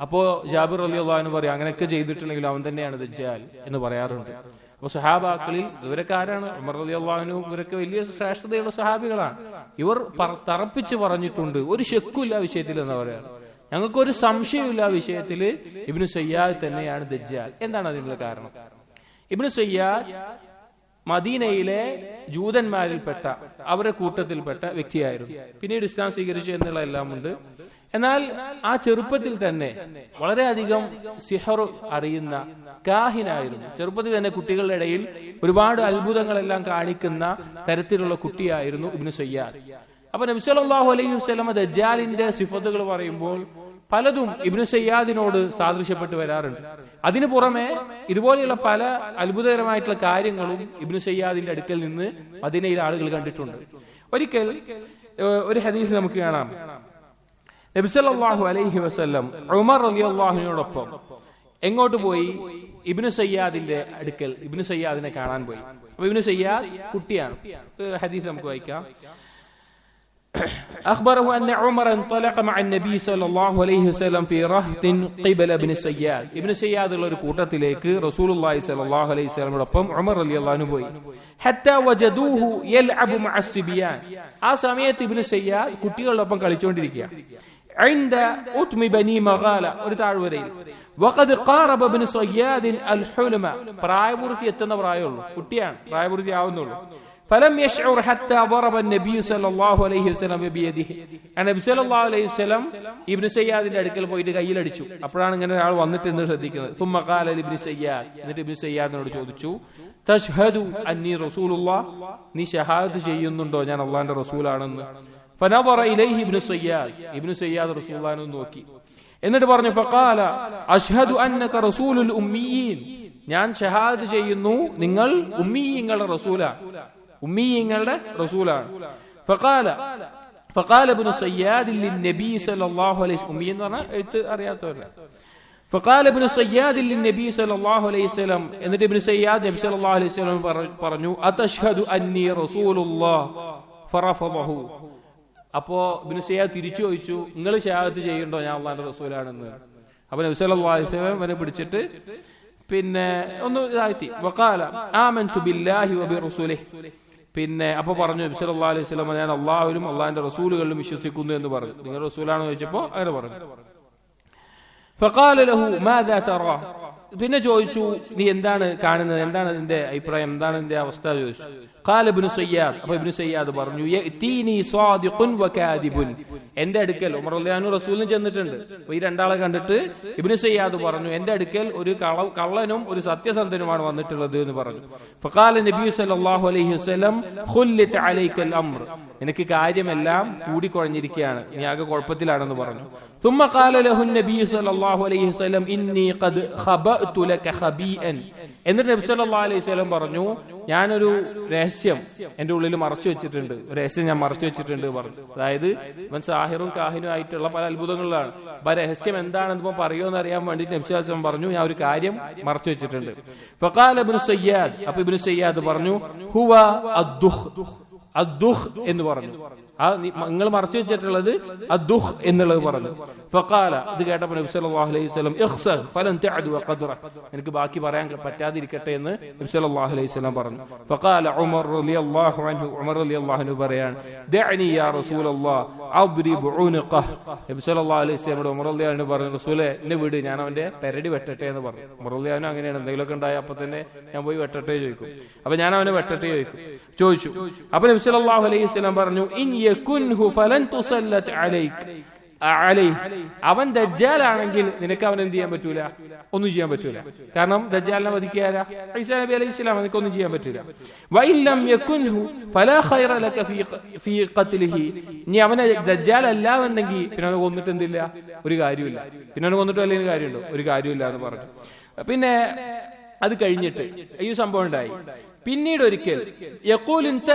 അപ്പോ ജാബിർ റളിയല്ലാഹു അൻഹു പറയും, അങ്ങനെയൊക്കെ ചെയ്തിട്ടുണ്ടെങ്കിൽ അവൻ തന്നെയാണ് ദജ്ജാൽ എന്ന് പറയാറുണ്ട്. അപ്പൊ സഹാബാക്കളിൽ ഇവരൊക്കെ ആരാണ്? ഉമർ റളിയല്ലാഹു അൻഹു ഇവരൊക്കെ വലിയ ശ്രേഷ്ഠതയുള്ള സഹാബികളാണ്. ഇവർ തറപ്പിച്ച് പറഞ്ഞിട്ടുണ്ട്, ഒരു ശെക്കുമില്ല വിഷയത്തിൽ എന്ന് പറയാം. ഞങ്ങൾക്കൊരു സംശയമില്ല വിഷയത്തിൽ ഇബ്നു സയ്യാദ് തന്നെയാണ് ദജ്ജാൽ. എന്താണ് അതിനുള്ള കാരണം? ഇബ്നു സയ്യാദ് മദീനയിലെ ജൂതന്മാരിൽപ്പെട്ട അവരുടെ കൂട്ടത്തിൽപ്പെട്ട വ്യക്തിയായിരുന്നു. പിന്നീട് ഇസ്ലാം സ്വീകരിച്ചു എന്നുള്ള എല്ലാം ഉണ്ട്. എന്നാൽ ആ ചെറുപ്പത്തിൽ തന്നെ വളരെയധികം സിഹർ അറിയുന്ന കാഹിനായിരുന്നു. ചെറുപ്പത്തിൽ തന്നെ കുട്ടികളുടെ ഇടയിൽ ഒരുപാട് അത്ഭുതങ്ങളെല്ലാം കാണിക്കുന്ന തരത്തിലുള്ള കുട്ടിയായിരുന്നു ഇബ്നു സയ്യാദ്. അപ്പൊ നബി സല്ലല്ലാഹു അലൈഹി വസല്ലം ദജ്ജാലിന്റെ സിഫത്തുകൾ പറയുമ്പോൾ പലതും ഇബ്നു സയ്യാദിനോട് സാദൃശ്യപ്പെട്ട് വരാറുണ്ട്. അതിനു പുറമെ ഇതുപോലെയുള്ള പല അത്ഭുതകരമായിട്ടുള്ള കാര്യങ്ങളും ഇബ്നു സയ്യാദിന്റെ അടുക്കൽ നിന്ന് മദീനയിലെ ആളുകൾ കണ്ടിട്ടുണ്ട്. ഒരിക്കൽ ഒരു ഹദീസ് നമുക്ക് കാണാം. നബി സല്ലല്ലാഹു അലൈഹി വസല്ലം ഉമർ റളിയല്ലാഹുവിനോടൊപ്പം എങ്ങോട്ട് പോയി? ഇബ്നു സയ്യാദിന്റെ അടുക്കൽ ഇബ്നു സയ്യാദിനെ കാണാൻ പോയി. അപ്പൊ ഇബ്നു സയ്യാദ് കുട്ടിയാണ്. ഹദീസ് നമുക്ക് വായിക്കാം. أخبره أن عمر انطلق مع النبي صلى الله عليه وسلم في رهط قبل ابن سياد. ابن سياد ഉള്ള ഒരു കൂട്ടത്തിലേക്ക് റസൂലുള്ളാഹി സ്വല്ലല്ലാഹു അലൈഹി വസല്ലമയോടൊപ്പം ഉമർ റളിയല്ലാഹു അൻഹു പോയി. حتى وجدوه يلعب مع الصبيان. ആ സമയത്ത് ഇബ്നു സയ്യാദ് കുട്ടികളോടൊപ്പം കളിച്ചുകൊണ്ടിരിക്കുക. عند أتم بني مغالة ഒരു താഴ്വരയിൽ. وقد قارب ابن سياد الحلم. പ്രായപൂർത്തി എത്തുന്ന പ്രായമുള്ളൂ, കുട്ടിയാണ്, പ്രായപൂർത്തി ആവുന്നുള്ളൂ. فلم يشعر حتى ضرب النبي صلى الله عليه وسلم بيده. നബി സല്ലല്ലാഹു അലൈഹി വസല്ലം ഇബ്നു സയ്യാദിന്റെ അടുക്കൽ പോയിട്ട് കയ്യിലടിച്ചു. അപ്പോഴാണ് ഇങ്ങനെ ഒരാൾ വന്നിട്ടെന്ന് ശ്രദ്ധിക്കുന്നത്. ثم قال لابن سياد. എന്നിട്ട് ഇബ്നു സയ്യാദിനോട് ചോദിച്ചു, തഷ്ഹദു അന്നി റസൂലുള്ളാഹ്, നീ ഷഹാദത്ത് ചെയ്യുന്നുണ്ടോ ഞാൻ അല്ലാഹുവിന്റെ റസൂലാണെന്ന്? فنظر اليه ابن سياد. ഇബ്നു സയ്യാദ് റസൂലുള്ളാഹിനെ നോക്കി. എന്നിട്ട് പറഞ്ഞു, فقال അഷ്ഹദു അന്നക റസൂലുൽ ഉമ്മിയീൻ, ഞാൻ ഷഹാദത്ത് ചെയ്യുന്നു നിങ്ങൾ ഉമ്മീയങ്ങളുടെ റസൂലാണ്, ഉമ്മീയങ്ങളുടെ റസൂലാണ്. فقال ابن سياد للنبي صلى الله عليه وسلم. ഉമ്മി എന്ന് പറഞ്ഞാൽ എഴുത്ത് അറിയാത്തവരല്ല. فقال ابن سياد للنبي صلى الله عليه وسلم. എന്നിട്ട് ഇബ്നു സയ്യാദ് നബി സല്ലല്ലാഹു അലൈഹി വസല്ലം പറഞ്ഞു, അതഷ്ഹദു അന്നി റസൂലുള്ളാഹ് ഫറഫദഹു. അപ്പോ ഇബ്നു സയ്യാദ് തിരിച്ചു ചോദിച്ചു, നിങ്ങൾ ഷഹാദത്ത് ചെയ്യുന്നുണ്ടോ ഞാൻ അല്ലാഹുവിന്റെ റസൂലാണെന്ന്? അപ്പൊ നബി സല്ലല്ലാഹു അലൈഹി വസല്ലം അവനെ പിടിച്ചിട്ട് പിന്നെ ഒന്ന് ഇതായി വഖാല ആമൻതു ബില്ലാഹി വബിറസൂലിഹി. പിന്നെ അപ്പൊ പറഞ്ഞു നബി സല്ലല്ലാഹു അലൈഹി വസല്ലം, ഞാൻ അല്ലാഹുവിലും അല്ലാഹുവിന്റെ റസൂലുകളിലും വിശ്വസിക്കുന്നു എന്ന് പറഞ്ഞു. നിങ്ങൾ റസൂലാണെന്ന് ചോദിച്ചപ്പോ അങ്ങനെ പറഞ്ഞു. ഫഖാല ലഹു മാദാ തറാ. പിന്നെ ചോദിച്ചു, നീ എന്താണ് കാണുന്നത്, എന്താണ് നിന്റെ അഭിപ്രായം, എന്താണ് നിന്റെ അവസ്ഥ ചോദിച്ചു. ഖാല ഇബ്നു സയ്യാദ്. അപ്പൊ ഇബ്നു സയ്യാദ് പറഞ്ഞു, യഅതീനി സാദിഖുൻ വകാദിബുൻ. എന്റെ അടുക്കൽ ഉമർ റളിയല്ലാഹു അൻഹു റസൂലിനെ ചെന്നിട്ടുണ്ട്. അപ്പൊ ഈ രണ്ടാളെ കണ്ടിട്ട് ഇബ്നു സയ്യാദ് പറഞ്ഞു, എന്റെ അടുക്കൽ ഒരു കള്ളനും ഒരു സത്യസന്ധനുമാണ് വന്നിട്ടുള്ളത് എന്ന് പറഞ്ഞു. ഫഖാല നബി സല്ലല്ലാഹു അലൈഹി വസല്ലം ഖുല്ലിത അലൈക്കൽ അംർ. നിനക്ക് കാര്യമെല്ലാം കൂടിക്കുഴഞ്ഞിരിക്കുകയാണ്, നീ ആകെ കുഴപ്പത്തിലാണെന്ന് പറഞ്ഞു. ثم قال له النبي صلى الله عليه وسلم إني قد خبأت لك خبيئا. എന്നിട്ട് നബി സല്ലല്ലാഹു അലൈഹി വസല്ലം പറഞ്ഞു, ഞാനൊരു രഹസ്യം എന്റെ ഉള്ളിൽ മറച്ചു വെച്ചിട്ടുണ്ട്, രഹസ്യം ഞാൻ മറച്ചു വെച്ചിട്ടുണ്ട് പറഞ്ഞു. അതായത് ഇവൻ സാഹിറും കാഹിനും ആയിട്ടുള്ള പല അത്ഭുതങ്ങളിലാണ്. അപ്പൊ രഹസ്യം എന്താണെന്ന് പറയുമെന്ന് അറിയാൻ വേണ്ടിട്ട് നബി സല്ലല്ലാഹു അലൈഹി വസല്ലം പറഞ്ഞു, ഞാൻ ഒരു കാര്യം മറച്ചു വെച്ചിട്ടുണ്ട്. ഫഖാല ഇബ്നു സയ്യാദ്. അപ്പൊ ഇബ്നു സയ്യാദ് പറഞ്ഞു, ഹുവ അദ്ദുഖ്. അദ്ദുഖ് എന്ന് പറഞ്ഞു. ആ നിങ്ങൾ മറച്ചു വെച്ചിട്ടുള്ളത് അദ്ദുഖ് എന്നുള്ളത് പറഞ്ഞു. ഫഖാല. ഇത് കേട്ടപ്പോൾ നബി സല്ലല്ലാഹു അലൈഹി വസല്ലം ഇഖ്സ ഫലൻ തഅദു ഖദ്റ. എനിക്ക് ബാക്കി പറയാൻ പറ്റാതിരിക്കട്ടെ എന്ന് നബി സല്ലല്ലാഹു അലൈഹി വസല്ലം പറഞ്ഞു. ഫഖാല ഉമർ റളിയല്ലാഹു അൻഹു. ഉമർ റളിയല്ലാഹു അൻഹു പറയാണ്, ദഅനി യാ റസൂലല്ലാഹ് അദ്രിബ് ഉൻഖഹ്. നബി സല്ലല്ലാഹു അലൈഹി വസല്ലം ഉമർ റളിയല്ലാഹു അൻഹു പറഞ്ഞു, റസൂലേ എന്നെ വിട്, ഞാൻ അവന്റെ പെരടി വെട്ടട്ടെ എന്ന് പറഞ്ഞു. ഉമർ റളിയല്ലാഹു അൻഹു അങ്ങനെയാണ്, എന്തെങ്കിലുമൊക്കെ ഉണ്ടായ അപ്പൊ തന്നെ ഞാൻ പോയി വെട്ടട്ടെ ചോദിക്കും. അപ്പൊ ഞാൻ അവനെ വെട്ടട്ടെ ചോദിച്ചു. അപ്പൊ നബി സല്ലല്ലാഹു അലൈഹി വസല്ലം പറഞ്ഞു, ഇൻ യകുൻഹു ഫലൻ തുസല്ലത് അലൈഹി. അവൻ ദജ്ജാലാണെങ്കിൽ നിനക്ക് അവൻ എന്ത് ചെയ്യാൻ പറ്റൂല, ഒന്നും ചെയ്യാൻ പറ്റൂല. കാരണം ദജ്ജാലിനെ വധിക്കാരാ ഈസാ നബി അലൈഹി സ്വലാം, നിനക്കൊന്നും ചെയ്യാൻ പറ്റൂല. വഇൻ ലം യകുൻഹു ഫലാ ഖൈറ ലക ഫീ ഖത്ലിഹി. നീ അവനെ ദജ്ജാൽ അല്ലാന്നുണ്ടെങ്കിൽ പിന്നെ അവനെ കൊന്നിട്ട് എന്തില്ല, ഒരു കാര്യമില്ല. പിന്നെ അവനെ കൊന്നിട്ട് വല്ല കാര്യമുണ്ടോ, ഒരു കാര്യമില്ല എന്ന് പറഞ്ഞു. പിന്നെ അത് കഴിഞ്ഞിട്ട് ഈ സംഭവം ഉണ്ടായി. പിന്നീട് ഒരിക്കൽ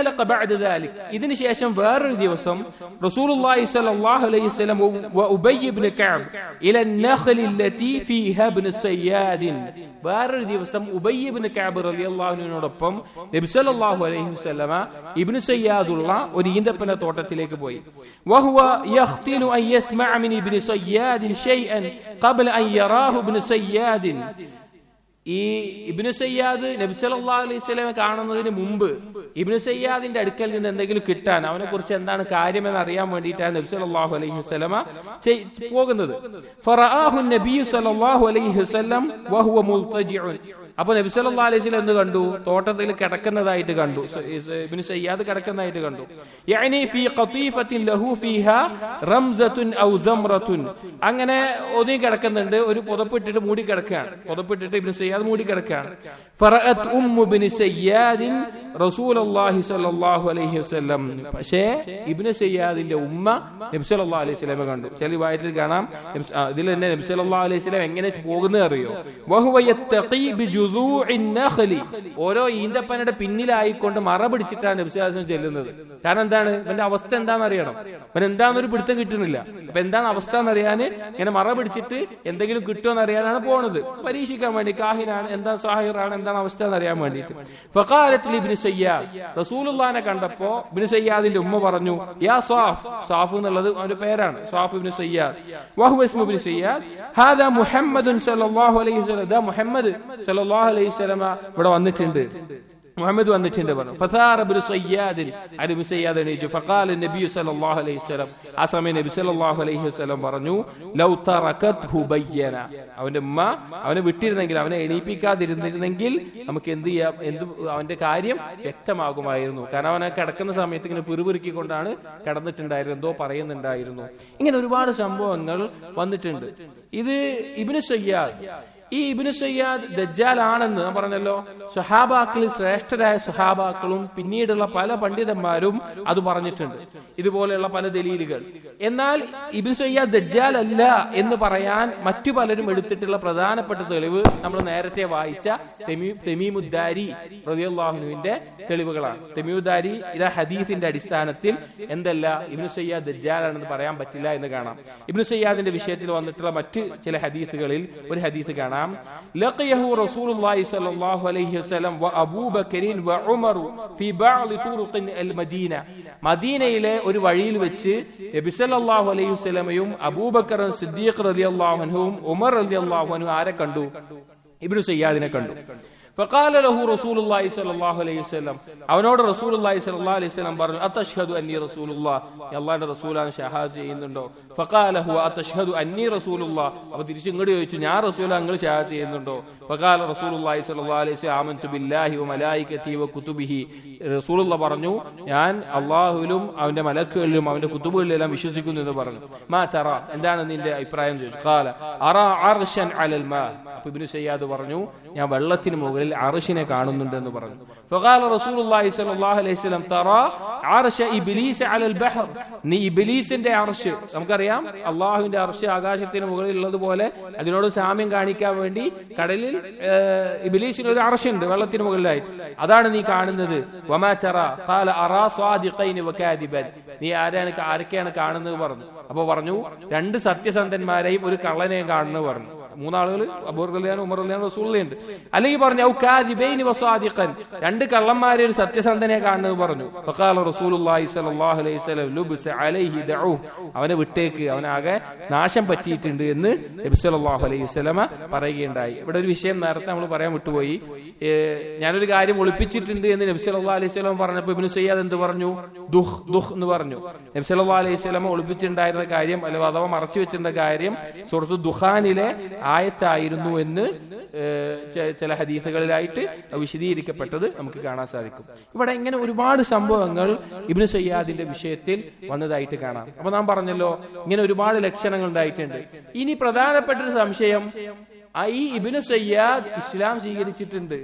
ഇതിനു ശേഷം വേറൊരു ദിവസം റസൂലുള്ളാഹി സ്വല്ലല്ലാഹു അലൈഹി വസല്ലം ഉബയ്യ് ഇബ്നു കഅബ് ഇല النخل التي فيها ابن سياد. വേറൊരു ദിവസം ഉബയ്യ് ഇബ്നു കഅബ് റളിയല്ലാഹു അൻഹുവിനോടൊപ്പം നബി സല്ലല്ലാഹു അലൈഹി വസല്ലമ ഇബ്നു സയ്യാദുള്ള ഒരു ഈന്തപ്പന തോട്ടത്തിലേക്ക് പോയി. വഹുവ യഖ്തിലു അൻ യസ്മഅ മിൻ ഇബ്നു സയ്യാദ് ഷൈഅൻ ഖബ്ല അൻ യറാഹു ഇബ്നു സയ്യാദ്. ഈ ഇബ്നു സയ്യാദ് നബി സല്ലല്ലാഹു അലൈഹി വസല്ലം കാണുന്നതിന് മുമ്പ് ഇബ്നു സയ്യാദിന്റെ അടുക്കൽ നിന്ന് എന്തെങ്കിലും കിട്ടാൻ, അവനെ കുറിച്ച് എന്താണ് കാര്യമെന്ന് അറിയാൻ വേണ്ടിയിട്ടാണ് നബി സല്ലല്ലാഹു അലൈഹി വസല്ലം പോകുന്നത്. ഫറആഹു നബി സല്ലല്ലാഹു അലൈഹി വസല്ലം വഹുവ മുൽതജിഉൻ. അപ്പൊ നബി സല്ലല്ലാഹു അലൈഹി വസല്ലം എന്ത് കണ്ടു? തോട്ടത്തിൽ കിടക്കുന്നതായിട്ട് കണ്ടു, ഇബ്നു സയ്യാദ് കിടക്കുന്നതായിട്ട് കണ്ടു. യഅനി ഫീ ഖതീഫത്തിൻ ലഹു ഫീഹാ റംസത്തുൻ ഔ സംറത്തുൻ. അങ്ങനെ ഒതുങ്ങി കിടക്കുന്നുണ്ട്, ഒരു പുതപ്പിട്ടിട്ട് മൂടി കിടക്കുകയാണ്, പുതപ്പിട്ടിട്ട് ഇബ്നു സയ്യാദ് മൂടി കിടക്കുകയാണ്. ഫറഅത് ഉമ്മു ഇബ്നു സയ്യാദിൻ റസൂലുള്ളാഹി സ്വല്ലല്ലാഹു അലൈഹി വസല്ലം. പക്ഷേ ഇബ്നു സയ്യാദിന്റെ ഉമ്മ നബി സല്ലല്ലാഹു അലൈഹി വസല്ലം കണ്ടു. ചില റിവായത്തിൽ കാണാം, ഇതിൽ തന്നെ നബി സല്ലല്ലാഹു അലൈഹി വസല്ലം എങ്ങനെ പോകുന്നത് അറിയോ? വഹുവ യത്തഖി ബിജുദൂഇൻ നഖ്ലി. ഓരോ ഈന്തപ്പനയുടെ പിന്നിലായിക്കൊണ്ട് മറ പിടിച്ചിട്ടാണ് നബി സല്ലല്ലാഹു അലൈഹി വസല്ലം ചെല്ലുന്നത്. കാരണം എന്താണ്? ഇവന്റെ അവസ്ഥ എന്താണെന്ന് അറിയണം, ഇവൻ എന്താണെന്നൊരു പിടുത്തം കിട്ടുന്നില്ല. അപ്പൊ എന്താണ് അവസ്ഥ എന്നറിയാൻ ഇങ്ങനെ മറ പിടിച്ചിട്ട് എന്തെങ്കിലും കിട്ടുമെന്ന് അറിയാനാണ് പോണത്, പരീക്ഷിക്കാൻ വേണ്ടി. കാഹിനാണ്, എന്താ സാഹിറാണ്, എന്താണ് അവസ്ഥ എന്ന് അറിയാൻ വേണ്ടിയിട്ട്. ഫഖാലത്ത് ലിബ്നു സയ്യാദ്, റസൂലുള്ളാഹിനെ കണ്ടപ്പോ ഇബ്നു സയ്യാദിന്റെ ഉമ്മ പറഞ്ഞു, യാ സാഫ്. സാഫ് എന്നുള്ളത് അവന്റെ പേരാണ്, സാഫ് ഇബ്നു സയ്യാദ്. വഹുവ ഇസ്മു ഇബ്നു സയ്യാദ്. ഹാദാ മുഹമ്മദുൻ സല്ലല്ലാഹു അലൈഹി വസല്ലം. ദാ മുഹമ്മദ് സല്ലല്ലാഹു അലൈഹി വസല്ലം ഇവിടെ വന്നിട്ടുണ്ട്, മുഹമ്മദ് വന്നിട്ടുണ്ട് പറഞ്ഞു. ഫസാറ ഇബ്നു സയ്യാദ്, ഇബ്നു സയ്യാദ് എണീച്ചു. ഫഖാല നബി സല്ലല്ലാഹു അലൈഹി വസല്ലം, ആ സമയം നബി സല്ലല്ലാഹു അലൈഹി വസല്ലം പറഞ്ഞു, ലൗ തറകത്ഹു ബയ്യന. അവന്റെ ഉമ്മ അവനെ വിട്ടിരുന്നെങ്കിൽ, അവനെ എണീപ്പിക്കാതിരുന്നിരുന്നെങ്കിൽ നമുക്ക് എന്ത് ചെയ്യാം, അവന്റെ കാര്യം വ്യക്തമാകുമായിരുന്നു. കാരണം അവനെ കിടക്കുന്ന സമയത്ത് ഇങ്ങനെ പിറുപിറുക്കിക്കൊണ്ടാണ് കിടന്നിട്ടുണ്ടായിരുന്നു, എന്തോ പറയുന്നുണ്ടായിരുന്നു. ഇങ്ങനെ ഒരുപാട് സംഭവങ്ങൾ വന്നിട്ടുണ്ട്. ഇത് ഇബ്നു സയ്യാദ്, ഈ ഇബ്നു സയ്യാദ് ദജ്ജാൽ ആണെന്ന് ഞാൻ പറഞ്ഞല്ലോ. സ്വഹാബാക്കളിൽ ശ്രേഷ്ഠരായ സ്വഹാബാക്കളും പിന്നീടുള്ള പല പണ്ഡിതന്മാരും അത് പറഞ്ഞിട്ടുണ്ട്, ഇതുപോലെയുള്ള പല ദലീലുകൾ. എന്നാൽ ഇബ്നു സയ്യാദ് ദജ്ജാൽ അല്ല എന്ന് പറയാൻ മറ്റു പലരും എടുത്തിട്ടുള്ള പ്രധാനപ്പെട്ട തെളിവ് നമ്മൾ നേരത്തെ വായിച്ച തമീമുദ്ദാരി റളിയല്ലാഹു അൻഹുവിന്റെ തെളിവുകളാണ്. തമീമുദ്ദാരി ഇതാ ഹദീസിന്റെ അടിസ്ഥാനത്തിൽ എന്തല്ല, ഇബ്നു സയ്യാദ് ദജ്ജാൽ ആണെന്ന് പറയാൻ പറ്റില്ല എന്ന് കാണാം. ഇബ്നു സയ്യാദിന്റെ വിഷയത്തിൽ വന്നിട്ടുള്ള മറ്റ് ചില ഹദീസുകളിൽ ഒരു ഹദീസ് കാണാം. ലഖിയഹു റസൂലുള്ളാഹി സ്വല്ലല്ലാഹു അലൈഹി വസല്ലം വ അബൂബക്കറിൻ വ ഉമർ ഫി ബഅദി തുറുഖിൻ അൽ മദീന. മദീനയിലെ ഒരു വഴിയിൽ വെച്ച് നബി സല്ലല്ലാഹു അലൈഹി വസല്ലമയും അബൂബക്കർ സിദ്ദീഖ് റളിയല്ലാഹു അൻഹുവും ഉമർ റളിയല്ലാഹു അൻഹു ആരെ കണ്ടു? ഇബ്നു സയ്യാദിനെ കണ്ടു. فقال له رسول الله صلى الله عليه وسلم, അവനോട് റസൂലുള്ളാഹി സ്വല്ലല്ലാഹു അലൈഹി വസല്ലം പറഞ്ഞു, അതശ്ഹദു അന്നി റസൂലുള്ളാഹ്, അല്ലാഹുവിന്റെ റസൂലാണ് ഷഹാദ ചെയ്യുന്നുണ്ടോ? ഫഖാല ഹുവ അതശ്ഹദു അന്നി റസൂലുള്ളാഹ്. അപ്പോൾ തിരിച്ച് ഇങ്ങോട്ട് ചോദിച്ചു, ഞാൻ റസൂലാണ്, നിങ്ങൾ ഷഹാദ ചെയ്യുന്നുണ്ടോ? ഫഖാല റസൂലുള്ളാഹി സ്വല്ലല്ലാഹു അലൈഹി വസല്ലം, ആമൻതു ബില്ലാഹി വ മലായികതിഹി വ കുതുബിഹി. റസൂലുള്ളാഹ് പറഞ്ഞു, ഞാൻ അല്ലാഹുവിലും അവന്റെ മലക്കുകളിലും അവന്റെ കുതുബുകളിലെല്ലാം വിശ്വസിക്കുന്നു എന്ന് പറഞ്ഞു. മാ തറ, എന്താണ് നിന്റെ അഭിപ്രായം ചോദിച്ചു. ഖാല അറാ അർശൻ അലൽ മാ. അപ്പോൾ ഇബ്നു സയ്യാദ് പറഞ്ഞു, ഞാൻ വെള്ളത്തിന് മുകളിൽ അർശിനെ കാണുന്നുണ്ടെന്ന് പറഞ്ഞു. ഫഖാല റസൂലുള്ളാഹി സ്വല്ലല്ലാഹു അലൈഹി വസല്ലം, തറാ അർശ ഇബ്ലീസ് അലൽ ബഹർ. നീ ഇബ്ലീസിന്റെ അർശ്, നമുക്കറിയാം അല്ലാഹുവിന്റെ അർശ് ആകാശത്തിന് മുകളിൽ ഉള്ളതുപോലെ അതിനോട് സാമ്യം കാണിക്കാൻ വേണ്ടി കടലിൽ ഇബ്ലീസിന് ഒരു അർശുണ്ട് വെള്ളത്തിന് മുകളിലായിട്ട്, അതാണ് നീ കാണുന്നത്. വമാ തറാ ഖാല അറാ സ്വാദിഖൈൻ വകാദിബൻ. നീ ആരൊക്കെയാണ് കാണുന്നത് പറഞ്ഞു. അപ്പൊ പറഞ്ഞു, രണ്ട് സത്യസന്ധന്മാരെയും ഒരു കള്ളനെയും കാണുന്നു പറഞ്ഞു. മൂന്നാളുകൾ, അബൂബക്കർ റളിയല്ലാഹു അൻഹു, ഉമർ റളിയല്ലാഹു അൻഹു, റസൂലുള്ളാഹിയുണ്ട്. അല്ലെങ്കിൽ പറഞ്ഞു ഔ കാദിബൈനി വസാദിഖൻ, രണ്ട് കള്ളന്മാരെ ഒരു സത്യസന്ധനെ കാണുന്നത് പറഞ്ഞു. ഫഖാല റസൂലുള്ളാഹി സ്വല്ലല്ലാഹു അലൈഹി വസല്ലം, ലുബ്സ അലൈഹി ദഉ, അവനെ വിട്ടേക്ക്, അവനാകെ നാശം പറ്റിയിട്ടുണ്ട് എന്ന് നബി സല്ലല്ലാഹു അലൈഹി വസല്ലം പറയുകയുണ്ടായി. ഇവിടെ ഒരു വിഷയം നേരത്തെ നമ്മൾ പറയാൻ വിട്ടുപോയി. ഞാനൊരു കാര്യം ഒളിപ്പിച്ചിട്ടുണ്ട് എന്ന് നബി സല്ലല്ലാഹു അലൈഹി വസല്ലം പറഞ്ഞപ്പോൾ ഇബ്നു സയ്യാദ് എന്ത് പറഞ്ഞു? ദുഹ് ദുഹ് എന്ന് പറഞ്ഞു. നബി സല്ലല്ലാഹു അലൈഹി വസല്ലം ഒളിപ്പിച്ചിട്ടുണ്ടായിരുന്ന കാര്യം, അഥവാ മറച്ചു വെച്ചിരുന്ന കാര്യം സൂറത്തു ദുഖാനിലെ ആയത്തായിരുന്നു എന്ന് ചില ഹദീസുകളിലായിട്ട് വിശദീകരിക്കപ്പെട്ടത് നമുക്ക് കാണാൻ സാധിക്കും. ഇവിടെ ഇങ്ങനെ ഒരുപാട് സംഭവങ്ങൾ ഇബ്നു സയ്യാദിന്റെ വിഷയത്തിൽ വന്നതായിട്ട് കാണാം. അപ്പൊ നാം പറഞ്ഞല്ലോ, ഇങ്ങനെ ഒരുപാട് ലക്ഷണങ്ങൾ ഉണ്ടായിട്ടുണ്ട്. ഇനി പ്രധാനപ്പെട്ട ഒരു സംശയം, ഈ ഇബ്നു സയ്യാദ് ഇസ്ലാം സ്വീകരിച്ചിട്ടുണ്ട്,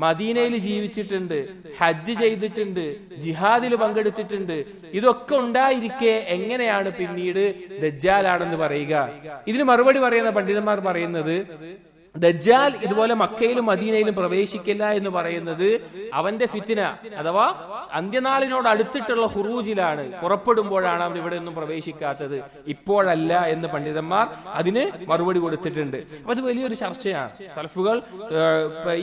മദീനയിൽ ജീവിച്ചിട്ടുണ്ട്, ഹജ്ജ് ചെയ്തിട്ടുണ്ട്, ജിഹാദിൽ പങ്കെടുത്തിട്ടുണ്ട്. ഇതൊക്കെ ഉണ്ടായിരിക്കെ എങ്ങനെയാണ് പിന്നീട് ദജ്ജാലാണെന്ന് പറയുക? ഇതിന് മറുപടി പറയുന്ന പണ്ഡിതന്മാർ പറയുന്നത്, ദജ്ജാൽ ഇതുപോലെ മക്കയിലും മദീനയിലും പ്രവേശിക്കില്ല എന്ന് പറയുന്നത് അവന്റെ ഫിത്ന അഥവാ അന്ത്യനാളിനോട് അടുത്തിട്ടുള്ള ഖുറൂജിലാണ്, പുറപ്പെടുമ്പോഴാണ് അവൻ ഇവിടെ ഒന്നും പ്രവേശിക്കാത്തത്, ഇപ്പോഴല്ല എന്ന് പണ്ഡിതന്മാർ അതിന് മറുപടി കൊടുത്തിട്ടുണ്ട്. അപ്പൊ അത് വലിയൊരു ചർച്ചയാണ്. സലഫുകൾ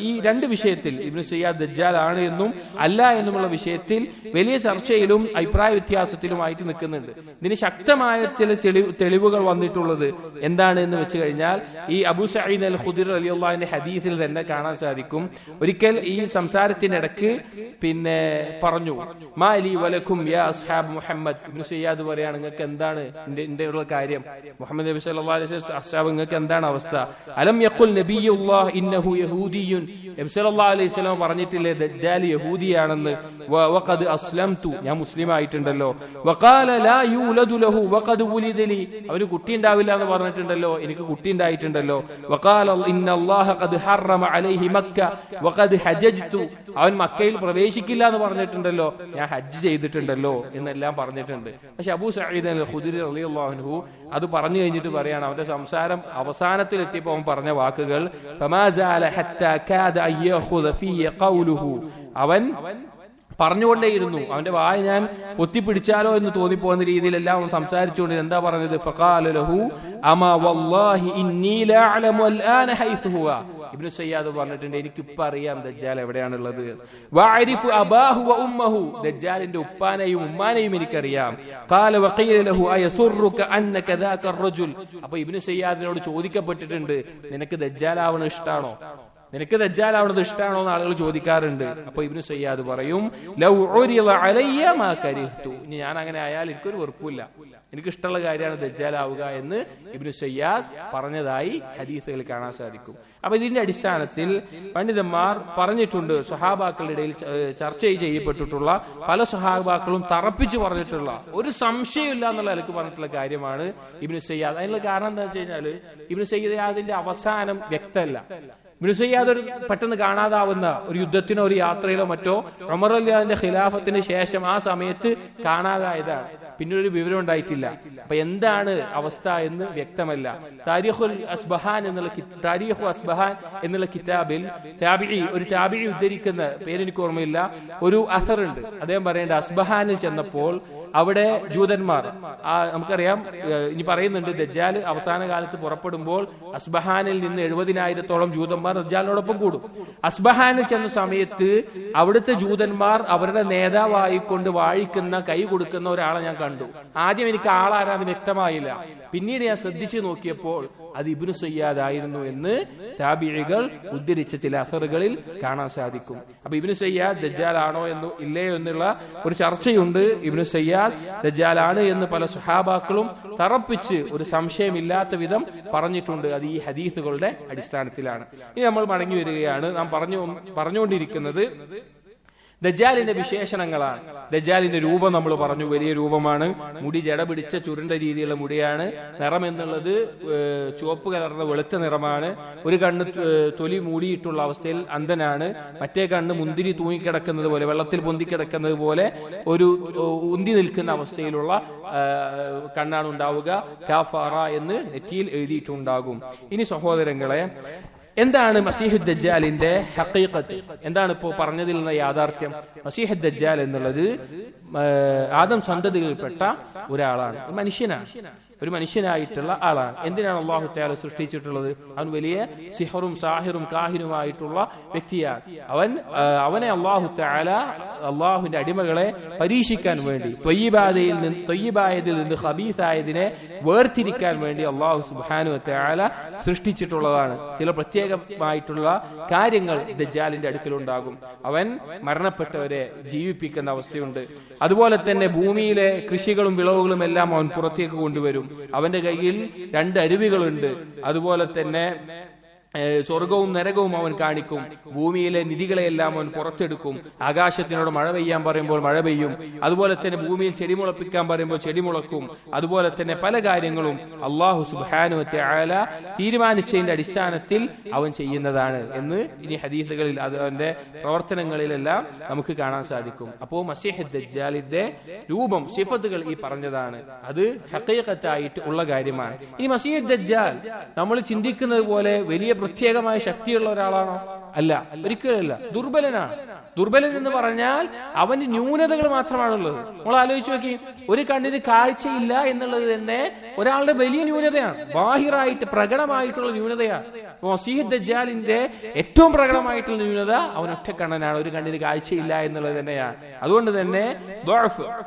ഈ രണ്ട് വിഷയത്തിൽ, ഇബ്നു സയ്യാദ് ദജ്ജാൽ ആണ് എന്നും അല്ല എന്നുമുള്ള വിഷയത്തിൽ വലിയ ചർച്ചയിലും അഭിപ്രായ വ്യത്യാസത്തിലുമായിട്ട് നിൽക്കുന്നുണ്ട്. ഇതിന് ശക്തമായ ചില തെളിവുകൾ വന്നിട്ടുള്ളത് എന്താണ് എന്ന് വെച്ച് കഴിഞ്ഞാൽ, ഈ അബൂ സഈദ് അൽ ഖുദരി റളിയല്ലാഹുവിന്റെ ഹദീസിൽ തന്നെ കാണാൻ സാധിക്കും. ഒരിക്കൽ ഈ സംസാരത്തിന്റെ ഇടയ്ക്ക് പിന്നെ പറഞ്ഞു, മാ ലി വലക്കും യാ അസ്ഹാബ് മുഹമ്മദ്. ഇബ്നു സയ്യാദ് പറയാണ്, നിങ്ങൾക്ക് എന്താണ് എന്റെ ഉള്ള കാര്യം, മുഹമ്മദ് നബി സല്ലല്ലാഹു അലൈഹി വസല്ലം അസ്ഹാബ് നിങ്ങൾക്ക് എന്താണ് അവസ്ഥ? അലം യഖുൽ നബിയുല്ലാഹ് ഇന്നഹു യഹൂദിയുൻ. നബി സല്ലല്ലാഹു അലൈഹി വസല്ലം പറഞ്ഞിട്ടില്ലേ ദജ്ജാൽ യഹൂദിയാണെന്ന്? വഖദ് അസ്ലംതു, ഞാൻ മുസ്ലിം ആയിട്ടുണ്ടല്ലോ. വഖാല ലാ യൂലദു ലഹു വഖദ് വുലിദ ലി, അവന് കുട്ടി ഉണ്ടാവില്ല എന്ന് പറഞ്ഞിട്ടുണ്ടല്ലോ, എനിക്ക് കുട്ടി ഉണ്ടായിട്ടുണ്ടല്ലോ. വഖാല ഇന്നല്ലാഹ ഖദ് ഹറമ അലൈഹി മക്ക വഖദ് ഹജ്ജത്തു, അവൻ മക്കയിൽ പ്രവേശിക്കില്ല എന്ന് പറഞ്ഞിട്ടുണ്ടല്ലോ, ഞാൻ ഹജ്ജ് ചെയ്തിട്ടുണ്ടല്ലോ എന്നെല്ലാം പറഞ്ഞിട്ടുണ്ട്. പക്ഷെ അബൂ സഈദ് അൽ ഖുദരി റളിയല്ലാഹു അൻഹു അത് പറഞ്ഞു കഴിഞ്ഞിട്ട് പറയാണ്, അവന്റെ സംസാരം അവസാനത്തിൽ എത്തിയപ്പോൾ അവൻ പറഞ്ഞ വാക്കുകൾ, ഫമാ സാല ഹത്താ കാദ അയ്യഖുദ ഫീ ഖൗലുഹു, അവൻ പറഞ്ഞുകൊണ്ടേയിരുന്നു, അവന്റെ വായ ഞാൻ പൊത്തിപ്പിടിച്ചാലോ എന്ന് തോന്നിപ്പോകുന്ന രീതിയിലെല്ലാം അവൻ സംസാരിച്ചുകൊണ്ട് എന്താ പറഞ്ഞത്? ഫഖാല ലഹു അമാ വല്ലാഹി ഇന്നി ലാ അഅലമു അൽആന ഹൈസു ഹുവ. ഇബ്നു സയ്യാദ് പറഞ്ഞിട്ടുണ്ട്, എനിക്കിപ്പോ അറിയാം ദജ്ജാൽ എവിടെയാണുള്ളത്. വഅരിഫു അബാഹു വ ഉമ്മഹു, ദജ്ജാലിന്റെ ഉപ്പാനെയും ഉമ്മാനെയും എനിക്കറിയാം. ഖാല വഖീല ലഹു അയസുറുക അന്നക ദാക റജുൽ. അപ്പോൾ ഇബ്നു സയ്യാദിനോട് ചോദിക്കപ്പെട്ടിട്ടുണ്ട്, നിനക്ക് ദജ്ജാൽ ആവണ ഇഷ്ടാണോ, നിനക്ക് ദജ്ജാൽ ആവുന്നത് ഇഷ്ടമാണോ എന്ന് ആളുകൾ ചോദിക്കാറുണ്ട്. അപ്പൊ ഇബ്നു സയ്യാദ് പറയും, ലൗ ഉരിള അലയ്യ മാ കരിഹ്തു, ഇനി ഞാൻ അങ്ങനെ ആയാൽ എനിക്കൊരു വെറുപ്പില്ല, എനിക്ക് ഇഷ്ടമുള്ള കാര്യമാണ് ദജ്ജാൽ ആവുക എന്ന് ഇബ്നു സയ്യാദ് പറഞ്ഞതായി ഹദീസുകളിൽ കാണാൻ സാധിക്കും. അപ്പൊ ഇതിന്റെ അടിസ്ഥാനത്തിൽ പണ്ഡിതന്മാർ പറഞ്ഞിട്ടുണ്ട്, സ്വഹാബാക്കളുടെ ഇടയിൽ ചർച്ച ചെയ്യപ്പെട്ടിട്ടുള്ള പല സ്വഹാബാക്കളും തറപ്പിച്ച് പറഞ്ഞിട്ടുള്ള, ഒരു സംശയമില്ല എന്നുള്ള നിലക്ക് പറഞ്ഞിട്ടുള്ള കാര്യമാണ് ഇബ്നു സയ്യാദ്. അതിനുള്ള കാരണം എന്താ വെച്ച് കഴിഞ്ഞാൽ, ഇബ്നു സയ്യാദിന്റെ അവസാനം വ്യക്തമല്ല. ഇബ്നു സയ്യാദ് പെട്ടെന്ന് കാണാതാവുന്ന ഒരു യുദ്ധത്തിനോ ഒരു യാത്രയിലോ മറ്റോ ഉമർ റളിയല്ലാഹുവിന്റെ ഖിലാഫത്തിന് ശേഷം ആ സമയത്ത് കാണാതായതാണ്, പിന്നീട് ഒരു വിവരം ഉണ്ടായിട്ടില്ല. അപ്പൊ എന്താണ് അവസ്ഥ എന്ന് വ്യക്തമല്ല. താരിഖു അസ്ബഹാൻ എന്നുള്ള കിതാബിൽ ഒരു താബിഈ ഉദ്ധരിക്കുന്ന പേരെനിക്ക് ഓർമ്മയില്ല, ഒരു അസർ ഉണ്ട്. അദ്ദേഹം പറയേണ്ട, അസ്ബഹാനിൽ ചെന്നപ്പോൾ അവിടെ ജൂതന്മാർ, നമുക്കറിയാം ഇനി പറയുന്നുണ്ട്, ദജ്ജാൽ അവസാന കാലത്ത് പുറപ്പെടുമ്പോൾ അസ്ബഹാനിൽ നിന്ന് 70,000-ഓളം ജൂതന്മാർ ദജ്ജാലിനോടൊപ്പം കൂടും. അസ്ബഹാനിൽ ചെന്ന സമയത്ത് അവിടുത്തെ ജൂതന്മാർ അവരുടെ നേതാവായിക്കൊണ്ട് വാഴിക്കുന്ന, കൈ കൊടുക്കുന്ന ഒരാളെ ഞാൻ കണ്ടു. ആദ്യം എനിക്ക് ആളാരാന്ന് വ്യക്തമായില്ല, പിന്നീട് ഞാൻ ശ്രദ്ധിച്ചു നോക്കിയപ്പോൾ അത് ഇബ്നു സയ്യാദ് ആയിരുന്നു എന്ന് താബിഈകൾ ഉദ്ധരിച്ച ചില അസറുകളിൽ കാണാൻ സാധിക്കും. അപ്പൊ ഇബ്നു സയ്യാദ് ദജ്ജാൽ ആണോ എന്നോ ഇല്ലയോ എന്നുള്ള ഒരു ചർച്ചയുണ്ട്. ഇബ്നു സയ്യാദ് ദജ്ജാൽ ആണ് എന്ന് പല സ്വഹാബാക്കളും തറപ്പിച്ച് ഒരു സംശയമില്ലാത്ത വിധം പറഞ്ഞിട്ടുണ്ട്. അത് ഈ ഹദീസുകളുടെ അടിസ്ഥാനത്തിലാണ്. ഇനി നമ്മൾ മടങ്ങി വരികയാണ്. നാം പറഞ്ഞുകൊണ്ടിരിക്കുന്നത് ദജ്ജാലിന്റെ വിശേഷണങ്ങളാണ്. ദജ്ജാലിന്റെ രൂപം നമ്മൾ പറഞ്ഞു, വലിയ രൂപമാണ്, മുടി ജട പിടിച്ച ചുരുണ്ട രീതിയിലുള്ള മുടിയാണ്, നിറം എന്നുള്ളത് ചുവപ്പ് കലർന്ന വെളുത്ത നിറമാണ്, ഒരു കണ്ണ് തൊലി മൂടിയിട്ടുള്ള അവസ്ഥയിൽ അന്ധനാണ്, മറ്റേ കണ്ണ് മുന്തിരി തൂങ്ങിക്കിടക്കുന്നത് പോലെ, വെള്ളത്തിൽ പൊന്തിക്കിടക്കുന്നത് പോലെ ഒരു ഉന്തി നിൽക്കുന്ന അവസ്ഥയിലുള്ള കണ്ണാണ് ഉണ്ടാവുക. കാഫാറ എന്ന് നെറ്റിയിൽ എഴുതിയിട്ടുണ്ടാകും. ഇനി സഹോദരങ്ങളെ, എന്താണ് മസീഹു ദജ്ജാലിന്റെ ഹഖീഖത്ത്? എന്താണ് ഇപ്പോൾ പറഞ്ഞതിൽ നിന്ന് യാഥാർത്ഥ്യം? മസീഹു ദജ്ജാൽ എന്നുള്ളത് ആദം സന്തതികളിൽപ്പെട്ട ഒരാളാണ്, ഒരു മനുഷ്യനാണ്, ഒരു മനുഷ്യനായിട്ടുള്ള ആളാണ്. എന്തിനാണ് അല്ലാഹു തആല സൃഷ്ടിച്ചിട്ടുള്ളത്? അവൻ വലിയ സിഹറും സാഹിറും കാഹിനുമായിട്ടുള്ള വ്യക്തിയാണ്. അവനെ അല്ലാഹു തആല അല്ലാഹുവിന്റെ അടിമകളെ പരീക്ഷിക്കാൻ വേണ്ടി, ത്വയ്യിബായതിൽ നിന്ന് ഖബീസായതിനെ വേർതിരിക്കാൻ വേണ്ടി അല്ലാഹു സുബ്ഹാനഹു വ തആല സൃഷ്ടിച്ചിട്ടുള്ളതാണ്. ചില പ്രത്യേകമായിട്ടുള്ള കാര്യങ്ങൾ ദജ്ജാലിന്റെ അടുക്കലുണ്ടാകും. അവൻ മരണപ്പെട്ടവരെ ജീവിപ്പിക്കുന്ന അവസ്ഥയുണ്ട്. അതുപോലെ തന്നെ ഭൂമിയിലെ കൃഷികളും വിളവുകളും എല്ലാം അവൻ പുറത്തേക്ക് കൊണ്ടുവരും. അവന്റെ കയ്യിൽ 2 അരുവികളുണ്ട്. അതുപോലെ തന്നെ സ്വർഗവും നരകവും അവൻ കാണിക്കും. ഭൂമിയിലെ നിധികളെയെല്ലാം അവൻ പുറത്തെടുക്കും. ആകാശത്തിനോട് മഴ പെയ്യാൻ പറയുമ്പോൾ മഴ പെയ്യും. അതുപോലെ തന്നെ ഭൂമിയിൽ ചെടി മുളപ്പിക്കാൻ പറയുമ്പോൾ ചെടി മുളക്കും. അതുപോലെ തന്നെ പല കാര്യങ്ങളും അല്ലാഹു സുബ്ഹാനഹു വ തആല തീരുമാനിച്ചതിന്റെ അടിസ്ഥാനത്തിൽ അവൻ ചെയ്യുന്നതാണ് എന്ന് ഇനി ഹദീസുകളിൽ അവന്റെ പ്രവർത്തനങ്ങളിലെല്ലാം നമുക്ക് കാണാൻ സാധിക്കും. അപ്പോൾ മസീഹ് ദജ്ജാലിന്റെ രൂപം, സിഫത്തുകൾ ഈ പറഞ്ഞതാണ്. അത് ഹഖീഖത്തായിട്ട് ഉള്ള കാര്യമാണ്. ഇനി മസീഹ് ദജ്ജാൽ നമ്മൾ ചിന്തിക്കുന്നത് പോലെ വലിയ പ്രത്യേകമായ ശക്തിയുള്ള ഒരാളാണോ? അല്ല, ഒരിക്കലല്ല. ദുർബലനാണ്. ദുർബലൻ എന്ന് പറഞ്ഞാൽ അവന് ന്യൂനതകൾ മാത്രമാണുള്ളത്. നമ്മൾ ആലോചിച്ച് നോക്കി, ഒരു കണ്ണിന് കാഴ്ചയില്ല എന്നുള്ളത് തന്നെ ഒരാളുടെ വലിയ ന്യൂനതയാണ്, ബാഹിറായിട്ട് പ്രകടമായിട്ടുള്ള ന്യൂനതയാണ്. മസീഹ് ദജ്ജാലിന്റെ ഏറ്റവും പ്രകടമായിട്ടുള്ള ന്യൂനത അവൻ ഒറ്റക്കണ്ണനാണ്, ഒരു കണ്ണിന് കാഴ്ചയില്ല എന്നുള്ളത് തന്നെയാണ്. അതുകൊണ്ട് തന്നെ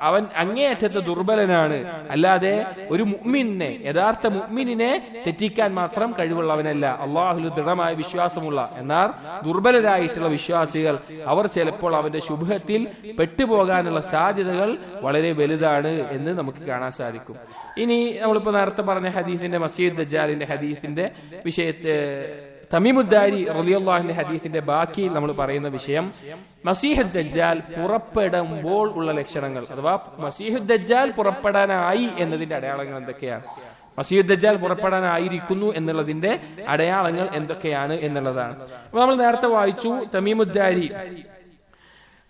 അവൻ അങ്ങേയറ്റത്തെ ദുർബലനാണ്. അല്ലാതെ ഒരു മുഅ്മിനെ, യഥാർത്ഥ മുഅ്മിനിനെ തെറ്റിക്കാൻ മാത്രം കഴിവുള്ളവനല്ല. അള്ളാഹുവിൽ ദൃഢമായ വിശ്വാസമുള്ള എന്നാൽ ദുർബലരായിട്ടുള്ള വിശ്വാസികൾ അവർ ചിലപ്പോൾ അവന്റെ ശുഭത്തിൽ പെട്ടുപോകാനുള്ള സാധ്യതകൾ വളരെ വലുതാണ് എന്ന് നമുക്ക് കാണാൻ സാധിക്കും. ഇനി നമ്മളിപ്പോ നേരത്തെ പറഞ്ഞ ഹദീസിന്റെ മസീഹ് ദജ്ജാലിന്റെ ഹദീസിന്റെ വിഷയത്തെ തമീമുദ്ദാരി റളിയല്ലാഹു അൻഹു ഹദീസിന്റെ ബാക്കി നമ്മൾ പറയുന്ന വിഷയം മസീഹ് ദജ്ജാൽ പുറപ്പെടുമ്പോൾ ഉള്ള ലക്ഷണങ്ങൾ, അഥവാ മസീഹ് ദജ്ജാൽ പുറപ്പെടാനായി എന്നതിന്റെ അടയാളങ്ങൾ എന്തൊക്കെയാണ്, മസീഹ് ദജ്ജാൽ പുറപ്പെടാനായിരിക്കുന്നു എന്നുള്ളതിന്റെ അടയാളങ്ങൾ എന്തൊക്കെയാണ് എന്നുള്ളതാണ്. അപ്പൊ നമ്മൾ നേരത്തെ വായിച്ചു, തമീമുദ്ദാരി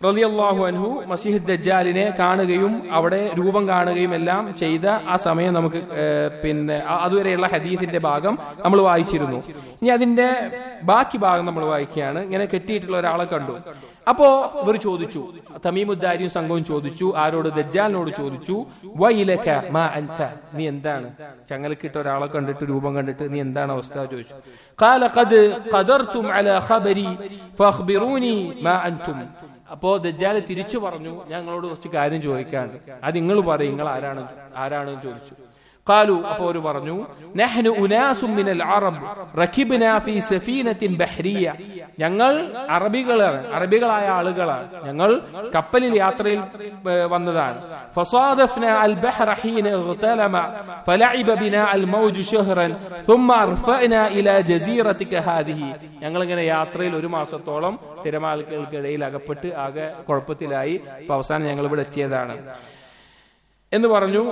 റളിയല്ലാഹു അൻഹു മസീഹ് ദജ്ജാലിനെ കാണുകയും അവിടെ രൂപം കാണുകയും എല്ലാം ചെയ്ത ആ സമയം നമുക്ക് അതുവരെയുള്ള ഹദീസിന്റെ ഭാഗം നമ്മൾ വായിച്ചിരുന്നു. ഇനി അതിന്റെ ബാക്കി ഭാഗം നമ്മൾ വായിക്കുകയാണ്. ഇങ്ങനെ കെട്ടിയിട്ടുള്ള ഒരാളെ കണ്ടു. അപ്പോ ഇവർ ചോദിച്ചു, തമീമുദ്ദാരിയും സംഘവും ചോദിച്ചു, ആരോട്? ദജ്ജാലിനോട് ചോദിച്ചു, വൈലക മാ അൻത, നീ എന്താണ്? ചങ്ങലക്കിട്ട ഒരാളെ കണ്ടിട്ട്, രൂപം കണ്ടിട്ട് നീ എന്താണ് അവസ്ഥ ചോദിച്ചു. ഖാല ഖദ് ഖദർതും അലാ ഖബരി ഫഅഖ്ബിറൂനി മാ അൻതും. അപ്പോ ദജ്ജാൽ തിരിച്ചു പറഞ്ഞു, ഞങ്ങളോട് കുറച്ച് കാര്യം ചോദിക്കാണ്ട്, അത് നിങ്ങൾ പറയും, നിങ്ങൾ ആരാണെന്ന് ചോദിച്ചു. ഖാലു, അപ്പോൾ അവർ പറഞ്ഞു, നഹ്നു ഉനാസും മിനൽ അറബ് റകിബ്നാ ഫീ സഫീനത്തിൻ ബഹ്രിയ, ഞങ്ങൾ അറബികളായ ആളുകളാണ്, ഞങ്ങൾ കപ്പലിൽ യാത്രയിൽ വന്നതാണ്. ഫസാദഫ്നാ അൽ ബഹ്റ ഹീന ഇഗ്തലമ ഫലഇബ ബിനാ അൽ മൗജ് ശഹ്റൻ ثم അർഫഅനാ ഇലാ ജസീറതിക ഹാദിഹി, ഞങ്ങൾ ഇങ്ങനെ യാത്രയിൽ ഒരു മാസത്തോളം തിരമാലകൾക്കിടയിൽ അകപ്പെട്ട് ആകെ കുഴപ്പത്തിലായി. അവസാനം ഞങ്ങൾ ഇവിടെ എത്തിയതാണ് എന്ന് പറഞ്ഞു.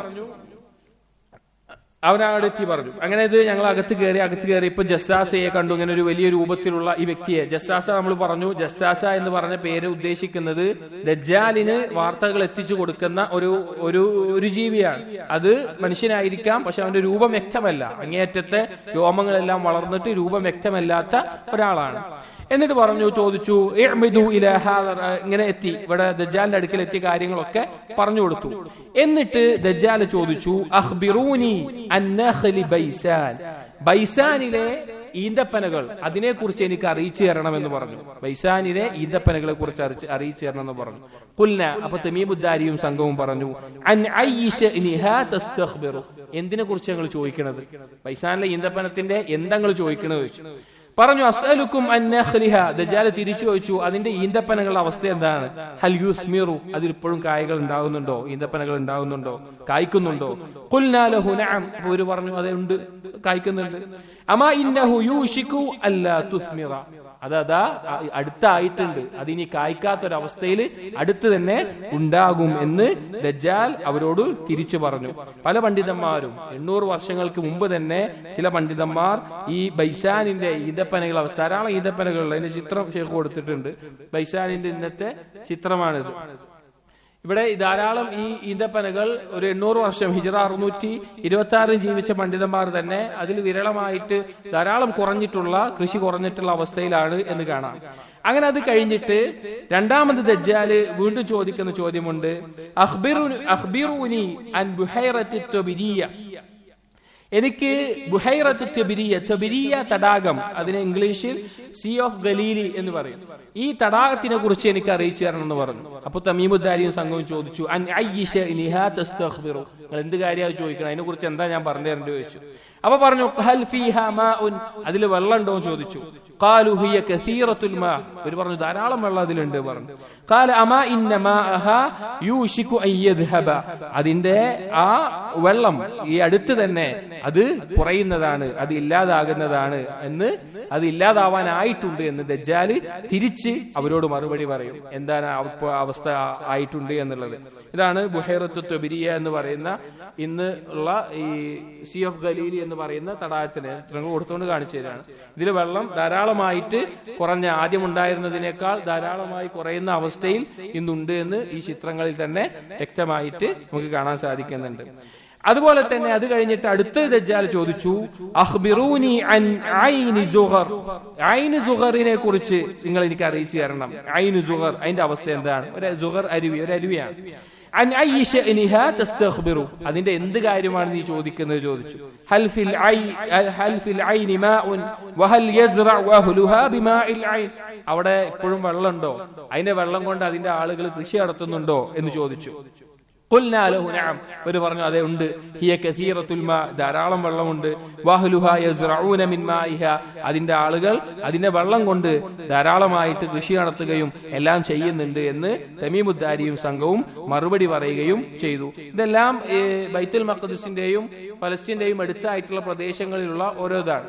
അവനവിടെ പറഞ്ഞു. അങ്ങനെ ഇത് ഞങ്ങൾ അകത്ത് കയറി ഇപ്പൊ ജസ്സാസയെ കണ്ടു. ഇങ്ങനെ ഒരു വലിയ രൂപത്തിലുള്ള ഈ വ്യക്തിയെ, ജസ്സാസ നമ്മൾ പറഞ്ഞു, ജസ്സാസ എന്ന് പറഞ്ഞ പേര് ഉദ്ദേശിക്കുന്നത് ദജ്ജാലിന് വാർത്തകൾ എത്തിച്ചു കൊടുക്കുന്ന ഒരു ജീവിയാണ്. അത് മനുഷ്യനായിരിക്കാം, പക്ഷെ അവന്റെ രൂപം വ്യക്തമല്ല, അങ്ങേയറ്റത്തെ രോമങ്ങളെല്ലാം വളർന്നിട്ട് രൂപം വ്യക്തമല്ലാത്ത ഒരാളാണ്. എന്നിട്ട് ചോദിച്ചു, ഇങ്ങനെ എത്തി, ഇവിടെ ദജ്ജാലിന്റെ അടുക്കൽ എത്തിയ കാര്യങ്ങളൊക്കെ പറഞ്ഞു കൊടുത്തു. എന്നിട്ട് ദജ്ജാൽ ചോദിച്ചു, അഖ്ബിറൂനി അൻ നഖ്ലി ബൈസാൻ, ബൈസാനിലെ ഈന്തപ്പനകൾ, അതിനെക്കുറിച്ച് എനിക്ക് അറിയിച്ചു തരണമെന്ന് പറഞ്ഞു. ബൈസാനിലെ ഈന്തപ്പനകളെ കുറിച്ച് അറിയിച്ചു തരണമെന്ന് പറഞ്ഞു. ഖുൽന, അപ്പൊ തമീമുദ്ദാരിയും സംഘവും പറഞ്ഞു, അൻ അയ്യിശനിഹാ തസ്തഖ്ബിറു, എന്തിനെ കുറിച്ച് ഞങ്ങൾ ചോദിക്കണത്? ബൈസാനിലെ ഈന്തപ്പനത്തിന്റെ എന്താങ്ങൾ ചോദിക്കണത് ചോദിച്ചു. പറഞ്ഞു, അസ്അലുക്കും അൻ നഖ്ലിഹ, ദജ്ജാൽ തിരിച്ചു ചോദിച്ചു, അതിന്റെ ഈന്തപ്പനകളുടെ അവസ്ഥ എന്താണ്? ഹൽ യുസ്മിറു, അതിൽ ഇപ്പോഴും കായ്കൾ ഉണ്ടാകുന്നുണ്ടോ, ഈന്തപ്പനകൾ ഉണ്ടാകുന്നുണ്ടോ, കായ്ക്കുന്നുണ്ടോ? ഖുൽനാ ലഹു നഅം, അവർ പറഞ്ഞു, അതെ ഉണ്ട്, കായ്ക്കുന്നുണ്ട്. അമാ ഇന്നഹു യൂഷികു അല്ലാ തുസ്മിറ, അതാ അടുത്തായിട്ടുണ്ട്, അതിനി കായ്ക്കാത്തൊരവസ്ഥയിൽ അടുത്ത് തന്നെ ഉണ്ടാകും എന്ന് ദജ്ജാൽ അവരോട് തിരിച്ചു പറഞ്ഞു. പല പണ്ഡിതന്മാരും 800 വർഷങ്ങൾക്ക് മുമ്പ് തന്നെ ചില പണ്ഡിതന്മാർ ഈ ബൈസാനിന്റെ ഈന്തപ്പനകൾ അവസ്ഥ, ധാരാളം ഈന്തപ്പനകളുള്ള അതിന്റെ ചിത്രം ഷേഖ് കൊടുത്തിട്ടുണ്ട്. ബൈസാനിന്റെ ഇന്നത്തെ ചിത്രമാണിത്. ഇവിടെ ധാരാളം ഈ ഈന്തപ്പനകൾ ഒരു 800 വർഷം ഹിജ്റ 626 ജീവിച്ച പണ്ഡിതന്മാർ തന്നെ അതിൽ വിരളമായിട്ട് ധാരാളം കൃഷി കുറഞ്ഞിട്ടുള്ള അവസ്ഥയിലാണ് എന്ന് കാണാം. അങ്ങനെ അത് കഴിഞ്ഞിട്ട് രണ്ടാമത് ദജ്ജാല് വീണ്ടും ചോദിക്കുന്ന ചോദ്യമുണ്ട്, അഖ്ബിറൂനി അൻ ബുഹൈറത്തി തബിരിയ, എനിക്ക് ബുഹൈറത്തു തബിരിയ തടാകം, അതിനെ ഇംഗ്ലീഷിൽ സീ ഓഫ് ഗലീലി എന്ന് പറയും, ഈ തടാകത്തിനെ കുറിച്ച് എനിക്ക് അറിയിച്ചു തരണം എന്ന് പറഞ്ഞു. അപ്പൊ തമീമുദ്ദാരിയും സംഘവും ചോദിച്ചു, അൻ അയ്യിശനിഹാ തസ്തഖ്ബിറു, നിങ്ങൾ എന്ത് കാര്യമാണ് ചോദിക്കണം, അതിനെ കുറിച്ച് എന്താ ഞാൻ പറഞ്ഞു തരേണ്ടി ചോദിച്ചു. അപ്പൊ പറഞ്ഞു, ഹൽ ഫീഹാ മാഉൻ, അതിൽ വെള്ളം ഉണ്ടോ എന്ന് ചോദിച്ചു. ഖാലു ഹിയ കസീറത്തുൽ മാ, അവർ പറഞ്ഞു ധാരാളം വെള്ളം അതിലുണ്ട് പറഞ്ഞു. ഖാല അമാ ഇന്ന മാഅഹാ യൂഷികു അൻ യദ്ഹബ, അതിന്റെ ആ വെള്ളം ഈ അടുത്ത് തന്നെ അത് കുറയുന്നതാണ്, അത് ഇല്ലാതാകുന്നതാണ് എന്ന്, അത് ഇല്ലാതാവാനായിട്ടുണ്ട് എന്ന് ദജ്ജാൽ തിരിച്ച് അവരോട് മറുപടി പറയും. എന്താണ് അവസ്ഥ ആയിട്ടുണ്ട് എന്നുള്ളത്. ഇതാണ് ബുഹൈറത്തു തബിരിയ എന്ന് പറയുന്ന ഇന്ന് ഉള്ള ഈ സീ ഓഫ് ഗലീലി എന്ന് പറയുന്ന തടാകത്തിന്റെ ചിത്രങ്ങൾ കൊടുത്തുകൊണ്ട് കാണിച്ചു തരാണ്. ഇതിൽ വെള്ളം ധാരാളമായിട്ട് ആദ്യം ഉണ്ടായിരുന്നതിനേക്കാൾ ധാരാളമായി കുറയുന്ന അവസ്ഥയിൽ ഇന്നുണ്ട് എന്ന് ഈ ചിത്രങ്ങളിൽ തന്നെ വ്യക്തമായിട്ട് നമുക്ക് കാണാൻ സാധിക്കുന്നുണ്ട്. അതുപോലെ തന്നെ അത് കഴിഞ്ഞിട്ട് അടുത്ത ദജ്ജാൽ ചോദിച്ചു, അഖ്ബിറൂനി അൻ ഐനി സുഗർ, ഐനി സുഗറിനെ കുറിച്ച് നിങ്ങൾ എനിക്ക് അറിയിച്ചു തരണം. ഐനി സുഗർ, അതിന്റെ അവസ്ഥ എന്താണ്? ഒരു സുഗർ അരുവി, ഒരു അരുവിയാണ്. അൻ ഐ ശഅനിഹാ തസ്തഖ്ബിറു, അതിന്റെ എന്ത് കാര്യമാണ് നീ ചോദിക്കുന്നത് ചോദിച്ചു. ഹൽ ഫിൽ ഐനി മാഉൻ വഹൽ യസ്റഉ അഹ്ലുഹാ ബിമാഇൽ ഐൻ, അവിടെ ഇപ്പോഴും വെള്ളമുണ്ടോ? അതിന്റെ വെള്ളം കൊണ്ട് അതിന്റെ ആളുകൾ കൃഷി നടത്തുന്നുണ്ടോ എന്ന് ചോദിച്ചു. ഖുൽനാ ലഹു നഅം, അവർ പറഞ്ഞു അതെ ഉണ്ട്. ഹിയ കസീറത്തുൽ മാ, ധാരാളം വെള്ളമുണ്ട്. വഅഹ്ലുഹാ യസ്റഊന മിൻ മാഇഹാ, അതിന്റെ ആളുകൾ അതിന്റെ വെള്ളം കൊണ്ട് ധാരാളമായിട്ട് കൃഷി നടത്തുകയും എല്ലാം ചെയ്യുന്നുണ്ട് എന്ന് തമീമുദ്ദാരിയും സംഘവും മറുപടി പറയുകയും ചെയ്തു. ഇതെല്ലാം ബൈത്തുൽ മഖ്ദിസിന്റെയും ഫലസ്തീന്റെയും അടുത്തായിട്ടുള്ള പ്രദേശങ്ങളിലുള്ള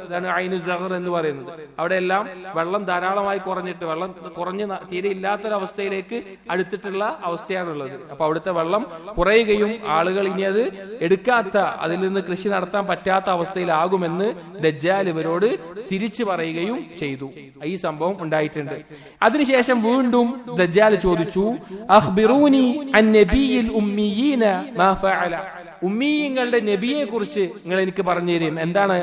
ഇതാണ് ഐനു സഗർ എന്ന് പറയുന്നത്. അവിടെയെല്ലാം വെള്ളം ധാരാളമായി കുറഞ്ഞിട്ട്, വെള്ളം കുറഞ്ഞ് തീരെ ഇല്ലാത്തൊരവസ്ഥയിലേക്ക് അടുത്തിട്ടുള്ള അവസ്ഥയാണുള്ളത്. അപ്പൊ അവിടുത്തെ വെള്ളം കുറയുകയും ആളുകൾ ഇനി അത് എടുക്കാത്ത, അതിൽ നിന്ന് കൃഷി നടത്താൻ പറ്റാത്ത അവസ്ഥയിലാകുമെന്ന് ദജ്ജാൽ ഇവരോട് തിരിച്ചു പറയുകയും ചെയ്തു. ഈ സംഭവം ഉണ്ടായിട്ടുണ്ട്. അതിനുശേഷം വീണ്ടും ദജ്ജാൽ ചോദിച്ചു, അഖ്ബിറൂനി അൻ നബിയിൽ ഉമ്മിയീന മാ ഫഅല, ഉമ്മീയങ്ങളുടെ നബിയെ കുറിച്ച് നിങ്ങൾ എനിക്ക് പറഞ്ഞു തരും, എന്താണ്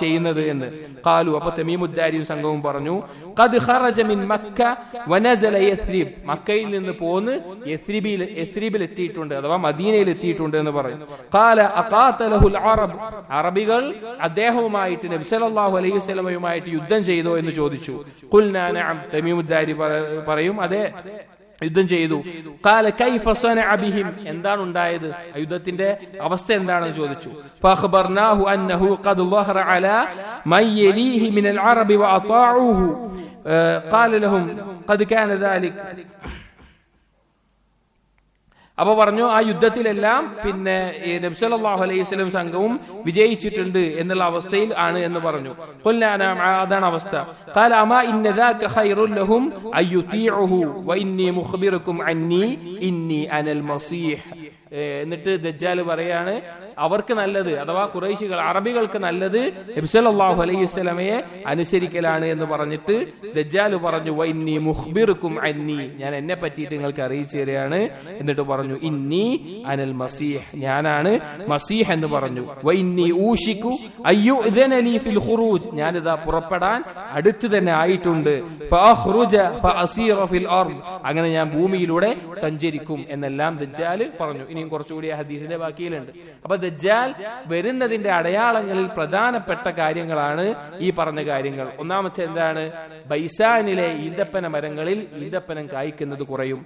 ചെയ്യുന്നത് എന്ന്. ഖാലു, അപ്പൊ തമീമുദ്ദാരിയും സംഘവും പറഞ്ഞു, ഖദ് ഖറജ മിൻ മക്ക വനസല യസ്രിബ്, മക്കയിൽ നിന്ന് പോന്ന് യസ്രിബിൽ എത്തിയിട്ടുണ്ട്, അഥവാ മദീനയിൽ എത്തിയിട്ടുണ്ട് എന്ന് പറയും. ഖാല അഖാതലഹുൽ അറബ്, അറബികൾ അദ്ദേഹവുമായിട്ട് നബി സല്ലല്ലാഹു അലൈഹി വസല്ലമയുമായിട്ട് യുദ്ധം ചെയ്തോ എന്ന് ചോദിച്ചു. ഖുൽനാ നഅം, തമീമുദ്ദാരി പറയും അതെ, യുദ്ധം ചെയ്തു. ഖാല കൈഫ സനഅ ബിഹിം, എന്താണ് ഉണ്ടായത്, യുദ്ധത്തിന്റെ അവസ്ഥ എന്താണെന്ന് ചോദിച്ചു. ഫഖബർനാഹു അന്നഹു ഖദ് ളഹറ അലാ മൻ യലീഹി മിനൽ അറബി വഅതാഉഹു ഖാല ലഹും ഖദ് കാന ദാലിക, അപ്പൊ പറഞ്ഞു ആ യുദ്ധത്തിലെല്ലാം പിന്നെ നബി സല്ലല്ലാഹു അലൈഹി വസല്ലം സംഘവും വിജയിച്ചിട്ടുണ്ട് എന്നുള്ള അവസ്ഥയിൽ ആണ് എന്ന് പറഞ്ഞു. അതാണ് അവസ്ഥ. ഖാല അമാ ഇന്ന ദാക ഖൈറുൽ ലഹും അയ്യുതീഉഹു വഇന്നി മുഖ്ബിറുക്കും അന്നി ഇന്നി അനൽ മസീഹ്. എന്നിട്ട് ദജ്ജാൽ പറയാണ്, അവർക്ക് നല്ലത്, അഥവാ ഖുറൈശികൾ അറബികൾക്ക് നല്ലത് നബി സല്ലല്ലാഹു അലൈഹി വസല്ലമയെ അനുസരിക്കലാണ് എന്ന് പറഞ്ഞിട്ട് ദജ്ജാൽ പറഞ്ഞു, വഇന്നി മുഖ്ബിറുക്കും അന്നി, ഞാൻ എന്നെ പറ്റിയിട്ട് നിങ്ങൾക്ക് അറിയിച്ചു തരികയാണ്. എന്നിട്ട് പറഞ്ഞു, ഇന്നി അനൽ മസീഹ്, ഞാനാണ് മസീഹ് എന്ന് പറഞ്ഞു. വഇന്നി ഊഷികു അയ്യുഅ്ദന ലീ ഫിൽ ഖുറൂജ്, ഞാനിതാ പുറപ്പെടാൻ അടുത്ത് തന്നെ ആയിട്ടുണ്ട്. ഫഅഖ്റുജ ഫഅസീറ ഫിൽ അർദ്, അങ്ങനെ ഞാൻ ഭൂമിയിലൂടെ സഞ്ചരിക്കും എന്നെല്ലാം ദജ്ജാൽ പറഞ്ഞു. ഇനിയും കുറച്ചുകൂടി ഹദീസിന്റെ ബാക്കിയിലുണ്ട്. അപ്പൊ ദജ്ജാൽ വരുന്നതിന്റെ അടയാളങ്ങളിൽ പ്രധാനപ്പെട്ട കാര്യങ്ങളാണ് ഈ പറഞ്ഞ കാര്യങ്ങൾ. ഒന്നാമത്തെ എന്താണ്? ബൈസാനിലെ ഈന്തപ്പന മരങ്ങളിൽ ഈന്തപ്പനം കായ്ക്കുന്നത് കുറയും.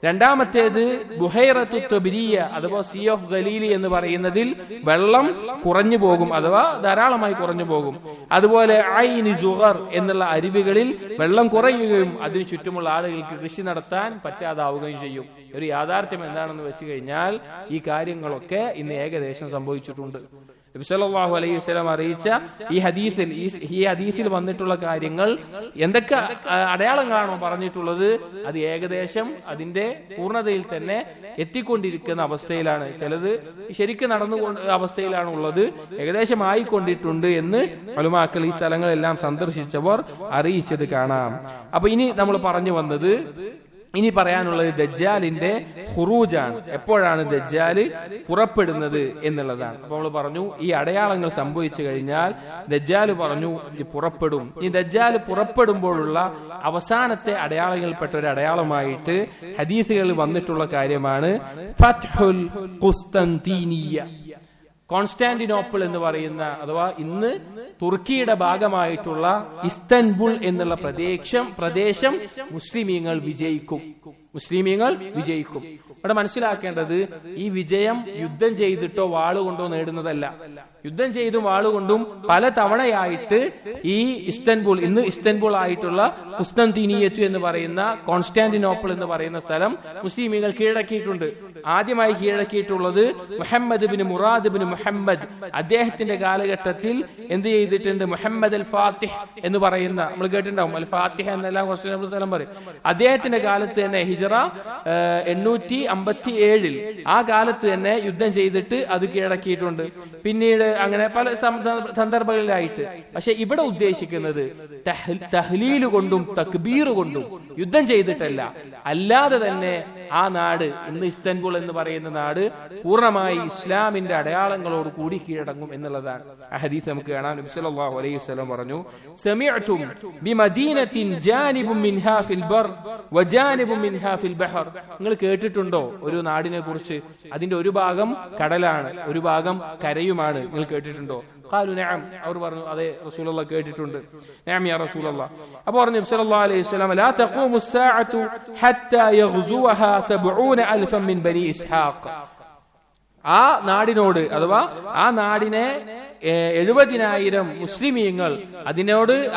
രണ്ടാമത്തേത് ബുഹൈറത്തു തബ്രിയ അഥവാ സീ ഓഫ് ഗലീലി എന്ന് പറയുന്നതിൽ വെള്ളം കുറഞ്ഞു പോകും, അഥവാ ധാരാളമായി കുറഞ്ഞു പോകും. അതുപോലെ ഐനി സുഗർ എന്നുള്ള അരുവികളിൽ വെള്ളം കുറയുകയും അതിനു ചുറ്റുമുള്ള ആളുകൾക്ക് കൃഷി നടത്താൻ പറ്റാതാവുകയും ചെയ്യും. ഒരു യാഥാർത്ഥ്യം എന്താണെന്ന് വെച്ച് കഴിഞ്ഞാൽ ഈ കാര്യങ്ങളൊക്കെ ഇന്ന് ഏകദേശം സംഭവിച്ചിട്ടുണ്ട്. നബി സല്ലല്ലാഹു അലൈഹി വസല്ലം അറിയിച്ച ഈ ഹദീസിൽ വന്നിട്ടുള്ള കാര്യങ്ങൾ എന്തൊക്കെ അടയാളങ്ങളാണോ പറഞ്ഞിട്ടുള്ളത്, അത് ഏകദേശം അതിന്റെ പൂർണ്ണതയിൽ തന്നെ എത്തിക്കൊണ്ടിരിക്കുന്ന അവസ്ഥയിലാണ്. ചിലത് ശരിക്കും നടന്നു അവസ്ഥയിലാണ് ഉള്ളത്, ഏകദേശം ആയിക്കൊണ്ടിട്ടുണ്ട് എന്ന് ഉലമാക്കൾ ഈ സ്ഥലങ്ങളെല്ലാം സന്ദർശിച്ചവർ അറിയിച്ചത് കാണാം. അപ്പൊ ഇനി നമ്മൾ പറഞ്ഞു വന്നത്, ഇനി പറയാനുള്ളത് ദജ്ജാലിന്റെ ഖുറൂജാണ്. എപ്പോഴാണ് ദജ്ജാല് പുറപ്പെടുന്നത് എന്നുള്ളതാണ്. അപ്പൊ നമ്മൾ പറഞ്ഞു ഈ അടയാളങ്ങൾ സംഭവിച്ചു കഴിഞ്ഞാൽ ദജ്ജാല് പറഞ്ഞു പുറപ്പെടും. ഈ ദജ്ജാല് പുറപ്പെടുമ്പോഴുള്ള അവസാനത്തെ അടയാളങ്ങളിൽപ്പെട്ട ഒരു അടയാളമായിട്ട് ഹദീസുകളിൽ വന്നിട്ടുള്ള കാര്യമാണ് ഫത്ഹുൽ ഖുസ്തന്തീനിയ. കോൺസ്റ്റാന്റിനോപ്പിൾ എന്ന് പറയുന്ന, അഥവാ ഇന്ന് തുർക്കിയുടെ ഭാഗമായിട്ടുള്ള ഇസ്തൻബുൾ എന്നുള്ള പ്രദേശം മുസ്ലിമീങ്ങൾ വിജയിക്കും. ഇവിടെ മനസ്സിലാക്കേണ്ടത്, ഈ വിജയം യുദ്ധം ചെയ്തിട്ടോ വാളുകൊണ്ടോ നേടുന്നതല്ല. യുദ്ധം ചെയ്തും വാളുകൊണ്ടും പല തവണയായിട്ട് ഈ ഇന്ന് ഇസ്തൻബുൾ ആയിട്ടുള്ള ഖുസ്തന്തീനിയത്തു എന്ന് പറയുന്ന, കോൺസ്റ്റാന്റിനോപ്പിൾ എന്ന് പറയുന്ന സ്ഥലം മുസ്ലിമീങ്ങൾ കീഴടക്കിയിട്ടുണ്ട്. ആദ്യമായി കീഴടക്കിയിട്ടുള്ളത് മുഹമ്മദ് ബിൻ മുറാദ് ബിൻ മുഹമ്മദ്, അദ്ദേഹത്തിന്റെ കാലഘട്ടത്തിൽ എന്ത് ചെയ്തിട്ടുണ്ട്? മുഹമ്മദ് അൽ ഫാത്തിഹ് എന്ന് പറയുന്ന, നമ്മൾ കേട്ടിട്ടുണ്ടാവും, അൽ ഫാത്തിഹ എന്നെല്ലാം കുറച്ച് സ്ഥലം പറയും. അദ്ദേഹത്തിന്റെ കാലത്ത് തന്നെ ഹിജറ 857 ആ കാലത്ത് തന്നെ യുദ്ധം ചെയ്തിട്ട് അത് കീഴടക്കിയിട്ടുണ്ട്. പിന്നീട് അങ്ങനെ പല സന്ദർഭങ്ങളിലായിട്ട്. പക്ഷെ ഇവിടെ ഉദ്ദേശിക്കുന്നത് തഹ്ലീൽ കൊണ്ടും തക്ബീർ കൊണ്ടും യുദ്ധം ചെയ്തിട്ടല്ല, അല്ലാതെ തന്നെ ആ നാട്, ഇന്ന് ഇസ്താൻബുൾ എന്ന് പറയുന്ന നാട് പൂർണ്ണമായി ഇസ്ലാമിന്റെ അടയാളങ്ങളോട് കൂടി കീഴടങ്ങും എന്നുള്ളതാണ്. ആ ഹദീസ് നമുക്ക് കാണാം. നബി സല്ലല്ലാഹു അലൈഹി വസല്ലം പറഞ്ഞു, സമിഅ്തും ബിമദീനത്തിൻ ജാനിബുൻ മിൻഹാ ഫിൽ ബർ വജാനിബുൻ മിൻഹാ ഫിൽ ബഹർ. നിങ്ങൾ കേട്ടിട്ടുണ്ടോ ഒരു നാടിനെ കുറിച്ച്? അതിന്റെ ഒരു ഭാഗം കടലാണ്, ഒരു ഭാഗം കരയുമാണ്. നിങ്ങൾ കേട്ടിട്ടുണ്ടോ? ഖാലു നഅം. അവർ പറഞ്ഞു, അതെ റസൂലുള്ളാഹി കേട്ടിട്ടുണ്ട്. നഅം യാ റസൂലല്ലാഹ്. അപ്പോൾ പറഞ്ഞു നബി സല്ലല്ലാഹു അലൈഹി വസല്ലം, ലാ തഖൂമു സ്സാഅതു ഹത്താ യഗ്സുവഹാ 70000 മിൻ ബനി ഇസ്ഹാഖ്. ആ നാടിനോട് അഥവാ ആ നാടിനെ 70,000 മുസ്ലിമീങ്ങൾ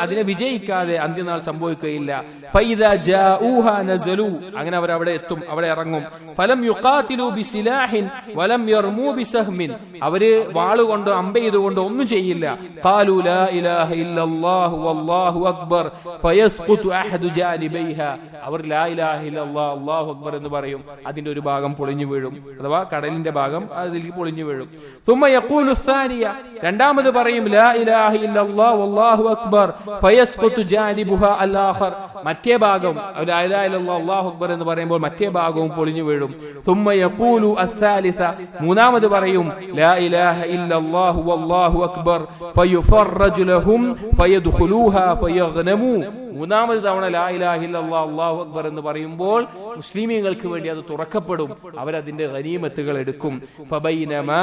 അതിനെ വിജയിക്കാതെ അന്ത്യനാൾ സംഭവിക്കുകയില്ല. ഫൈദാ ജാഊഹാ നസലു. അങ്ങനെ അവർ അവിടെ എത്തും, അവിടെ ഇറങ്ങും. ഫലം യുഖാതിലു ബിസിലാഹിൻ വലം യർമൂ ബിസഹ്മിൻ. അവര് വാളുകൊണ്ട് അമ്പെയ്തുകൊണ്ട് ഒന്നും ചെയ്യില്ല. ഖാലു ലാ ഇലാഹ ഇല്ലല്ലാഹു വല്ലാഹു അക്ബർ ഫയസ്ഖുതു അഹദു ജാനിബൈഹാ. അവർ ലാ ഇലാഹ ഇല്ലല്ലാഹ് അല്ലാഹു അക്ബർ എന്ന് പറയും. അതിന്റെ ഒരു ഭാഗം പൊളിഞ്ഞു വീഴും, അഥവാ കടലിന്റെ ഭാഗം അതിലേക്ക് പൊളിഞ്ഞു വീഴും. സുമ്മ യഖൂലു സാനിയ. രണ്ടാമത് പറയും ലാ ഇലാഹ ഇല്ലല്ലാഹു വല്ലാഹു അക്ബർ ഫയസ്ഖുതു ജാനിബുഹാ അൽ ആഖർ. മറ്റേ ഭാഗം ലാ ഇലാഹ ഇല്ലല്ലാഹു അല്ലാഹു അക്ബർ എന്ന് പറയുമ്പോൾ മറ്റേ ഭാഗവും പൊളിഞ്ഞു വീഴും. സുമ്മ യഖൂലു അസ്സാലിസ. മൂന്നാമത് പറയും ലാ ഇലാഹ ഇല്ലല്ലാഹു വല്ലാഹു അക്ബർ ഫയുഫറജു ലഹും ഫയദ്ഖുലൂഹാ ഫയഗ്നമൂ. മൂന്നാമത് തവണ ലാ ഇലാഹ ഇല്ലല്ലാഹു അല്ലാഹു അക്ബർ എന്ന് പറയുമ്പോൾ മുസ്ലിമീങ്ങൾക്ക് വേണ്ടി അത് തുറക്കപ്പെടും, അവരതിന്റെ ഗനീമത്തുകൾ എടുക്കും. ഫബൈനമാ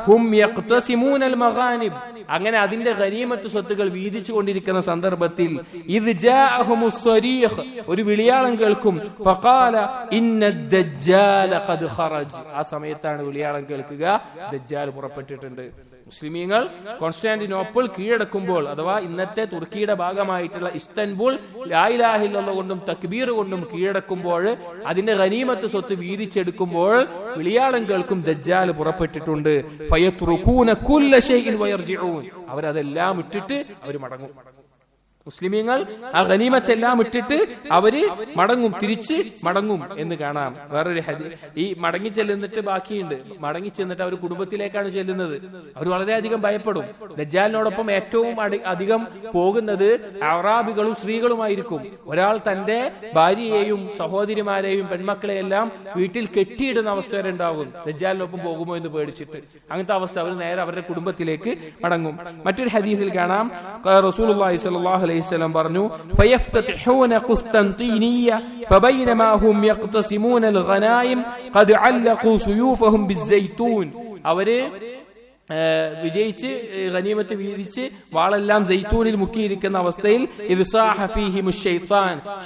ഹും യഖ്തസിമൂനൽ മഗാനിബ്. അങ്ങനെ അതിന്റെ ഗനീമത്ത് സ്വത്തുകൾ വീതിച്ചു കൊണ്ടിരിക്കുന്ന സന്ദർഭത്തിൽ ഇദ് ജാഅഹുമുസ് സ്വരീഖ്, ഒരു വിളിയാളം കേൾക്കും. ഫഖാല ഇന്നദ് ദജ്ജാല ഖദ് ഖറജ്. ആ സമയത്താണ് വിളിയാളം കേൾക്കുക, ദജ്ജാൽ പുറപ്പെട്ടിട്ടുണ്ട്. മുസ്ലിമീങ്ങൾ കോൺസ്റ്റാന്റിനോപ്പിൾ കീഴടക്കുമ്പോൾ അഥവാ ഇന്നത്തെ തുർക്കിയുടെ ഭാഗമായിട്ടുള്ള ഇസ്താൻബുൾ ലാ ഇലാഹ ഇല്ലല്ലാഹ് കൊണ്ടും തക്ബീർ കൊണ്ടും കീഴടക്കുമ്പോൾ, അതിന്റെ ഗനീമത്ത് സ്വത്ത് വീതിച്ചെടുക്കുമ്പോൾ വിളിയാളം കേൾക്കും, ദജ്ജാൽ പുറപ്പെട്ടിട്ടുണ്ട്. ഫയത്റുകൂന കുല്ല ശൈഇൻ വയർജിഊൻ. അവരതെല്ലാം ഇട്ടിട്ട് അവർ മടങ്ങും. മുസ്ലിമീങ്ങൾ ആ ഗനീമത്തെല്ലാം ഇട്ടിട്ട് അവര് മടങ്ങും, തിരിച്ച് മടങ്ങും എന്ന് കാണാം. വേറൊരു ഈ മടങ്ങി ചെല്ലുന്നിട്ട് ബാക്കിയുണ്ട്. മടങ്ങി ചെന്നിട്ട് അവർ കുടുംബത്തിലേക്കാണ് ചെല്ലുന്നത്. അവർ വളരെയധികം ഭയപ്പെടും. ദജ്ജാലിനോടൊപ്പം ഏറ്റവും അധികം പോകുന്നത് അറാബികളും സ്ത്രീകളുമായിരിക്കും. ഒരാൾ തന്റെ ഭാര്യയെയും സഹോദരിമാരെയും പെൺമക്കളെയെല്ലാം വീട്ടിൽ കെട്ടിയിടുന്ന അവസ്ഥ വരെ ഉണ്ടാകും, ദജ്ജാലിനൊപ്പം പോകുമോ എന്ന് പേടിച്ചിട്ട്. അങ്ങനത്തെ അവസ്ഥ അവർ നേരെ അവരുടെ കുടുംബത്തിലേക്ക് മടങ്ങും. മറ്റൊരു ഹദീസിൽ കാണാം, റസൂലുള്ളാഹി സ്വല്ലല്ലാഹു അലൈഹി വസല്ലം പറഞ്ഞു, ഫയഫ്തതിഹൂന ഖുസ്തൻതീനിയ ഫബൈനമാ ഹും യഖ്തസിമൂന അൽഗനായിം ഖദ് അല്ലഖൂ സുയൂഫഹും ബിസ്സൈതൂൻ. അവര് വിജയിച്ച് ഗനീമത്ത് വീതിച്ച് വാളെല്ലാം സൈത്തൂനിൽ മുക്കിയിരിക്കുന്ന അവസ്ഥയിൽ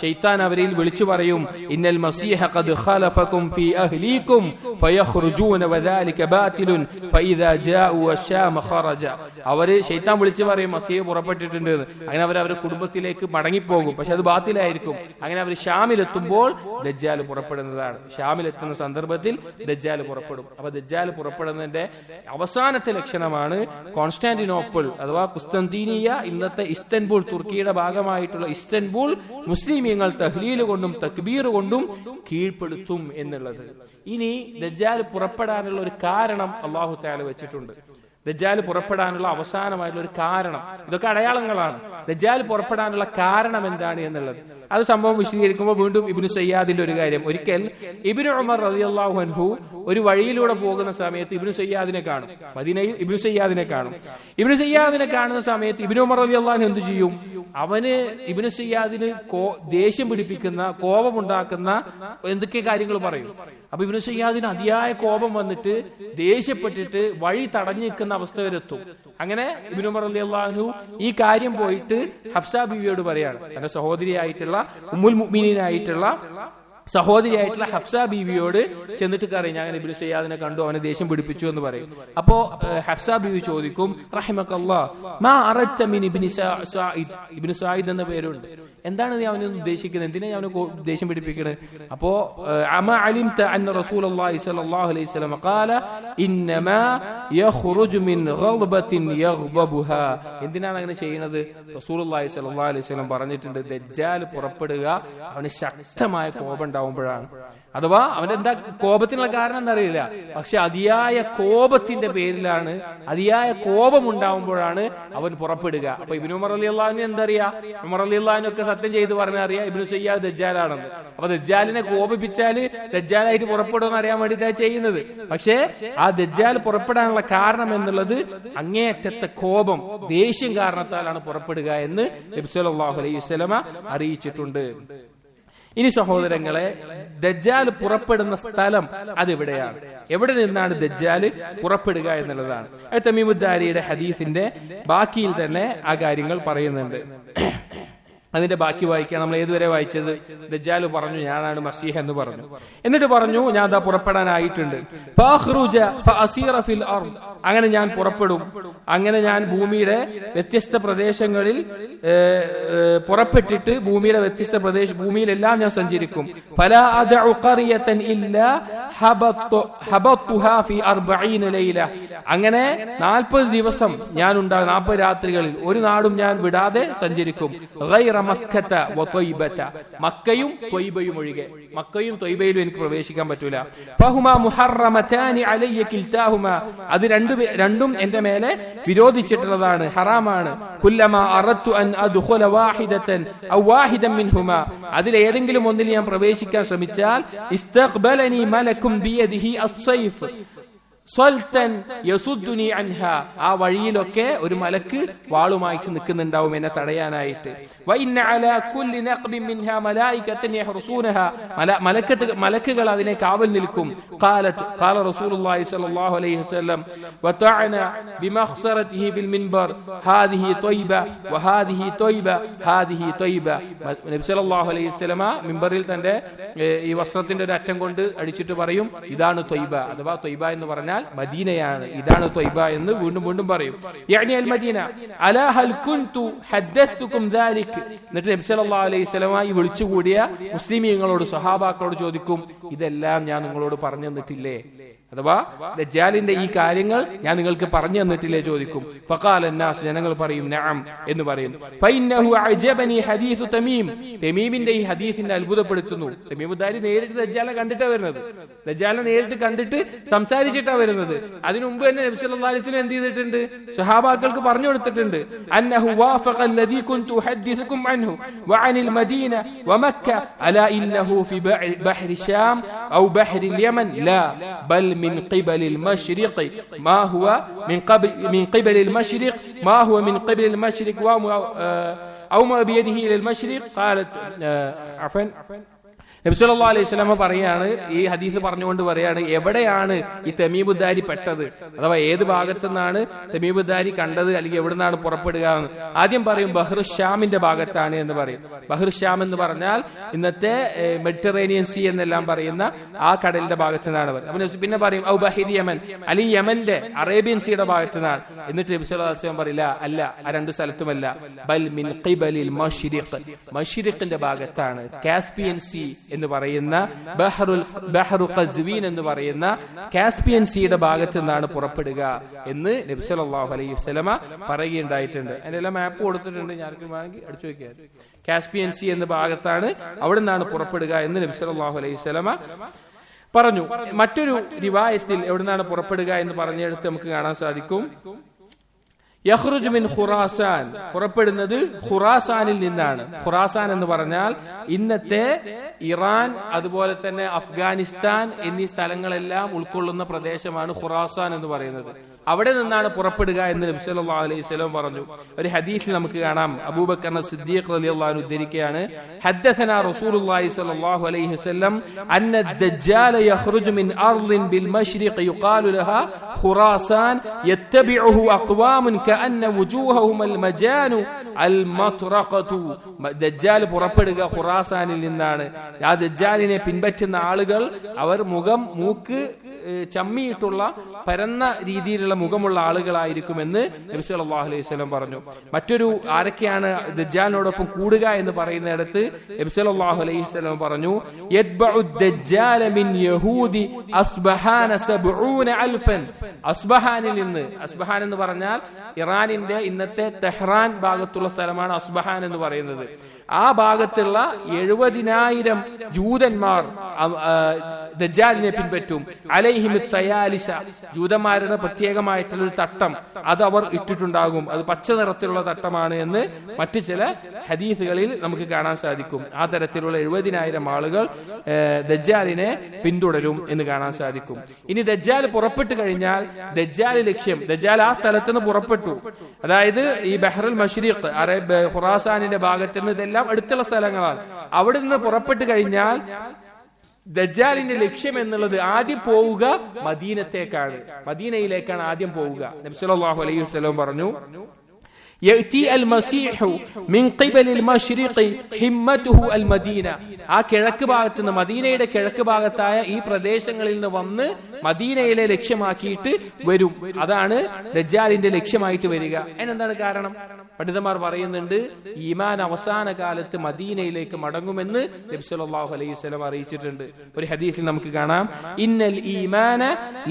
ശൈത്താൻ അവരിൽ വിളിച്ചു പറയും, ഇന്നൽ മസീഹ ഖദ് ഖലഫകും ഫീ അഹ്ലീകും ഫയഖ്റുജൂന വദാലിക ബാതിലുൻ ഫഇദാ ജാഉ അശാമ ഖറജ. അവര് ശൈത്താൻ വിളിച്ചു പറയും മസീഹ് പുറപ്പെട്ടിട്ടുണ്ട്. അങ്ങനെ അവരുടെ കുടുംബത്തിലേക്ക് മടങ്ങിപ്പോകും, പക്ഷെ അത് ബാത്തിലായിരിക്കും. അങ്ങനെ അവർ ഷാമിലെത്തുമ്പോൾ ദജ്ജാൽ പുറപ്പെടുന്നതാണ്. ഷാമിലെത്തുന്ന സന്ദർഭത്തിൽ ദജ്ജാൽ പുറപ്പെടും. അപ്പൊ ദജ്ജാൽ പുറപ്പെടുന്നതിന്റെ അവസാനത്തെ ലക്ഷണമാണ് കോൺസ്റ്റാന്റിനോപ്പിൾ അഥവാ കുസ്തന്തീനിയ, ഇന്നത്തെ ഇസ്താൻബുൾ, തുർക്കിയുടെ ഭാഗമായിട്ടുള്ള ഇസ്താൻബുൾ മുസ്ലിമീങ്ങൾ തഹ്ലീൽ കൊണ്ടും തക്ബീർ കൊണ്ടും കീഴ്പ്പെടുത്തും എന്നുള്ളത്. ഇനി ദജ്ജാൽ പുറപ്പെടാനുള്ള ഒരു കാരണം അല്ലാഹു തആല വെച്ചിട്ടുണ്ട്. ദജ്ജാൽ പുറപ്പെടാനുള്ള അവസാനമായിട്ടുള്ള ഒരു കാരണം, ഇതൊക്കെ അടയാളങ്ങളാണ്. ദജ്ജാൽ പുറപ്പെടാനുള്ള കാരണം എന്താണ് എന്നുള്ളത് അത് സംഭവം വിശദീകരിക്കുമ്പോൾ വീണ്ടും ഇബ്നു സയ്യാദിന്റെ ഒരു കാര്യം. ഒരിക്കൽ ഇബ്നു ഉമർ റളിയല്ലാഹു അൻഹു ഒരു വഴിയിലൂടെ പോകുന്ന സമയത്ത് ഇബ്നു സയ്യാദിനെ കാണും. മദീനയിൽ ഇബ്നു സയ്യാദിനെ കാണും. ഇബ്നു സയ്യാദിനെ കാണുന്ന സമയത്ത് ഇബ്നു ഉമർ റളിയല്ലാഹു അൻഹു എന്ത് ചെയ്യും? അവന് ഇബ്നു സയ്യാദിന് ദേഷ്യം പിടിപ്പിക്കുന്ന, കോപമുണ്ടാക്കുന്ന എന്തൊക്കെ കാര്യങ്ങൾ പറയും. അപ്പൊ ഇബ്നു സയ്യാദിന് അതിയായ കോപം വന്നിട്ട് ദേഷ്യപ്പെട്ടിട്ട് വഴി തടഞ്ഞു നിൽക്കുന്ന അവസ്ഥ വരെ എത്തും. അങ്ങനെ ഇബ്നു ഉമർ റളിയല്ലാഹു അൻഹു ഈ കാര്യം പോയിട്ട് ഹഫ്സ ബീവിയോട് പറയാണ്. തന്റെ സഹോദരിയായിട്ടുള്ള ഉമ്മുൽ മുഅ്മിനീനായിട്ടുള്ള സഹോദരിയായിട്ടുള്ള ഹഫ്സ ബീവിയോട് ചെന്നിട്ട് പറയും, ഞാൻ ഇബ്നു സയ്യാദിനെ കണ്ടു, അവനെ ദേഷ്യം പിടിപ്പിച്ചു എന്ന് പറയും. അപ്പോ ഹഫ്സ ബീവി ചോദിക്കും, റഹിമക്കല്ലാഹ് മാ അറദ്ത മിൻ ഇബ്നു സഈദ്. ഇബ്നു സഈദ് എന്ന പേരുണ്ട്, എന്താണ് നീ അവനെ ഉദ്ദേശിക്കുന്നത്? എന്തിനാ അവനെ ദേഷ്യം പിടിപ്പിക്കുന്നത്? അപ്പോ അമാ അലിംത അന്ന റസൂലുള്ളാഹി സ്വല്ലല്ലാഹു അലൈഹി വസല്ലം ഖാല ഇന്നമാ യഖ്റുജു മിൻ ഗൾബത്തിൻ യഗ്ബബുഹാ. എന്തിനാണ് അങ്ങനെ ചെയ്യുന്നത്? റസൂലുള്ളാഹി സ്വല്ലല്ലാഹു അലൈഹി വസല്ലം പറഞ്ഞിട്ടുണ്ട്, ദജ്ജാൽ പുറപ്പെടുക അവന് ശക്തമായ കോപം ഉണ്ടാവും. ഉണ്ടാവുമ്പോഴാണ്. അഥവാ അവന്റെ എന്താ കോപത്തിനുള്ള കാരണം എന്നറിയില്ല, പക്ഷെ അതിയായ കോപത്തിന്റെ പേരിലാണ്, അതിയായ കോപം ഉണ്ടാവുമ്പോഴാണ് അവൻ പുറപ്പെടുക. അപ്പൊ ഇബ്നു ഉമർ റളിയല്ലാഹു എന്തറിയാ, ഉമർ റളിയല്ലാഹുവിനൊക്കെ സത്യം ചെയ്ത് പറഞ്ഞറിയാം ഇബ്നു സയ്യാദ് ദജ്ജാലാണെന്ന്. അപ്പൊ ദജ്ജാലിനെ കോപിപ്പിച്ചാല് ദജ്ജാലായിട്ട് പുറപ്പെടുമെന്ന് അറിയാൻ വേണ്ടിയിട്ടാണ് ചെയ്യുന്നത്. പക്ഷേ ആ ദജ്ജാൽ പുറപ്പെടാനുള്ള കാരണം എന്നുള്ളത് അങ്ങേയറ്റത്തെ കോപം, ദേഷ്യം കാരണത്താലാണ് പുറപ്പെടുക എന്ന് നബി സല്ലല്ലാഹു അലൈഹി വസല്ലമ അറിയിച്ചിട്ടുണ്ട്. ഇനി സഹോദരങ്ങളെ, ദജ്ജാൽ പുറപ്പെടുന്ന സ്ഥലം അതെവിടെയാണ്? എവിടെ നിന്നാണ് ദജ്ജാൽ പുറപ്പെടുക എന്നുള്ളതാണ്. തമീമുദ്ദാരിയുടെ ഹദീസിന്റെ ബാക്കിയിൽ തന്നെ ആ കാര്യങ്ങൾ പറയുന്നുണ്ട്. അതിന്റെ ബാക്കി വായിക്കാൻ നമ്മൾ ഏതുവരെ വായിച്ചത്? ദജ്ജാൽ പറഞ്ഞു ഞാനാണ് മസീഹ് എന്ന് പറഞ്ഞു. എന്നിട്ട് പറഞ്ഞു ഞാൻ ദാ പുറപ്പെടാനായിട്ടുണ്ട്. അങ്ങനെ ഞാൻ പുറപ്പെടും. അങ്ങനെ ഞാൻ ഭൂമിയുടെ വ്യത്യസ്ത പ്രദേശങ്ങളിൽ പുറപ്പെട്ടിട്ട് ഭൂമിയുടെ വ്യത്യസ്ത ഭൂമിയിലെല്ലാം ഞാൻ സഞ്ചരിക്കും. അങ്ങനെ 40 ദിവസം ഞാൻ ഉണ്ടാകും, 40 രാത്രികളിൽ ഒരു നാടും ഞാൻ വിടാതെ സഞ്ചരിക്കും. മക്കയും ത്വയ്ബയും ഒഴികെ. മക്കയും ത്വയ്ബയിലും എനിക്ക് പ്രവേശിക്കാൻ പറ്റൂല. അത് രണ്ടും എന്റെ മേലെ വിരോധിച്ചിട്ടുള്ളതാണ്, ഹറാമാണ്. അതിലേതെങ്കിലും ഒന്നിൽ ഞാൻ പ്രവേശിക്കാൻ ശ്രമിച്ചാൽ ഇസ്തഖ്ബലനി മലക്കും ബിയദിഹി അസ്സൈഫ് സ്വൽതൻ യസുദ്ദുനി അൻഹ, ആ വഴിയിലൊക്കെ ഒരു മലക്ക് വാളുമായി നിൽക്കുന്നുണ്ടാവും എന്നെ തടയാനായിട്ട്. വഇന്ന അലാ കുല്ലി നഖ്ബിൻ മിൻഹാ മലായികതൻ യഹ്റുസൂനഹാ, മലക്കുകൾ അതിനെ കാവൽ നിൽക്കും. ഖാല റസൂലുള്ളാഹി സ്വല്ലല്ലാഹു അലൈഹി വസല്ലം വതഅന ബിമഖ്സറതിഹി ബിൽ മിൻബർ ഹാദിഹി ത്വയ്ബ വഹാദിഹി ത്വയ്ബ ഹാദിഹി ത്വയ്ബ. നബി സല്ലല്ലാഹു അലൈഹി വസല്ലമ മിൻബറിൽ തന്റെ ഈ വസ്ത്രത്തിന്റെ ഒരു അറ്റം കൊണ്ട് അടിച്ചിട്ട് പറയും ഇതാണ് ത്വയ്ബ, അഥവാ ത്വയ്ബ എന്ന് പറഞ്ഞാൽ മദീനയാണ്, ഇതാണ് ത്വയ്ബ എന്ന് വീണ്ടും വീണ്ടും പറയും. യഅനി അൽ മദീന അലാ ഹൽ കുൻതു ഹദ്ദസ്തുകും ദാലിക്. എന്നിട്ട് നബി സല്ലല്ലാഹു അലൈഹി വസല്ലം ഈ വിളിച്ചുകൂടിയ മുസ്ലിമീങ്ങളോട്, സ്വഹാബാക്കളോട് ചോദിക്കും ഇതെല്ലാം ഞാൻ നിങ്ങളോട് പറഞ്ഞു തന്നിട്ടില്ലേ? അഥവാ ദജ്ജാലിന്റെ ഈ കാര്യങ്ങൾ ഞാൻ നിങ്ങൾക്ക് പറഞ്ഞു തന്നിട്ടില്ലേ ചോദിക്കും. ഫഖാല അന്നാസ്, ജനങ്ങൾ പറയും നഅം എന്ന് പറയും. ഫഇന്നഹു അഅജബനി ഹദീസു തമീം, തമീമിന്റെ ഈ ഹദീസിനെ അത്ഭുതപ്പെടുത്തുന്നു. തമീമുദ്ദാരി നേരിട്ട് ദജ്ജാലിനെ കണ്ടിട്ടാണ് വരുന്നത്, ദജ്ജാലിനെ നേരിട്ട് കണ്ടിട്ട് സംസാരിച്ചിട്ടാണ് വരുന്നത്. അതിനു മുമ്പ് തന്നെ നബി സല്ലല്ലാഹു അലൈഹി വസല്ലം എന്ത് ചെയ്തിട്ടുണ്ട്? സ്വഹാബാക്കൾക്ക് പറഞ്ഞു കൊടുത്തിട്ടുണ്ട്. അന്നഹു വാഫഖ അല്ലദീ കുൻതു ഉഹദ്ദിസുകും അൻഹു വഅനിൽ മദീന വമക്ക അലാ ഇന്നഹു ഫി ബഹ്രി ശാം ഔ ബഹ്രി യമൻ ലാ ബൽ من قبل المشرق ما هو من قبل المشرق ما هو من قبل المشرق أو ما بيده إلى المشرق. قالت عفوا നബി സല്ലല്ലാഹു അലൈഹി വസല്ലം പറയാണ്, ഈ ഹദീസ് പറഞ്ഞുകൊണ്ട് പറയാണ് എവിടെയാണ് ഈ തമീമുദ്ദാരി പെട്ടത്, അഥവാ ഏത് ഭാഗത്തു നിന്നാണ് തമീമുദ്ദാരി കണ്ടത്, അല്ലെങ്കിൽ എവിടെ നിന്നാണ് പുറപ്പെടുക എന്ന്. ആദ്യം പറയും ബഹ്റു ഷ്യാമിന്റെ ഭാഗത്താണ് എന്ന് പറയും. ബഹ്റു ഷ്യാം എന്ന് പറഞ്ഞാൽ ഇന്നത്തെ മെഡിറ്ററേനിയൻ സീ എന്നെല്ലാം പറയുന്ന ആ കടലിന്റെ ഭാഗത്തു നിന്നാണ് പറയുന്നത്. പിന്നെ പറയും ഔ ബഹരി യമൻ, അല്ലെങ്കിൽ യമന്റെ അറേബ്യൻ സീയുടെ ഭാഗത്തു നിന്നാണ്. എന്നിട്ട് നബി സല്ലല്ലാഹു അലൈഹി വസല്ലം പറയില്ല, അല്ല, ആ രണ്ട് സ്ഥലത്തുമല്ല, ബൽ മിൻ ഖിബലിൽ മശ്രിഖ്, മശ്രിഖിന്റെ ഭാഗത്താണ്, കാസ്പിയൻ സീ എന്ന് പറയുന്ന ബഹ്റു ഖസ്വീൻ എന്ന് പറയുന്ന കാസ്പിയൻ സീയുടെ ഭാഗത്ത് നിന്നാണ് പുറപ്പെടുക എന്ന് നബി സല്ലല്ലാഹു അലൈഹി വസല്ലമ പറയുകയുണ്ടായിട്ടുണ്ട്. അതിന്റെ എല്ലാം മാപ്പ് കൊടുത്തിട്ടുണ്ട്, ഞാർക്ക് വേണമെങ്കിൽ അടിച്ചു വെക്കുക. കാസ്പിയൻ സീ എന്ന ഭാഗത്താണ്, അവിടെ നിന്നാണ് പുറപ്പെടുക എന്ന് നബി സല്ലല്ലാഹു അലൈഹി വസല്ലമ പറഞ്ഞു. മറ്റൊരു റിവായത്തിൽ എവിടെ നിന്നാണ് പുറപ്പെടുക എന്ന് പറഞ്ഞെടുത്ത് നമുക്ക് കാണാൻ സാധിക്കും. യഖ്റുജു മിൻ ഖുറാസാൻ, പുറപ്പെടുന്നത് ഖുറാസാനിൽ നിന്നാണ്. ഖുറാസാൻ എന്ന് പറഞ്ഞാൽ ഇന്നത്തെ ഇറാൻ, അതുപോലെ തന്നെ അഫ്ഗാനിസ്ഥാൻ എന്നീ സ്ഥലങ്ങളെല്ലാം ഉൾക്കൊള്ളുന്ന പ്രദേശമാണ് ഖുറാസാൻ എന്ന് പറയുന്നത്. അവിടെ നിന്നാണ് പുറപ്പെടുക എന്ന് നബി സല്ലല്ലാഹു അലൈഹി വസല്ലം പറഞ്ഞു. ഒരു ഹദീസിൽ നമുക്ക് കാണാം, അബൂബക്കർ സിദ്ദീഖ് റളിയല്ലാഹു അൻഹു ഉദ്ധരിക്കുകയാണ്, ഹദ്ദസനാ റസൂലുള്ളാഹി സ്വല്ലല്ലാഹു അലൈഹി വസല്ലം അന്ന ദജ്ജാല യഖ്റുജു മിൻ അർളിൻ ബിൽ മശ്രിഖ് യുഖാലു ലഹാ ഖുറാസാൻ യത്തബിഉഹു അഖ്വാമുൻ കഅന്ന വുജൂഹഹും അൽ മജാനു അൽ മത്റഖതു. ദജ്ജാൽ പുറപ്പെടുക ഖുറാസാനിൽ നിന്നാണ്. ആ ദജ്ജാലിനെ പിൻപറ്റുന്ന ആളുകൾ അവർ മുഖം, മൂക്ക്, ചമ്മിയിട്ടുള്ള പരന്ന രീതിയിലുള്ള മുഖമുള്ള ആളുകളായിരിക്കുമെന്ന് നബി സല്ലല്ലാഹു അലൈഹി വസല്ലം പറഞ്ഞു. മറ്റൊരു ആരൊക്കെയാണ് ദജ്ജാലിനോടൊപ്പം കൂടുക എന്ന് പറയുന്നിടത്ത് നബി സല്ലല്ലാഹു അലൈഹി വസല്ലം പറഞ്ഞു, യത്ബഉ ദജ്ജാല മിൻ യഹൂദി അസ്ബഹാന 70000. അസ്ബഹാനിൽ നിന്ന്, അസ്ബഹാൻ എന്ന് പറഞ്ഞാൽ ഇറാനിന്റെ ഇന്നത്തെ തെഹ്റാൻ ഭാഗത്തുള്ള സ്ഥലമാണ് അസ്ബഹാൻ എന്ന് പറയുന്നത്. ആ ഭാഗത്തുള്ള 70,000 ജൂതന്മാർ ദജ്ജാലിനെ പിൻപറ്റും. അലൈഹിം തയാലിസ, ജൂതന്മാരുടെ പ്രത്യേകമായിട്ടുള്ള ഒരു തട്ടം അത് അവർ ഇട്ടിട്ടുണ്ടാകും. അത് പച്ച നിറത്തിലുള്ള തട്ടമാണ് എന്ന് മറ്റു ചില ഹദീസുകളിൽ നമുക്ക് കാണാൻ സാധിക്കും. ആ തരത്തിലുള്ള 70,000 ആളുകൾ ദജ്ജാലിനെ പിന്തുടരും എന്ന് കാണാൻ സാധിക്കും. ഇനി ദജ്ജാൽ പുറപ്പെട്ടു കഴിഞ്ഞാൽ ദജ്ജാൽ ലക്ഷ്യം, ദജ്ജാൽ ആ സ്ഥലത്ത് നിന്ന് പുറപ്പെട്ടു, അതായത് ഈ ബഹ്റുൽ മശ്രിഖ് ഖുറാസാനിന്റെ ഭാഗത്ത് നിന്ന്, ഇതെല്ലാം അടുത്തുള്ള സ്ഥലങ്ങളാണ്. അവിടെ നിന്ന് പുറപ്പെട്ടു കഴിഞ്ഞാൽ ദജ്ജാലിന്റെ ലക്ഷ്യം എന്നുള്ളത് ആദ്യം പോവുക മദീനത്തേക്കാണ്, മദീനയിലേക്കാണ് ആദ്യം പോവുക. നബി സല്ലല്ലാഹു അലൈഹി വസല്ലം പറഞ്ഞു, യഅതി അൽ-മസീഹു മിൻ ഖിബലിൽ മശ്രിഖി ഹിമ്മതുഹു അൽ-മദീന. ആ കിഴക്ക് ഭാഗത്ത് നിന്ന്, മദീനയുടെ കിഴക്ക് ഭാഗത്തായ ഈ പ്രദേശങ്ങളിൽ നിന്ന് വന്ന് മദീനയിലെ ലക്ഷ്യമാക്കിയിട്ട് വരും. അതാണ് ദജ്ജാലിന്റെ ലക്ഷ്യമായിട്ട് വരിക. അതിനെന്താണ് കാരണം? പണ്ഡിതന്മാർ പറയുന്നുണ്ട്, ഈമാൻ അവസാന കാലത്ത് മദീനയിലേക്ക് മടങ്ങുമെന്ന് നബി സല്ലല്ലാഹു അലൈഹി വസല്ലം അറിയിച്ചിട്ടുണ്ട്. ഒരു ഹദീസിൽ നമുക്ക് കാണാം, ഇന്നൽ ഈമാന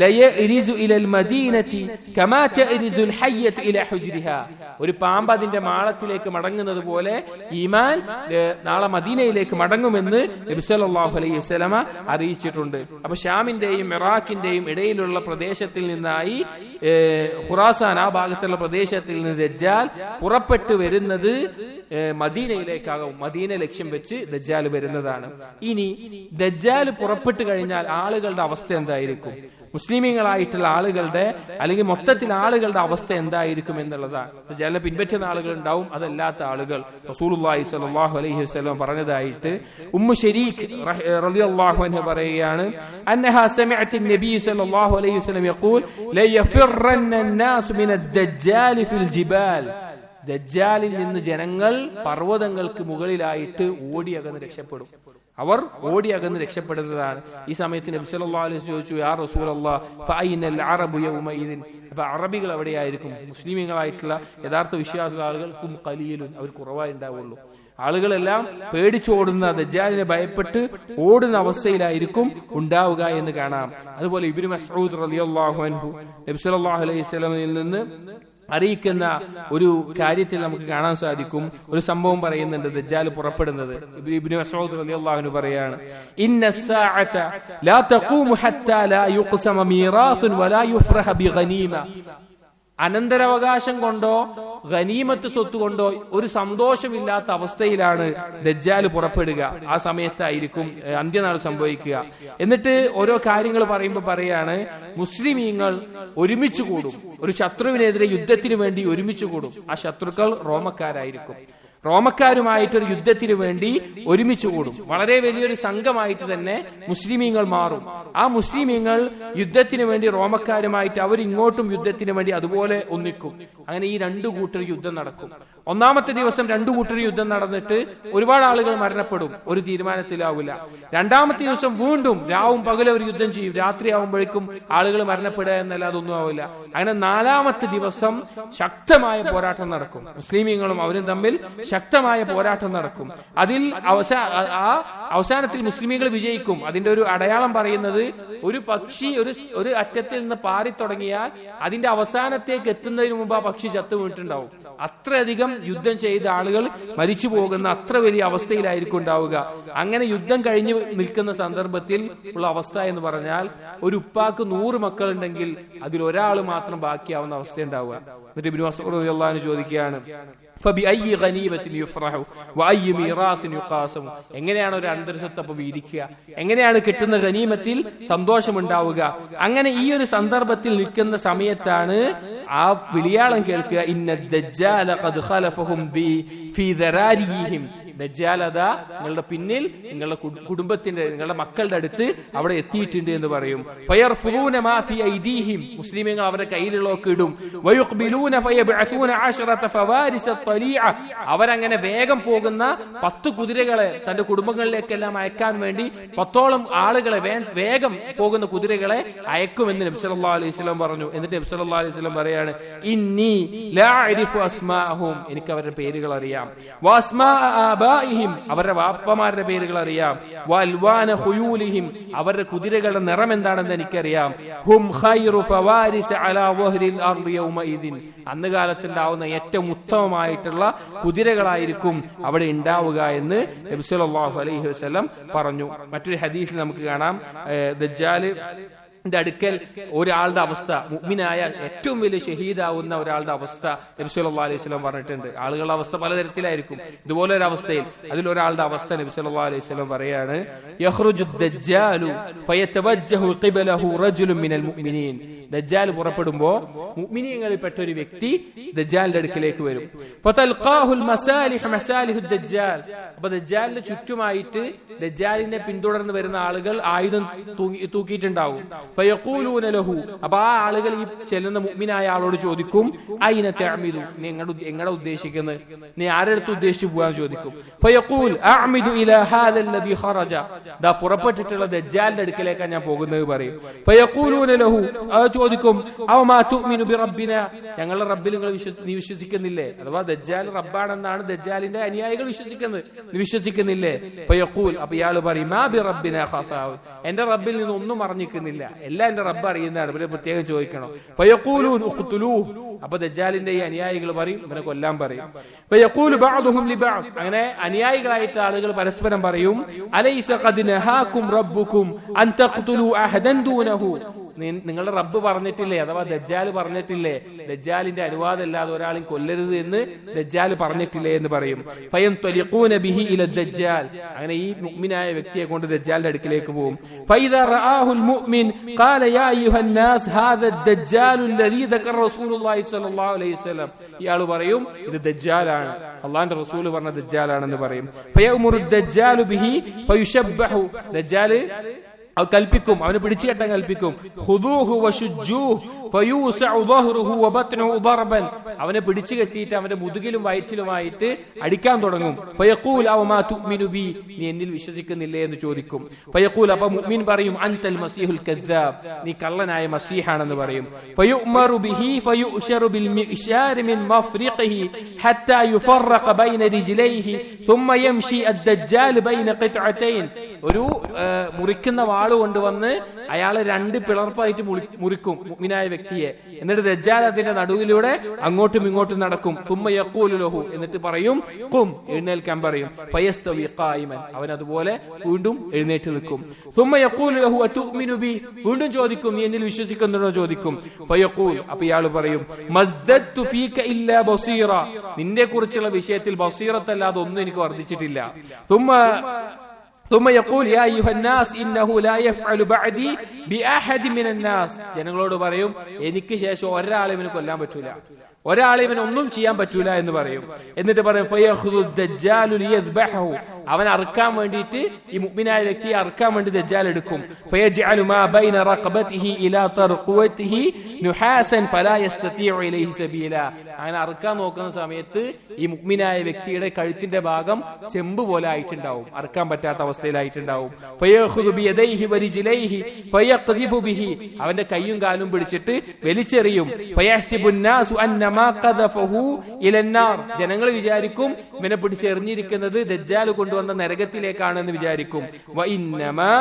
ലയരിസു ഇലൽ മദീനതി കമാ തരിസുൽ ഹയ്യതു ഇലാ ഹുജ്രിഹാ. ഒരു പാമ്പ് അതിന്റെ മാളത്തിലേക്ക് മടങ്ങുന്നത് പോലെ ഈമാൻ നാളെ മദീനയിലേക്ക് മടങ്ങുമെന്ന് നബി സല്ലല്ലാഹു അലൈഹി വസല്ലം അറിയിച്ചിട്ടുണ്ട്. അപ്പൊ ഷാമിന്റെയും ഇറാഖിന്റെയും ഇടയിലുള്ള പ്രദേശത്തിൽ നിന്നായി ഖുറാസാൻ, ആ ഭാഗത്തുള്ള പ്രദേശത്തിൽ നിന്ന് ദജ്ജാൽ പുറപ്പെട്ടു വരുന്നത് മദീനയിലേക്കാകും. മദീന ലക്ഷ്യം വെച്ച് ദജ്ജാൽ വരുന്നതാണ്. ഇനി ദജ്ജാൽ പുറപ്പെട്ടു കഴിഞ്ഞാൽ ആളുകളുടെ അവസ്ഥ എന്തായിരിക്കും? മുസ്ലിമീങ്ങളായിട്ടുള്ള ആളുകളുടെ അല്ലെങ്കിൽ മൊത്തത്തിൽ ആളുകളുടെ അവസ്ഥ എന്തായിരിക്കും എന്നുള്ളതാണ്. ദജ്ജാലിനെ പിൻപറ്റുന്ന ആളുകൾ ഉണ്ടാവും, അതല്ലാത്ത ആളുകൾ. റസൂലുള്ളാഹി സ്വല്ലല്ലാഹു അലൈഹി വസല്ലം പറഞ്ഞതായിട്ട് ഉമ്മു ശരീഖ് റളിയല്ലാഹു അൻഹ പറയുകയാണ്, അന്നഹാ സമിഅത്ത് നബി സ്വല്ലല്ലാഹു അലൈഹി വസല്ലം യഖൂൽ ലയഫിറന്ന الناس من الدجال في الجبال. ദജ്ജാലിൽ നിന്ന് ജനങ്ങൾ പർവ്വതങ്ങൾക്ക് മുകളിലായിട്ട് ഓടിയകന്ന് രക്ഷപ്പെടും. അവർ ഓടിയകന്ന് രക്ഷപ്പെടുന്നതാണ്. ഈ സമയത്ത് നബി സല്ലല്ലാഹു അലൈഹി വസല്ലം ചോദിച്ചു, യാ റസൂലല്ലാഹ് ഫഅയ്നൽ അറബു യൗമഇദിൻ. അപ്പൊ അറബികൾ എവിടെയായിരിക്കും? മുസ്ലിമീങ്ങളായിട്ടുള്ള യഥാർത്ഥ വിശ്വാസ ആളുകൾ ഹും ഖലീലുൻ, അവർ കുറവായി ഉണ്ടാവുള്ളൂ. ആളുകളെല്ലാം പേടിച്ചോടുന്ന, ദജ്ജാലിനെ ഭയപ്പെട്ട് ഓടുന്ന അവസ്ഥയിലായിരിക്കും ഉണ്ടാവുക എന്ന് കാണാം. അതുപോലെ ഇബ്നു മസ്ഊദ് റളിയല്ലാഹു അൻഹു നബി സല്ലല്ലാഹു അലൈഹി വസല്ലമയിൽ നിന്ന് അറിയിക്കുന്ന ഒരു കാര്യത്തിൽ നമുക്ക് കാണാൻ സാധിക്കും. ഒരു സംഭവം പറയുന്നുണ്ട് ദജ്ജാൽ പുറപ്പെടുന്നത്. ഇബ്നു മസ്ഊദ് റളിയല്ലാഹു അൻഹു പറയാണ്, ഇന്നസ്സാഅത ലാ തഖൂമു ഹത്താ ലാ യുഖ്സമ മീറാസുൻ വലാ യുഫ്റഹ ബിഗനീമ. അനന്തരാവകാശം കൊണ്ടോ ഗനീമത്ത് സ്വത്ത് കൊണ്ടോ ഒരു സന്തോഷമില്ലാത്ത അവസ്ഥയിലാണ് ദജ്ജാൽ പുറപ്പെടുക. ആ സമയത്തായിരിക്കും അന്ത്യനാൾ സംഭവിക്കുക. എന്നിട്ട് ഓരോ കാര്യങ്ങൾ പറയുമ്പോൾ പറയാണ്, മുസ്ലിമീങ്ങൾ ഒരുമിച്ച് കൂടും, ഒരു ശത്രുവിനെതിരെ യുദ്ധത്തിന് വേണ്ടി ഒരുമിച്ച് കൂടും. ആ ശത്രുക്കൾ റോമക്കാരായിരിക്കും. റോമക്കാരുമായിട്ടൊരു യുദ്ധത്തിന് വേണ്ടി ഒരുമിച്ച് കൂടും. വളരെ വലിയൊരു സംഘമായിട്ട് തന്നെ മുസ്ലിമീങ്ങൾ മാറും. ആ മുസ്ലിമീങ്ങൾ യുദ്ധത്തിന് വേണ്ടി റോമക്കാരുമായിട്ട് അവരിങ്ങോട്ടും യുദ്ധത്തിന് വേണ്ടി അതുപോലെ ഒന്നിക്കും. അങ്ങനെ ഈ രണ്ടു കൂട്ടർ യുദ്ധം നടക്കും. ഒന്നാമത്തെ ദിവസം രണ്ടു കൂട്ടർ യുദ്ധം നടന്നിട്ട് ഒരുപാട് ആളുകൾ മരണപ്പെടും, ഒരു തീരുമാനത്തിലാവില്ല. രണ്ടാമത്തെ ദിവസം വീണ്ടും രാവും പകലും ഒരു യുദ്ധം ചെയ്യും. രാത്രിയാവുമ്പോഴേക്കും ആളുകൾ മരണപ്പെടുക എന്നല്ലാതെ ഒന്നും ആവില്ല. അങ്ങനെ നാലാമത്തെ ദിവസം ശക്തമായ പോരാട്ടം നടക്കും. മുസ്ലിമീങ്ങളും അവരും തമ്മിൽ ശക്തമായ പോരാട്ടം നടക്കും. അതിൽ അവസാനത്തിൽ മുസ്ലിമീങ്ങൾ വിജയിക്കും. അതിന്റെ ഒരു അടയാളം പറയുന്നത്, ഒരു പക്ഷി ഒരു അറ്റത്തിൽ നിന്ന് പാറി തുടങ്ങിയാൽ അതിന്റെ അവസാനത്തേക്ക് എത്തുന്നതിന് മുമ്പ് ആ പക്ഷി ചത്തു വീണിട്ടുണ്ടാവും. അത്രയധികം യുദ്ധം ചെയ്ത ആളുകൾ മരിച്ചു പോകുന്ന അത്ര വലിയ അവസ്ഥയിലായിരിക്കും ഉണ്ടാവുക. അങ്ങനെ യുദ്ധം കഴിഞ്ഞു നിൽക്കുന്ന സന്ദർഭത്തിൽ ഉള്ള അവസ്ഥ എന്ന് പറഞ്ഞാൽ, ഒരു ഉപ്പാക്ക് 100 മക്കളുണ്ടെങ്കിൽ അതിൽ ഒരാൾ മാത്രം ബാക്കിയാവുന്ന അവസ്ഥ ഉണ്ടാവുക. എന്നിട്ട് ഇബ്നു മസ്ഊദ് റളിയല്ലാഹു അൻഹു ചോദിക്കുകയാണ്, ഫബിഅയ്യി ഗനീമത്തിൻ യുഫ്റഹു വഅയ്യി മീറാസിൻ യുഖാസമു. എങ്ങനെയാണ് ഒരു അന്തർസത്ത് അപ്പോൾ വീതിക്കുക? എങ്ങനെയാണ് കിട്ടുന്ന ഗനീമത്തിൽ സന്തോഷമുണ്ടാവുക? അങ്ങനെ ഈ ഒരു സന്ദർഭത്തിൽ നിൽക്കുന്ന സമയത്താണ് ആ വിളിയാളം കേൾക്കുക, ഇന്ന ദജ്ജാല ഖദ് ഖലഫഹും ഫീ ദറാരിഹിം. ദജ്ജാൽ അതാ നിങ്ങളുടെ പിന്നിൽ, നിങ്ങളുടെ കുടുംബത്തിന്റെ, നിങ്ങളുടെ മക്കളുടെ അടുത്ത് അവിടെ എത്തിയിട്ടുണ്ട് എന്ന് പറയും. ഫയർഫുന മാ ഫീ ഐദീഹിം. മുസ്ലിമീങ്ങൾ അവരുടെ കയ്യിലുള്ളതൊക്കെ ഇടും. വയുഖ്ബിലൂന ഫയബ്അഥൂന 10 ഫവാരിസ അവരങ്ങനെ വേഗം പോകുന്ന 10 കുതിരകളെ തന്റെ കുടുംബങ്ങളിലേക്കെല്ലാം അയക്കാൻ വേണ്ടി 10ഓളം ആളുകളെ വേഗം പോകുന്ന കുതിരകളെ അയക്കുമെന്ന് നബി സല്ലല്ലാഹു അലൈഹി വസല്ലം പറഞ്ഞു. എന്നിട്ട് നബി സല്ലല്ലാഹു അലൈഹി വസല്ലം പറയാണ്, ഇന്നി ലാ അരിഫു അസ്മാഅഹും, എനിക്ക് അവരുടെ പേരുകൾ അറിയാം, വഅസ്മാഅ ആബാഇഹിം, അവരുടെ വാപ്പമാരുടെ പേരുകൾ അറിയാം, വഅൽവാന ഖുയൂലിഹിം, അവരുടെ കുതിരകളുടെ നിറം എന്താണെന്ന് എനിക്കറിയാം, ഹും ഖൈറു ഫവാരിസ് അലാ വഹ്രിൽ അർളി യൗമഇദിൻ, അന്ന് കാലത്തുണ്ടാവുന്ന ഏറ്റവും ഉത്തമമായിട്ടുള്ള കുതിരകളായിരിക്കും അവിടെ ഉണ്ടാവുക എന്ന് നബി സല്ലല്ലാഹു അലൈഹി വസല്ലം പറഞ്ഞു. മറ്റൊരു ഹദീസിൽ നമുക്ക് കാണാം, ദജ്ജാല് അടുക്കൽ ഒരാളുടെ അവസ്ഥ, മുഅ്മിനായ ഏറ്റവും വലിയ ഷഹീദാവുന്ന ഒരാളുടെ അവസ്ഥ നബി സല്ലല്ലാഹു അലൈഹി വസല്ലം പറഞ്ഞിട്ടുണ്ട്. ആളുകളുടെ അവസ്ഥ പലതരത്തിലായിരിക്കും. ഇതുപോലെ ഒരു അവസ്ഥയിൽ അതിലൊരാളുടെ അവസ്ഥ നബി സല്ലല്ലാഹു അലൈഹി വസല്ലം പറയാണ്, യഖ്റുജു ദജ്ജാലു ഫയതവജ്ജഹു ഖിബലഹു റജുലുൻ മിനൽ മുഅ്മിനീൻ, ദജ്ജാൽ പുറപ്പെടുമ്പോൾ മുഅ്മിനീങ്ങളിൽപ്പെട്ട ഒരു വ്യക്തി ദജ്ജാലിന്റെ അടുക്കലേക്ക് വരും. ഫതൽഖാഹുൽ മസാലിഹ് മസാലിഹു ദജ്ജാൽ, അപ്പോൾ ദജ്ജാലിന്റെ ചുറ്റുമായിട്ട് ദജ്ജാലിനെ പിന്തുടർന്ന് വരുന്ന ആളുകൾ ആയുധം തൂക്കിയിട്ടുണ്ടാവും. ഫയഖൂലൂന ലഹു, അപ്പോൾ ആ ആളുകൾ ഈ ചെല്ലുന്ന മുഅ്മിനായ ആളോട് ചോദിക്കും, ഐന തഅമിദു, നീ എങ്ങടെ ഉദ്ദേശിക്കുന്നത്, നീ ആരുടെ അടുത്ത് ഉദ്ദേശിച്ചു പോകാൻ ചോദിക്കും. ഫയഖൂൽ അഅമിദു ഇലാ ഹാദല്ലദീ ഖറജ, ദാ പുറപ്പെട്ടിട്ടുള്ള ദജ്ജാലിന്റെ അടുക്കലേക്കാണ് ഞാൻ പോകുന്നത് പറയും. ഫയഖൂലൂന ലഹു, ചോദിക്കും, ഔ മാ തുഅ്മിനു ബിറബ്ബിന, ഞങ്ങളുടെ റബ്ബിൽ നീ വിശ്വസിക്കുന്നില്ലേ? അഥവാ ദജ്ജാൽ റബ്ബാണെന്നാണ് ദജ്ജാലിന്റെ അനുയായികൾ വിശ്വസിക്കുന്നത്, നീ വിശ്വസിക്കുന്നില്ലേ? ഫയഖൂൽ, അപ്പോൾ ഇയാൾ പറയും, മാ ബിറബ്ബിന ഖഫാഉ, എന്റെ റബ്ബിൽ നിന്ന് ഒന്നും അറിഞ്ഞിരിക്കുന്നില്ല, എല്ലാം എന്റെ റബ്ബ് അറിയുന്നതാണ്, ഇവരെ പ്രത്യേകം ചോദിക്കണം. ഫയഖൂലൂൻ ഉഖ്തുലൂഹ്, അപ്പോൾ ദജ്ജാലിന്റെ ഈ അനുയായികൾ പറയും, ഇവനെ കൊല്ലാൻ പറയും. ഫയഖൂലു ബഅദുഹും ലിബഅദ്, അങ്ങനെ അനുയായികളായിട്ട് ആളുകൾ പരസ്പരം പറയും, അലൈസ ഖദ് നഹാകും റബ്ബുകും അൻ തഖ്തുലു അഹദൻ ദൂനഹു, നിങ്ങളുടെ റബ്ബ് പറഞ്ഞിട്ടില്ലേ, അഥവാ ദജ്ജാൽ പറഞ്ഞിട്ടില്ലേ, ദജ്ജാലിന്റെ അനുവാദം ഇല്ലാതെ ഒരാളെയും കൊല്ലരുത് എന്ന് ദജ്ജാൽ പറഞ്ഞിട്ടില്ലേ എന്ന് പറയും. ഫയൻതലിഖൂന ബിഹി ഇല ദജ്ജാൽ, അങ്ങനെ ഈ മുഅ്മിനായ വ്യക്തിയെ കൊണ്ട് ദജ്ജാലിന്റെ അടുക്കിലേക്ക് പോകും. ഫൈദാ റആഹുൽ മുഅ്മിൻ ഖാല യാ അയ്യുഹൻ നാസ് ഹാദാ ദജ്ജാലു അല്ലദീ ദക്കറ റസൂലുള്ളാഹി സ്വല്ലല്ലാഹു അലൈഹി വസല്ലം, ഇയാൾ പറയും ഇത് ദജ്ജാലാണ്, അല്ലാഹുവിന്റെ റസൂൽ പറഞ്ഞ ദജ്ജാലാണെന്ന് പറയും. ഫയഉമുറു ദജ്ജാലു ബിഹി ഫയുശബ്ബഹു, ദജ്ജാൽ കൽപ്പിക്കും, അവനെ പിടിച്ചു കെട്ടാൻ കൽപ്പിക്കും. ഖുദൂഹു വശുജ്ജൂഹു ഫയൂസഉ ദഹ്റുഹു വബത്നുഹു ദർബൻ, അവനെ പിടിച്ചു കെട്ടിയിട്ട് അവന്റെ മുതുകിലും വയറ്റിലുമായിട്ട് അടിക്കാൻ തുടങ്ങും. ഫയഖൂൽ ഔ മാ തുഅ്മിനു ബി, നീ എന്നിൽ വിശ്വസിക്കുന്നില്ലേ എന്ന് ചോദിക്കും. ഫയഖൂൽ, അപ്പോൾ മുഅ്മിൻ പറയും, അൻതൽ മസീഹുൽ കദ്ദാബ്, നീ കള്ളനായ മസീഹാണെന്ന് പറയും. ഫയുഅ്മറു ബിഹി ഫയുഅ്ശറു ബിൽ മിഅ്ശാരി മിൻ മഫ്രിഖിഹി ഹത്താ യുഫറഖ ബൈന റിജ്ലൈഹി ثم يمشي الدجال بين قطعتين, ഒരു മുറിക്കുന്ന വാൾ കൊണ്ടുവന്ന് അയാളെ 2 പിളർപ്പായിട്ട് മുറിക്കും മുഅ്മിനായ വ്യക്തിയെ. എന്നിട്ട് ദജ്ജാൽ അതിന്റെ നടുവിലൂടെ അങ്ങോട്ടും ഇങ്ങോട്ടും നടക്കും. സുമ്മ യഖൂലു ലഹു, എന്നിട്ട് പറയും, ഖും, എഴുന്നേൽക്കാൻ പറയും. ഫയസ്തവി ഖായിമൻ, അവൻ അതുപോലെ വീണ്ടും എഴുന്നേറ്റ് നിൽക്കും. സുമ്മ യഖൂലു ലഹു അതുഅ്മിനു ബി, വീണ്ടും ചോദിക്കും, നീ എന്നിൽ വിശ്വസിക്കുന്നുണ്ടോ ചോദിക്കും. ഫയഖൂൽ, അപ്പോൾ ഇയാൾ പറയും, മസ്ദദ്തു ഫീക ഇല്ലാ ബസീറ, നിന്നെ കുറിച്ചുള്ള വിഷയത്തിൽ ബസീറത്തല്ലാതെ ഒന്നും എനിക്ക് വർദ്ധിച്ചിട്ടില്ല. ثم يقول يا أيها الناس إنه لا يفعل بعدي بأحد من الناس, ജനങ്ങളോട് പറയും, എനിക്ക് ശേഷം ഒരാളെ ഇവന് കൊല്ലാൻ പറ്റൂല, ഒരാളെ ഇവൻ ഒന്നും ചെയ്യാൻ പറ്റൂല എന്ന് പറയും. എന്നിട്ട് പറയും, ഫയഖുദു ദജ്ജാലു ലിയദ്ബഹു, അവൻ അറുക്കാൻ വേണ്ടിയിട്ട് ഈ മുഅ്മിനായ വ്യക്തിയെ അറുക്കാൻ വേണ്ടി ദജ്ജാൽ എടുക്കും. ഫയജ്അലു മാ ബൈന റഖബതിഹി ഇലാ തർഖുവതിഹി നുഹാസൻ ഫലാ യസ്തതിഉ ഇലൈഹി സബീല, അങ്ങനെ അറുക്കാൻ നോക്കുന്ന സമയത്ത് ഈ മുഅ്മിനായ വ്യക്തിയുടെ കഴുത്തിന്റെ ഭാഗം ചെമ്പ് പോലെ ആയിട്ടുണ്ടാവും, അറുക്കാൻ പറ്റാത്ത അവസ്ഥയിലായിട്ടുണ്ടാവും. ഫയഖുദു ബിയദൈഹി വരിജ്ലൈഹി ഫയഖ്ദിഫു ബിഹി, അവന്റെ കൈയും കാലും പിടിച്ചിട്ട് വലിച്ചെറിയും. ഫയഹ്സിബുൻ നാസു അന്ന മാ ഖദഫഹു ഇലന്നാർ, ജനങ്ങൾ വിചാരിക്കും ഇവനെ പിടിച്ചെറിഞ്ഞിരിക്കുന്നത് ദജ്ജാൽ കൊണ്ടുവന്ന നരകത്തിലേക്കാണെന്ന് വിചാരിക്കും. വഇന്നമാ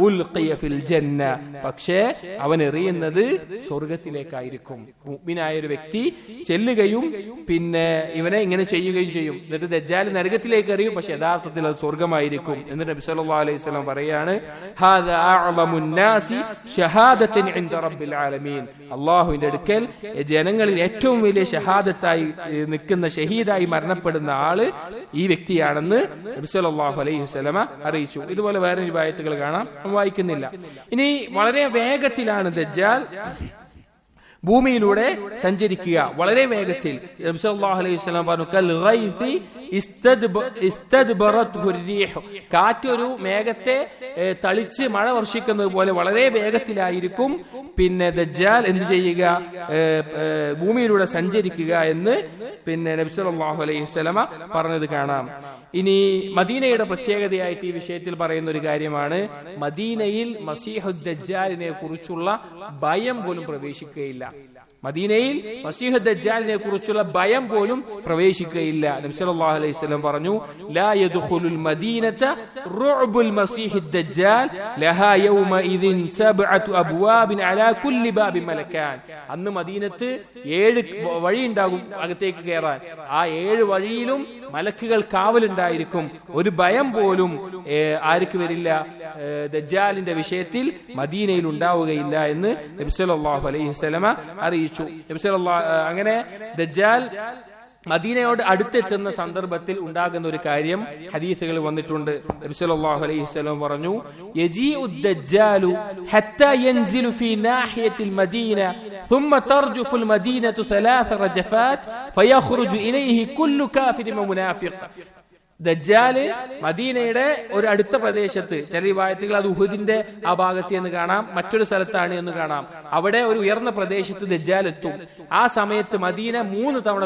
ഉൽഖിയ ഫിൽ ജന്ന, പക്ഷേ അവൻ എറിയുന്നത് സ്വർഗത്തിലേക്കായിരിക്കും. മുഅ്മിനായ ഒരു വ്യക്തി ചെല്ലുകയും പിന്നെ ഇവനെ ഇങ്ങനെ ചെയ്യുകയും ചെയ്യും. എന്നിട്ട് ദജ്ജാൽ നരകത്തിലേക്ക് എറിയും, പക്ഷെ യഥാർത്ഥത്തിൽ അത് സ്വർഗമായിരിക്കും. എന്നിട്ട് നബി സല്ലല്ലാഹു അലൈഹി വസല്ലം പറയാണ്, ഹാദാ അഅ്ളമുൻ നാസി ഷഹാദതൻ ഇൻദ റബ്ബിൽ ആലമീൻ, അല്ലാഹുവിന്റെ അടുക്കൽ ജനങ്ങളിൽ ഏറ്റവും വലിയ ഷഹാദത്തായി നിൽക്കുന്ന ഷഹീദായി മരണപ്പെടുന്ന ആള് ഈ വ്യക്തിയാണെന്ന് നബി സല്ലല്ലാഹു അലൈഹി വസല്ലം അറിയിച്ചു. ഇതുപോലെ വേറെ റിവായത്തുകൾ കാണാം, വായിക്കുന്നില്ല. ഇനി വളരെ വേഗത്തിലാണ് ദജ്ജാൽ ഭൂമിയിലൂടെ സഞ്ചരിക്കുക, വളരെ വേഗത്തിൽ. നബി സല്ലല്ലാഹു അലൈഹി വസല്ലം പറഞ്ഞു, കൽ ഗൈസി കാറ്റൊരു മേഘത്തെ തളിച്ച് മഴ വർഷിക്കുന്നത് പോലെ വളരെ വേഗത്തിലായിരിക്കും പിന്നെ ദജ്ജാൽ എന്ത് ചെയ്യുക, ഭൂമിയിലൂടെ സഞ്ചരിക്കുക എന്ന് പിന്നെ നബി സല്ലല്ലാഹു അലൈഹി വസല്ലമ പറഞ്ഞത് കാണാം. ഇനി മദീനയുടെ പ്രത്യേകതയായിട്ട് ഈ വിഷയത്തിൽ പറയുന്ന ഒരു കാര്യമാണ്, മദീനയിൽ മസീഹുദ് ദജ്ജാലിനെ കുറിച്ചുള്ള ഭയം പോലും പ്രവേശിക്കുകയില്ല. മദീനയിൽ മസീഹ് ദജ്ജാലിനെ കുറിച്ചുള്ള ഭയം പോലും പ്രവേശിക്കുകയില്ല. നബി സല്ലല്ലാഹു അലൈഹി വസല്ലം പറഞ്ഞു, ലാ യദ്ഖുലുൽ മദീനത റുഅബുൽ മസീഹ് ദജ്ജാൽ ലഹാ യൗമഇദിൻ സബ്അതു അബ്വാബിൻ അലാ കുല്ലി ബാബിൻ മലക്കാൻ. അന്ന് മദീനത്ത് 7 വഴി ഉണ്ടാകും അകത്തേക്ക് കയറാൻ. ആ 7 വഴിയിലും മലക്കുകൾ കാവലുണ്ടായിരിക്കും. ഒരു ഭയം പോലും ആർക്ക് വരില്ല, ദജ്ജാലിന്റെ വിഷയത്തിൽ മദീനയിൽ ഉണ്ടാവുകയില്ല എന്ന് നബി സല്ലല്ലാഹു അലൈഹി വസല്ലം അറിയിച്ചു. അങ്ങനെ ദജ്ജാൽ മദീനയോട് അടുത്തെത്തുന്ന സന്ദർഭത്തിൽ ഉണ്ടാകുന്ന ഒരു കാര്യം ഹദീസുകൾ വന്നിട്ടുണ്ട്. നബി സല്ലല്ലാഹു അലൈഹി വസല്ലം പറഞ്ഞു, യജീഉദ് ദജ്ജാലു ഹത്താ യൻസിലു ഫീ നാഹിയത്തിൽ മദീന ثم ترجف المدينة 3 رجفات فيخرج إليه كل كافر ومنافق. ദജ്ജാല് മദീനയുടെ ഒരു അടുത്ത പ്രദേശത്ത്, ചില റിവായത്തുകൾ അത് ഉഹുദിന്റെ ആ ഭാഗത്ത് എന്ന് കാണാം, മറ്റൊരു സ്ഥലത്താണ് എന്ന് കാണാം. അവിടെ ഒരു ഉയർന്ന പ്രദേശത്ത് ദജ്ജാൽ എത്തും. ആ സമയത്ത് മദീന 3 തവണ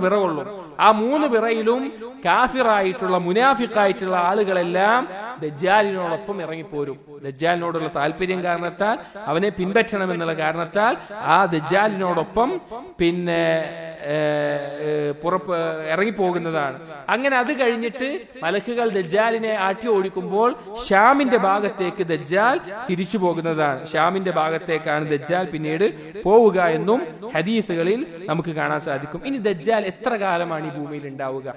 വിറകൊള്ളും. ആ 3 വിറയിലും കാഫിറായിട്ടുള്ള മുനാഫിക്കായിട്ടുള്ള ആളുകളെല്ലാം ദജ്ജാലിനോടൊപ്പം ഇറങ്ങിപ്പോരും. ദജ്ജാലിനോടുള്ള താല്പര്യം കാരണത്താൽ, അവനെ പിൻപറ്റണമെന്നുള്ള കാരണത്താൽ ആ ദജ്ജാലിനോടൊപ്പം പിന്നെ ഇറങ്ങിപ്പോകുന്നതാണ്. അങ്ങനെ അത് കഴിഞ്ഞിട്ട് മലക്കുകൾ ദജ്ജാലിനെ ആട്ടി ഓടിക്കുമ്പോൾ ഷാമിന്റെ ഭാഗത്തേക്ക് ദജ്ജാൽ തിരിച്ചു പോകുന്നതാണ്. ഷാമിന്റെ ഭാഗത്തേക്കാണ് ദജ്ജാൽ പിന്നീട് പോവുക എന്നും ഹദീസുകളിൽ നമുക്ക് കാണാൻ സാധിക്കും. ഇനി ദജ്ജാൽ എത്ര കാലമാണ് ഈ ഭൂമിയിൽ ഉണ്ടാവുക?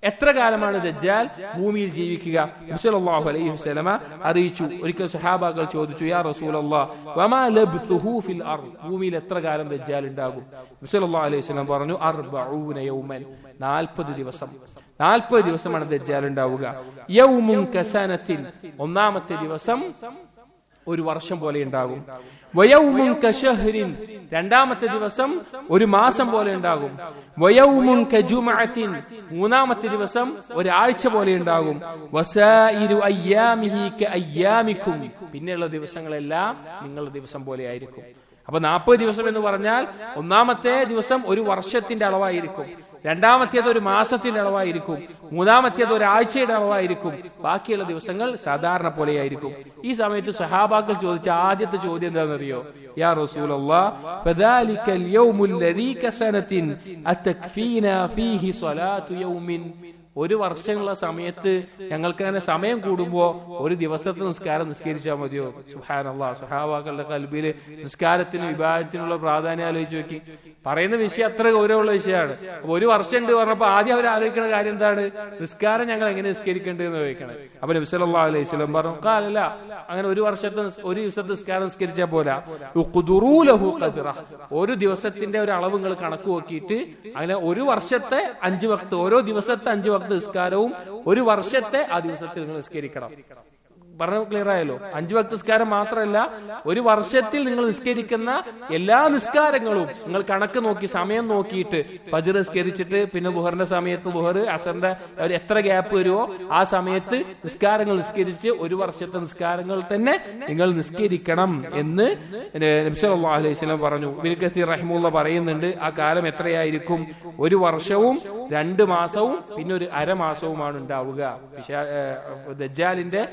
എത്ര കാലമാണ് ദജ്ജാൽ ഭൂമിയിൽ ജീവിക്കുക? നബി സല്ലല്ലാഹു അലൈഹി വസല്ലമ അറിയിച്ചു. ഒരിക്കൽ സഹാബാക്കൾ ചോദിച്ചു, യാ റസൂലല്ലാഹ് വമാ ലബ്സുഹു ഫിൽ അർദ്, ഭൂമിയിൽ എത്ര കാലം ദജ്ജാൽ ഉണ്ടാകും? നബി സല്ലല്ലാഹു അലൈഹി വസല്ലം പറഞ്ഞു, 40 യൗമൻ, 40 ദിവസം. 40 ദിവസമാണ് ദജ്ജാൽ ഉണ്ടാവുക. യൗമുൻ കസനത്തിൻ, ഒന്നാമത്തെ ദിവസം ഒരു വർഷം പോലെ ഉണ്ടാകും. വയൗമുൻ കശഹ്രിൻ, രണ്ടാമത്തെ ദിവസം ഒരു മാസം പോലെ ഉണ്ടാകും. വയൗമുൻ കജുമഅത്തിൻ, മൂന്നാമത്തെ ദിവസം ഒരാഴ്ച പോലെ ഉണ്ടാകും. വസായിരു അയ്യാമിഹി കഅയ്യാമിക്കും, പിന്നെയുള്ള ദിവസങ്ങളെല്ലാം നിങ്ങളുടെ ദിവസം പോലെ ആയിരിക്കും. അപ്പൊ 40 ദിവസം എന്ന് പറഞ്ഞാൽ ഒന്നാമത്തെ ദിവസം ഒരു വർഷത്തിന്റെ അളവായിരിക്കും, രണ്ടാമത്തേത് ഒരു മാസത്തിന്റെ അളവായിരിക്കും, മൂന്നാമത്തേത് ഒരാഴ്ചയുടെ അളവായിരിക്കും, ബാക്കിയുള്ള ദിവസങ്ങൾ സാധാരണ പോലെയായിരിക്കും. ഈ സമയത്ത് സഹാബാക്കൾ ചോദിച്ച ആദ്യത്തെ ചോദ്യം എന്താണെന്നറിയോ? യാ റസൂലല്ലാഹ് ഫദാലികൽ യൗമുൽ ലദീ കസനത്തിൻ അതക്ഫീനാ ഫീഹി സ്വലാത്തു യൗമിൻ, ഒരു വർഷമുള്ള സമയത്ത് ഞങ്ങൾക്ക് അങ്ങനെ സമയം കൂടുമ്പോ ഒരു ദിവസത്തെ നിസ്കാരം നിസ്കരിച്ചാൽ മതിയോ? സുബ്ഹാനല്ലാഹ്, സഹാബാക്കളുടെ ഖൽബില് നിസ്കാരത്തിനും ഇബാദത്തിനുള്ള പ്രാധാന്യം ആലോചിച്ച് നോക്കി. പറയുന്ന വിഷയം അത്ര ഗൗരവമുള്ള വിഷയമാണ്. ഒരു വർഷം ഉണ്ട് പറഞ്ഞപ്പോ ആദ്യം അവർ ആലോചിക്കുന്ന കാര്യം എന്താണ്? നിസ്കാരം ഞങ്ങൾ എങ്ങനെ നിസ്കരിക്കേണ്ടതെന്ന് ചോദിക്കണേ. അപ്പൊ നബി സല്ലല്ലാഹു അലൈഹി വസല്ലം പറഞ്ഞു, ഖാലല്ല, അങ്ങനെ ഒരു ദിവസത്തെ നിസ്കാരം നിസ്കരിച്ചാൽ പോരാ, ഉഖ്ദുറൂ ലഹു ഖദ്റ, ഒരു ദിവസത്തിന്റെ ഒരു അളവ് നിങ്ങൾ കണക്ക് നോക്കിയിട്ട് അങ്ങനെ ഒരു വർഷത്തെ 5 വക്ത്, ഓരോ ദിവസത്തെ 5 വക്ത് നിസ്കാരവും ഒരു വർഷത്തെ ആ ദിവസത്തിൽ നിങ്ങൾ നിസ്കരിക്കണം. പറഞ്ഞു ക്ലിയർ ആയല്ലോ? 5 വക്ത് നിസ്കാരം മാത്രമല്ല, ഒരു വർഷത്തിൽ നിങ്ങൾ നിസ്കരിക്കുന്ന എല്ലാ നിസ്കാരങ്ങളും നിങ്ങൾ കണക്ക് നോക്കി സമയം നോക്കിയിട്ട് ഫജ്ർ നിസ്കരിച്ചിട്ട് പിന്നെ ദുഹറിന്റെ സമയത്ത് ദുഹർ, അസറിന്റെ എത്ര ഗ്യാപ്പ് വരുമോ ആ സമയത്ത് നിസ്കാരങ്ങൾ നിസ്കരിച്ച് ഒരു വർഷത്തെ നിസ്കാരങ്ങൾ തന്നെ നിങ്ങൾ നിസ്കരിക്കണം എന്ന് നബി സല്ലല്ലാഹു അലൈഹി വസല്ലം പറഞ്ഞു. ഇബ്നു കസീർ റഹിമഹുല്ലാഹ് പറയുന്നുണ്ട്, ആ കാലം എത്രയായിരിക്കും? ഒരു വർഷവും 2 മാസവും പിന്നെ ഒരു അരമാസവുമാണ് ഉണ്ടാവുക. ദജ്ജാലിന്റെ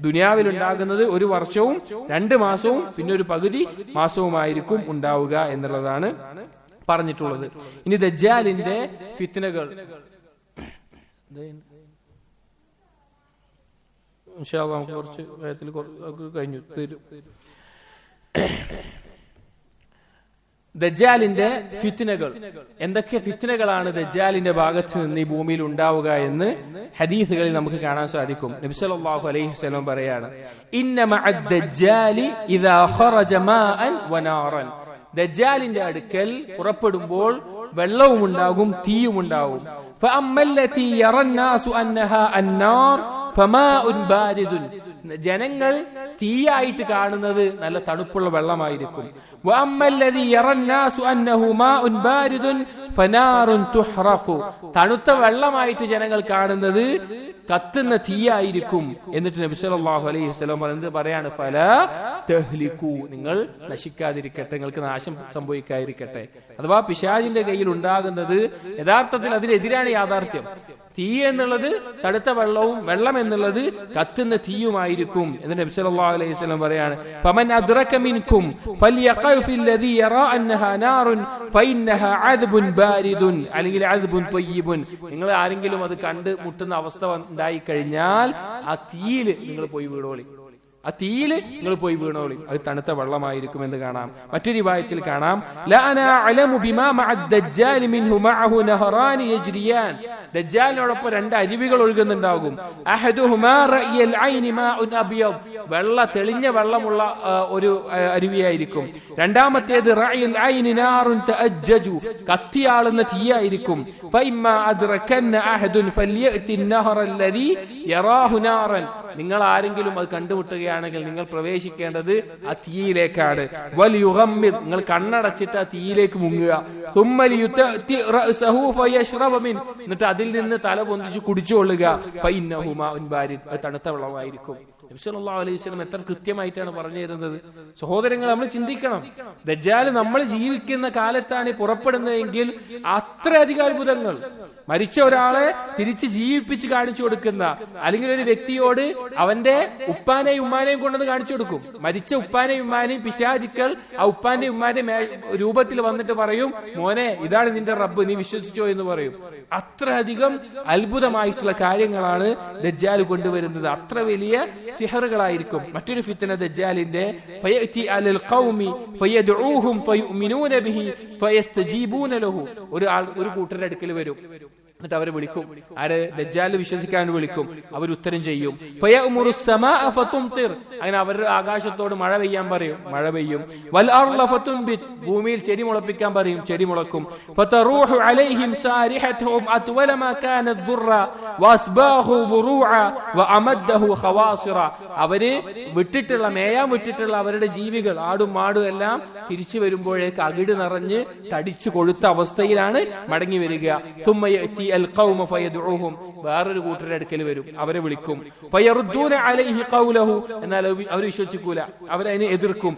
ദുനിയാവിൽ ഉണ്ടാകുന്നത് ഒരു വർഷവും 2 മാസവും പിന്നെ ഒരു പകുതി മാസവുമായിരിക്കും ഉണ്ടാവുക എന്നുള്ളതാണ് പറഞ്ഞിട്ടുള്ളത്. ഇനി ദജ്ജാലിന്റെ ഫിത്നകൾ ഇൻഷാ അല്ലാഹ് നമുക്ക് കുറച്ച് വേഗത്തിൽ കഴിഞ്ഞു തീരും. ദജ്ജാലിന്റെ ഫിത്നകൾ, എന്തൊക്കെ ഫിത്നകളാണ് ദജ്ജാലിന്റെ ഭാഗത്ത് നിന്ന് ഈ ഭൂമിയിൽ ഉണ്ടാവുക എന്ന് ഹദീസുകളിൽ നമുക്ക് കാണാൻ സാധിക്കും. നബി സല്ലല്ലാഹു അലൈഹി വസല്ലം പറയാണ്, ഇന്ന മഅദ് ദജ്ജാലി ഇദാ ഖറജ മാഅൻ വനാറൻ, ദജ്ജാലിന്റെ അടുക്കൽ പുറപ്പെടുമ്പോൾ വെള്ളവും ഉണ്ടാകും തീയും ഉണ്ടാകും. ഫഅമ്മല്ലതി യറന്നാസു അന്നഹാ അന്നാർ ഫമാഉൻ ബാരിദുൻ, ജനങ്ങൾ തീയായിട്ട് കാണുന്നത് നല്ല തണുപ്പുള്ള വെള്ളമായിരിക്കും. തണുത്ത വെള്ളമായിട്ട് ജനങ്ങൾ കാണുന്നത് കത്തുന്ന തീയായിരിക്കും. എന്നിട്ട് നബി സല്ലല്ലാഹു അലൈഹി വസല്ലം പറയുന്നത് പറയാണ്, ഫലാ തഹ്ലികൂ, നിങ്ങൾ നശിക്കാതിരിക്കട്ടെ, നിങ്ങൾക്ക് നാശം സംഭവിക്കാതിരിക്കട്ടെ. അഥവാ പിശാചിന്റെ കയ്യിൽ ഉണ്ടാകുന്നത് യഥാർത്ഥത്തിൽ അതിനെതിരാണ് യാഥാർത്ഥ്യം. തീ എന്നുള്ളത് തണുത്ത വെള്ളവും വെള്ളം എന്നുള്ളത് കത്തുന്ന തീയുമായിരിക്കും എന്ന് നബി സല്ലല്ലാഹു അലൈഹി വസല്ലം പറയാണ്. ഫമൻ അദ്റക മിൻകും ഫൽയഖൽ ഫില്ലദീ യറാ അന്നഹാ നാറുൻ ഫഇന്നഹാ അദ്ബുൻ ബാരിദുൻ അല്ലെങ്കിൽ അദ്ബുൻ ത്വയ്യിബുൻ. നിങ്ങൾ ആരെങ്കിലും അത് കണ്ട് മുട്ടുന്ന അവസ്ഥ ഉണ്ടായി കഴിഞ്ഞാൽ ആ തീയിൽ നിങ്ങൾ പോയി വീണോളി, ആ തീയില് നിങ്ങൾ പോയി വീണോളി, അത് തണുത്ത വെള്ളമായിരിക്കും എന്ന് കാണാം. മറ്റൊരു റിവായത്തിൽ കാണാം, ദജ്ജാലിനോടൊപ്പം രണ്ട് അരുവികൾ ഒഴുകുന്നുണ്ടാകും. വെള്ള തെളിഞ്ഞ വെള്ളമുള്ള ഒരു അരുവിയായിരിക്കും. രണ്ടാമത്തേത് കത്തിയാളുന്ന തീയായിരിക്കും. നിങ്ങൾ ആരെങ്കിലും അത് കണ്ടുമുട്ടുകയാണെങ്കിൽ നിങ്ങൾ പ്രവേശിക്കേണ്ടത് ആ തീയിലേക്കാണ്. നിങ്ങൾ കണ്ണടച്ചിട്ട് ആ തീയിലേക്ക് മുങ്ങുക. എന്നിട്ട് അതിൽ നിന്ന് തല പൊന്തിച്ച് കുടിച്ചുകൊള്ളുക. അത് തണുത്ത വെള്ളമായിരിക്കും. നബി സല്ലല്ലാഹു അലൈഹി വസല്ലം എത്ര കൃത്യമായിട്ടാണ് പറഞ്ഞു തരുന്നത്. സഹോദരങ്ങൾ, നമ്മൾ ചിന്തിക്കണം, ദജ്ജാൽ നമ്മൾ ജീവിക്കുന്ന കാലത്താണ് പുറപ്പെടുന്നതെങ്കിൽ അത്രയധികം അത്ഭുതങ്ങൾ, മരിച്ച ഒരാളെ തിരിച്ച് ജീവിപ്പിച്ച് കാണിച്ചു കൊടുക്കുന്ന, അല്ലെങ്കിൽ ഒരു വ്യക്തിയോട് അവന്റെ ഉപ്പാനെയും ഉമ്മാനെയും കൊണ്ടത് കാണിച്ചു കൊടുക്കും. മരിച്ച ഉപ്പാനെയും ഉമ്മാനെയും പിശാചുക്കൾ ആ ഉപ്പാന്റെ ഉമ്മാന്റെ രൂപത്തിൽ വന്നിട്ട് പറയും, മോനെ ഇതാണ് നിന്റെ റബ്ബ്, നീ വിശ്വസിച്ചോ എന്ന് പറയും. അത്രയധികം അത്ഭുതമായിട്ടുള്ള കാര്യങ്ങളാണ് ദജ്ജാൽ കൊണ്ടുവരുന്നത്. അത്ര വലിയ സിഹറുകളായിരിക്കും. മറ്റൊരു ഫിത്ന ദജ്ജാലിന്റെ, ഒരു കൂട്ടരുടെ അടുക്കൽ വരും, എന്നിട്ട് അവരെ വിളിക്കും. ആര്? ദജ്ജാൽ വിശ്വസിക്കാൻ വിളിക്കും. അവർ ഉത്തരം ചെയ്യും. അങ്ങനെ അവരുടെ ആകാശത്തോട് മഴ പെയ്യാൻ പറയും, മഴ പെയ്യും. ഭൂമിയിൽ ചെടി മുളപ്പിക്കാൻ പറയും, ചെടി മുളക്കും. അവര് വിട്ടിട്ടുള്ള മേയാൻ വിട്ടിട്ടുള്ള അവരുടെ ജീവികൾ, ആടും മാടും എല്ലാം തിരിച്ചു വരുമ്പോഴേക്ക് അകിട് നിറഞ്ഞ് തടിച്ചു കൊഴുത്ത അവസ്ഥയിലാണ് മടങ്ങി വരിക. വേറൊരു കൂട്ടരുടെ അടുക്കൽ വരും, അവരെ വിളിക്കും. എന്നാൽ അവർ വിശ്വസിക്കൂല, അവരതിനെ എതിർക്കും.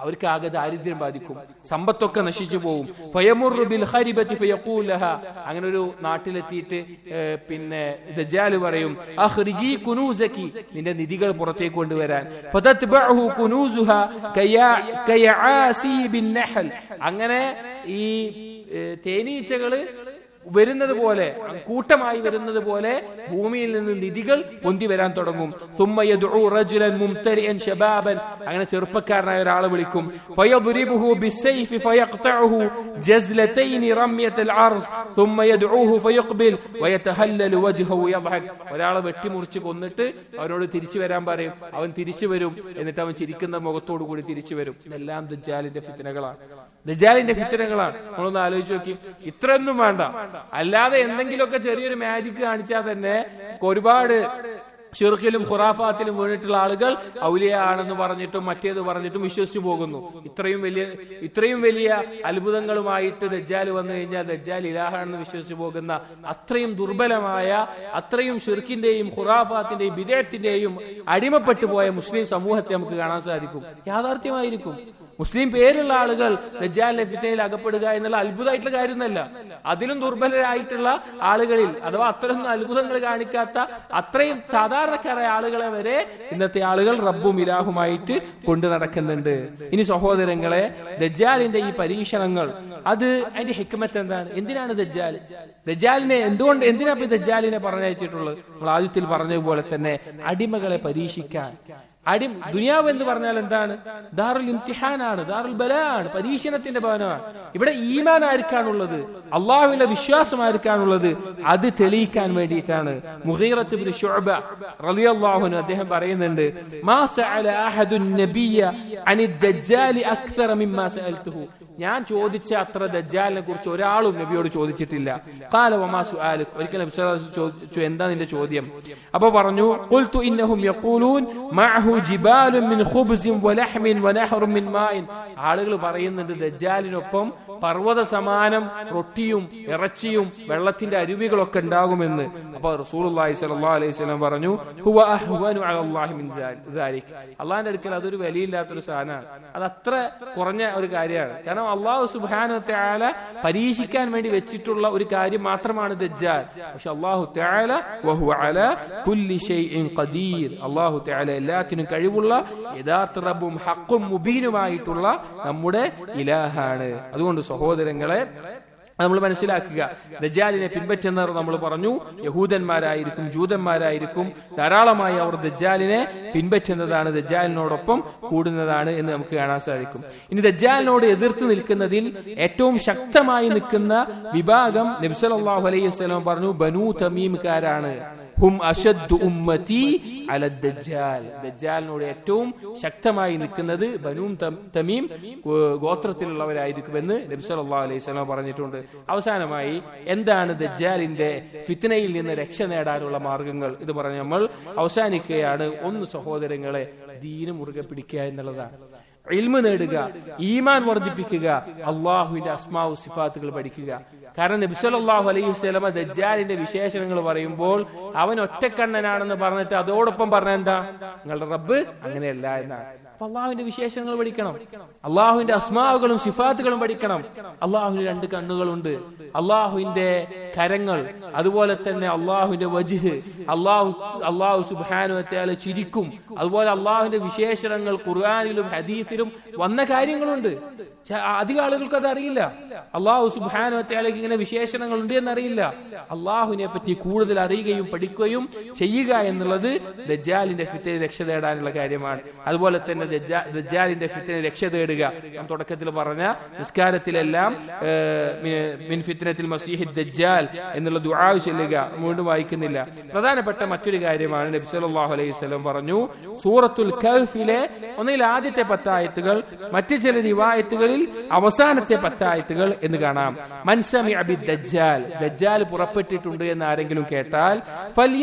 അവർക്ക് ആകെ ദാരിദ്ര്യം ബാധിക്കും, സമ്പത്തൊക്കെ നശിച്ചു പോകും. അങ്ങനെ ഒരു നാട്ടിലെത്തിയിട്ട് പിന്നെ ദജ്ജാൽ പറയും, നിന്റെ നിധികൾ പുറത്തേക്ക് കൊണ്ടുവരാൻ. അങ്ങനെ ഈ തേനീച്ചകള് വരുന്നത് പോലെ, കൂട്ടമായി വരുന്നത് പോലെ ഭൂമിയിൽ നിന്ന് നിധികൾ പൊന്തി വരാൻ തുടങ്ങും. അങ്ങനെ ചെറുപ്പക്കാരനായ ഒരാളെ വിളിക്കും. ഒരാളെ വെട്ടിമുറിച്ച് കൊന്നിട്ട് അവനോട് തിരിച്ചു വരാൻ പറയും. അവൻ തിരിച്ചു വരും. എന്നിട്ട് അവൻ ചിരിക്കുന്ന മുഖത്തോടു കൂടി തിരിച്ചു വരും. ഇതെല്ലാം ദജ്ജാലിന്റെ ഫിത്നകളാണ്, ദജ്ജാലിന്റെ ഫിത്നകളാണ്. നമ്മളൊന്ന് ആലോചിച്ച് നോക്കി. ഇത്രയൊന്നും വേണ്ട, അല്ലാതെ എന്തെങ്കിലുമൊക്കെ ചെറിയൊരു മാജിക് കാണിച്ചാൽ തന്നെ ഒരുപാട് ഷിർക്കിലും ഖുറാഫാത്തിലും വീണിട്ടുള്ള ആളുകൾ ഔലിയ ആണെന്ന് പറഞ്ഞിട്ടും മറ്റേത് പറഞ്ഞിട്ടും വിശ്വസിച്ചു പോകുന്നു. ഇത്രയും വലിയ അത്ഭുതങ്ങളുമായിട്ട് ദജ്ജാൽ വന്നു കഴിഞ്ഞാൽ ദജ്ജാൽ ഇലാഹാണെന്ന് വിശ്വസിച്ചു പോകുന്ന അത്രയും ദുർബലമായ, അത്രയും ഷിർക്കിന്റെയും ഖുറാഫാത്തിന്റെയും ബിദഅത്തിന്റെയും അടിമപ്പെട്ടു പോയ മുസ്ലിം സമൂഹത്തെ നമുക്ക് കാണാൻ സാധിക്കും. യാഥാർത്ഥ്യമായിരിക്കും. മുസ്ലിം പേരുള്ള ആളുകൾ ദജ്ജാലിന്റെ ഫിത്നയിൽ അകപ്പെടുക എന്നുള്ള അത്ഭുതമായിട്ടുള്ള കാര്യമൊന്നല്ല. അതിലും ദുർബലരായിട്ടുള്ള ആളുകളിൽ, അഥവാ അത്രയൊന്നും അത്ഭുതങ്ങൾ കാണിക്കാത്ത അത്രയും സാധാരണക്കാരായ ആളുകളെ വരെ ഇന്നത്തെ ആളുകൾ റബ്ബും ഇലാഹുമായിട്ട് കൊണ്ടു നടക്കുന്നുണ്ട്. ഇനി സഹോദരങ്ങളെ, ദജ്ജാലിന്റെ ഈ പരീക്ഷണങ്ങൾ, അത് അതിന്റെ ഹിക്മത്ത് എന്താണ്? എന്തിനാണ് ദജ്ജാലിനെ എന്തിനാ ദജ്ജാലിനെ പറഞ്ഞയച്ചിട്ടുള്ളത്? നമ്മൾ ആദ്യത്തിൽ പറഞ്ഞതുപോലെ തന്നെ അടിമകളെ പരീക്ഷിക്കാൻ, ദുനിയാവ് എന്ന് പറഞ്ഞാൽ എന്താണ്? ദാറുൽ ഇംതിഹാനാണ്, ദാറുൽ ബലാണ്, പരീക്ഷണത്തിന്റെ ഭവനമാണ്. ഇവിടെ ഈമാൻ ആർക്കാണുള്ളത്? അള്ളാഹുവിന്റെ വിശ്വാസം ആർക്കാണുള്ളത്? അത് തെളിയിക്കാൻ വേണ്ടിയിട്ടാണ്. മുഗീറത്ത് ഇബ്നു ശുഅബ റളിയല്ലാഹു അൻഹു അദ്ദേഹം പറയുന്നുണ്ട്, മാ സഅല അഹദുൻ നബിയ്യ അനിദ് ദജ്ജാലി അക്സറ മിമ്മാ സഅൽതുഹു. ഞാൻ ചോദിച്ച അത്ര ദജ്ജാലിനെ കുറിച്ച് ഒരാളും നബിയോട് ചോദിച്ചിട്ടില്ല. ഖാല വമാ സുആലുക. ഒരിക്കൽ നബി സല്ലല്ലാഹു അലൈഹി വസല്ലം ചോദിച്ചു, എന്താ നിന്റെ ചോദ്യം? അപ്പൊ പറഞ്ഞു, ഖുൽതു ഇന്നഹും യഖൂലൂൻ മഅഹു ജിബാലുൻ മിൻ ഖുബ്സിൻ വലഹ്മിൻ വനഹറുൻ മിൻ മാഇൻ. ആളുകൾ പറയുന്നുണ്ട് ദജ്ജാലിനൊപ്പം പർവ്വത സമാനം റൊട്ടിയും ഇറച്ചിയും വെള്ളത്തിന്റെ അരുവികളൊക്കെ ഉണ്ടാകുമെന്ന്. അപ്പൊ റസൂലുള്ളാഹി സ്വല്ലല്ലാഹു അലൈഹി വസല്ലം പറഞ്ഞു, ഹുവ അഹ്വനു അലല്ലാഹി മിൻ ദാലിക്. അള്ളാഹിന്റെ അടുക്കൽ അതൊരു വിലയില്ലാത്തൊരു സാധനമാണ്, അത് അത്ര കുറഞ്ഞ ഒരു കാര്യമാണ്. കാരണം അള്ളാഹു സുബ്ഹാനഹു വ തആല പരീക്ഷിക്കാൻ വേണ്ടി വെച്ചിട്ടുള്ള ഒരു കാര്യം മാത്രമാണ് ദജ്ജാൽ. പക്ഷെ അള്ളാഹു തആല വഹുവ അലാ കുല്ലി ഷൈഇൻ ഖദീർ. അള്ളാഹു തആല എല്ലാത്തിനും കഴിവുള്ള യഥാർത്ഥ റബ്ബും ഹഖും മുബീനുമായിട്ടുള്ള നമ്മുടെ ഇലാഹാണ്. അതുകൊണ്ട് സഹോദരങ്ങളെ, നമ്മൾ മനസ്സിലാക്കുക, ദജ്ജാലിനെ പിൻപറ്റുന്നവർ നമ്മൾ പറഞ്ഞു യഹൂദന്മാരായിരിക്കും, ജൂതന്മാരായിരിക്കും. ധാരാളമായി അവർ ദജ്ജാലിനെ പിൻപറ്റുന്നതാണ്, ദജ്ജാലിനോടൊപ്പം കൂടുന്നതാണ് എന്ന് നമുക്ക് കാണാൻ സാധിക്കും. ഇനി ദജ്ജാലിനോട് എതിർത്ത് നിൽക്കുന്നതിൽ ഏറ്റവും ശക്തമായി നിൽക്കുന്ന വിഭാഗം നബി സല്ലല്ലാഹു അലൈഹി വസല്ലം പറഞ്ഞു ബനൂ തമീംകാരാണ്. ഹും അശദ്ദു ഉമ്മതി അല ദജ്ജാൽ. ദജ്ജാലിനോട് ഏറ്റവും ശക്തമായി നിൽക്കുന്നത് ബനൂ തമീം ഗോത്രത്തിലുള്ളവരായിരിക്കുമെന്ന് നബി സല്ലല്ലാഹു അലൈഹി വസല്ലം പറഞ്ഞിട്ടുണ്ട്. അവസാനമായി എന്താണ് ദജ്ജാലിന്റെ ഫിത്നയിൽ നിന്ന് രക്ഷ നേടാനുള്ള മാർഗങ്ങൾ? ഇത് പറഞ്ഞ് നമ്മൾ അവസാനിക്കുകയാണ്. ഒന്ന് സഹോദരങ്ങളെ, ദീന് മുറുകെ പിടിക്കുക എന്നുള്ളതാണ്. ഇൽമ് നേടുക, ഈമാൻ വർദ്ധിപ്പിക്കുക, അള്ളാഹുവിന്റെ അസ്മാഉ സിഫാത്തുകൾ പഠിക്കുക. കാരണം നബി സല്ലല്ലാഹു അലൈഹി വസല്ലം ദജ്ജാലിന്റെ വിശേഷണങ്ങൾ പറയുമ്പോൾ അവൻ ഒറ്റക്കണ്ണനാണെന്ന് പറഞ്ഞിട്ട് അതോടൊപ്പം പറഞ്ഞ എന്താ? നിങ്ങളുടെ റബ്ബ് അങ്ങനെയല്ല എന്നാണ്. അപ്പൊ അള്ളാഹുവിന്റെ വിശേഷങ്ങൾ പഠിക്കണം, അള്ളാഹുവിന്റെ അസ്മാഉകളും സിഫാത്തുകളും പഠിക്കണം. അള്ളാഹുവിന് 2 കണ്ണുകളുണ്ട്, അള്ളാഹുവിന്റെ കരങ്ങൾ, അതുപോലെ തന്നെ അള്ളാഹുവിന്റെ വജ്ഹ്, അള്ളാഹു സുബ്ഹാനഹു വ തആല ചിരിക്കും. അതുപോലെ അള്ളാഹുവിന്റെ വിശേഷണങ്ങൾ ഖുർആനിലും ഹദീസിലും വന്ന കാര്യങ്ങളുണ്ട്. അധികം ആളുകൾക്ക് അത് അറിയില്ല. അള്ളാഹു സുബ്ഹാനഹു വ തആലയ്ക്ക് ഇങ്ങനെ വിശേഷണങ്ങൾ ഉണ്ട് എന്നറിയില്ല. അള്ളാഹുവിനെ പറ്റി കൂടുതൽ അറിയുകയും പഠിക്കുകയും ചെയ്യുക എന്നുള്ളത് ദജ്ജാലിന്റെ ഫിത്നയിൽ രക്ഷ നേടാനുള്ള കാര്യമാണ്. അതുപോലെ തന്നെ ദജ്ജാലിന്റെ ഫിത്നയിൽ രക്ഷ തേടുക. ഞാൻ തുടക്കത്തിൽ പറഞ്ഞ നിസ്കാരത്തിലെല്ലാം മിൻ ഫിത്നത്തിൽ മസീഹി ദജ്ജാൽ എന്നുള്ള ദുആ ചൊല്ലുക. വീണ്ടും വായിക്കുന്നില്ല. പ്രധാനപ്പെട്ട മറ്റൊരു കാര്യമാണ് നബി സല്ലല്ലാഹു അലൈഹി വസല്ലം പറഞ്ഞു, സൂറത്തുൽ കഹ്ഫിലെ ഒന്നിൽ ആദ്യത്തെ 10 ആയത്തുകൾ, മറ്റു ചില റിവായത്തുകളിൽ അവസാനത്തെ 10 ആയത്തുകൾ എന്ന് കാണാം. മൻ സമിഅ ബിദ്ദജ്ജാൽ, ദജ്ജാൽ പുറപ്പെട്ടിട്ടുണ്ട് എന്ന് ആരെങ്കിലും കേട്ടാൽ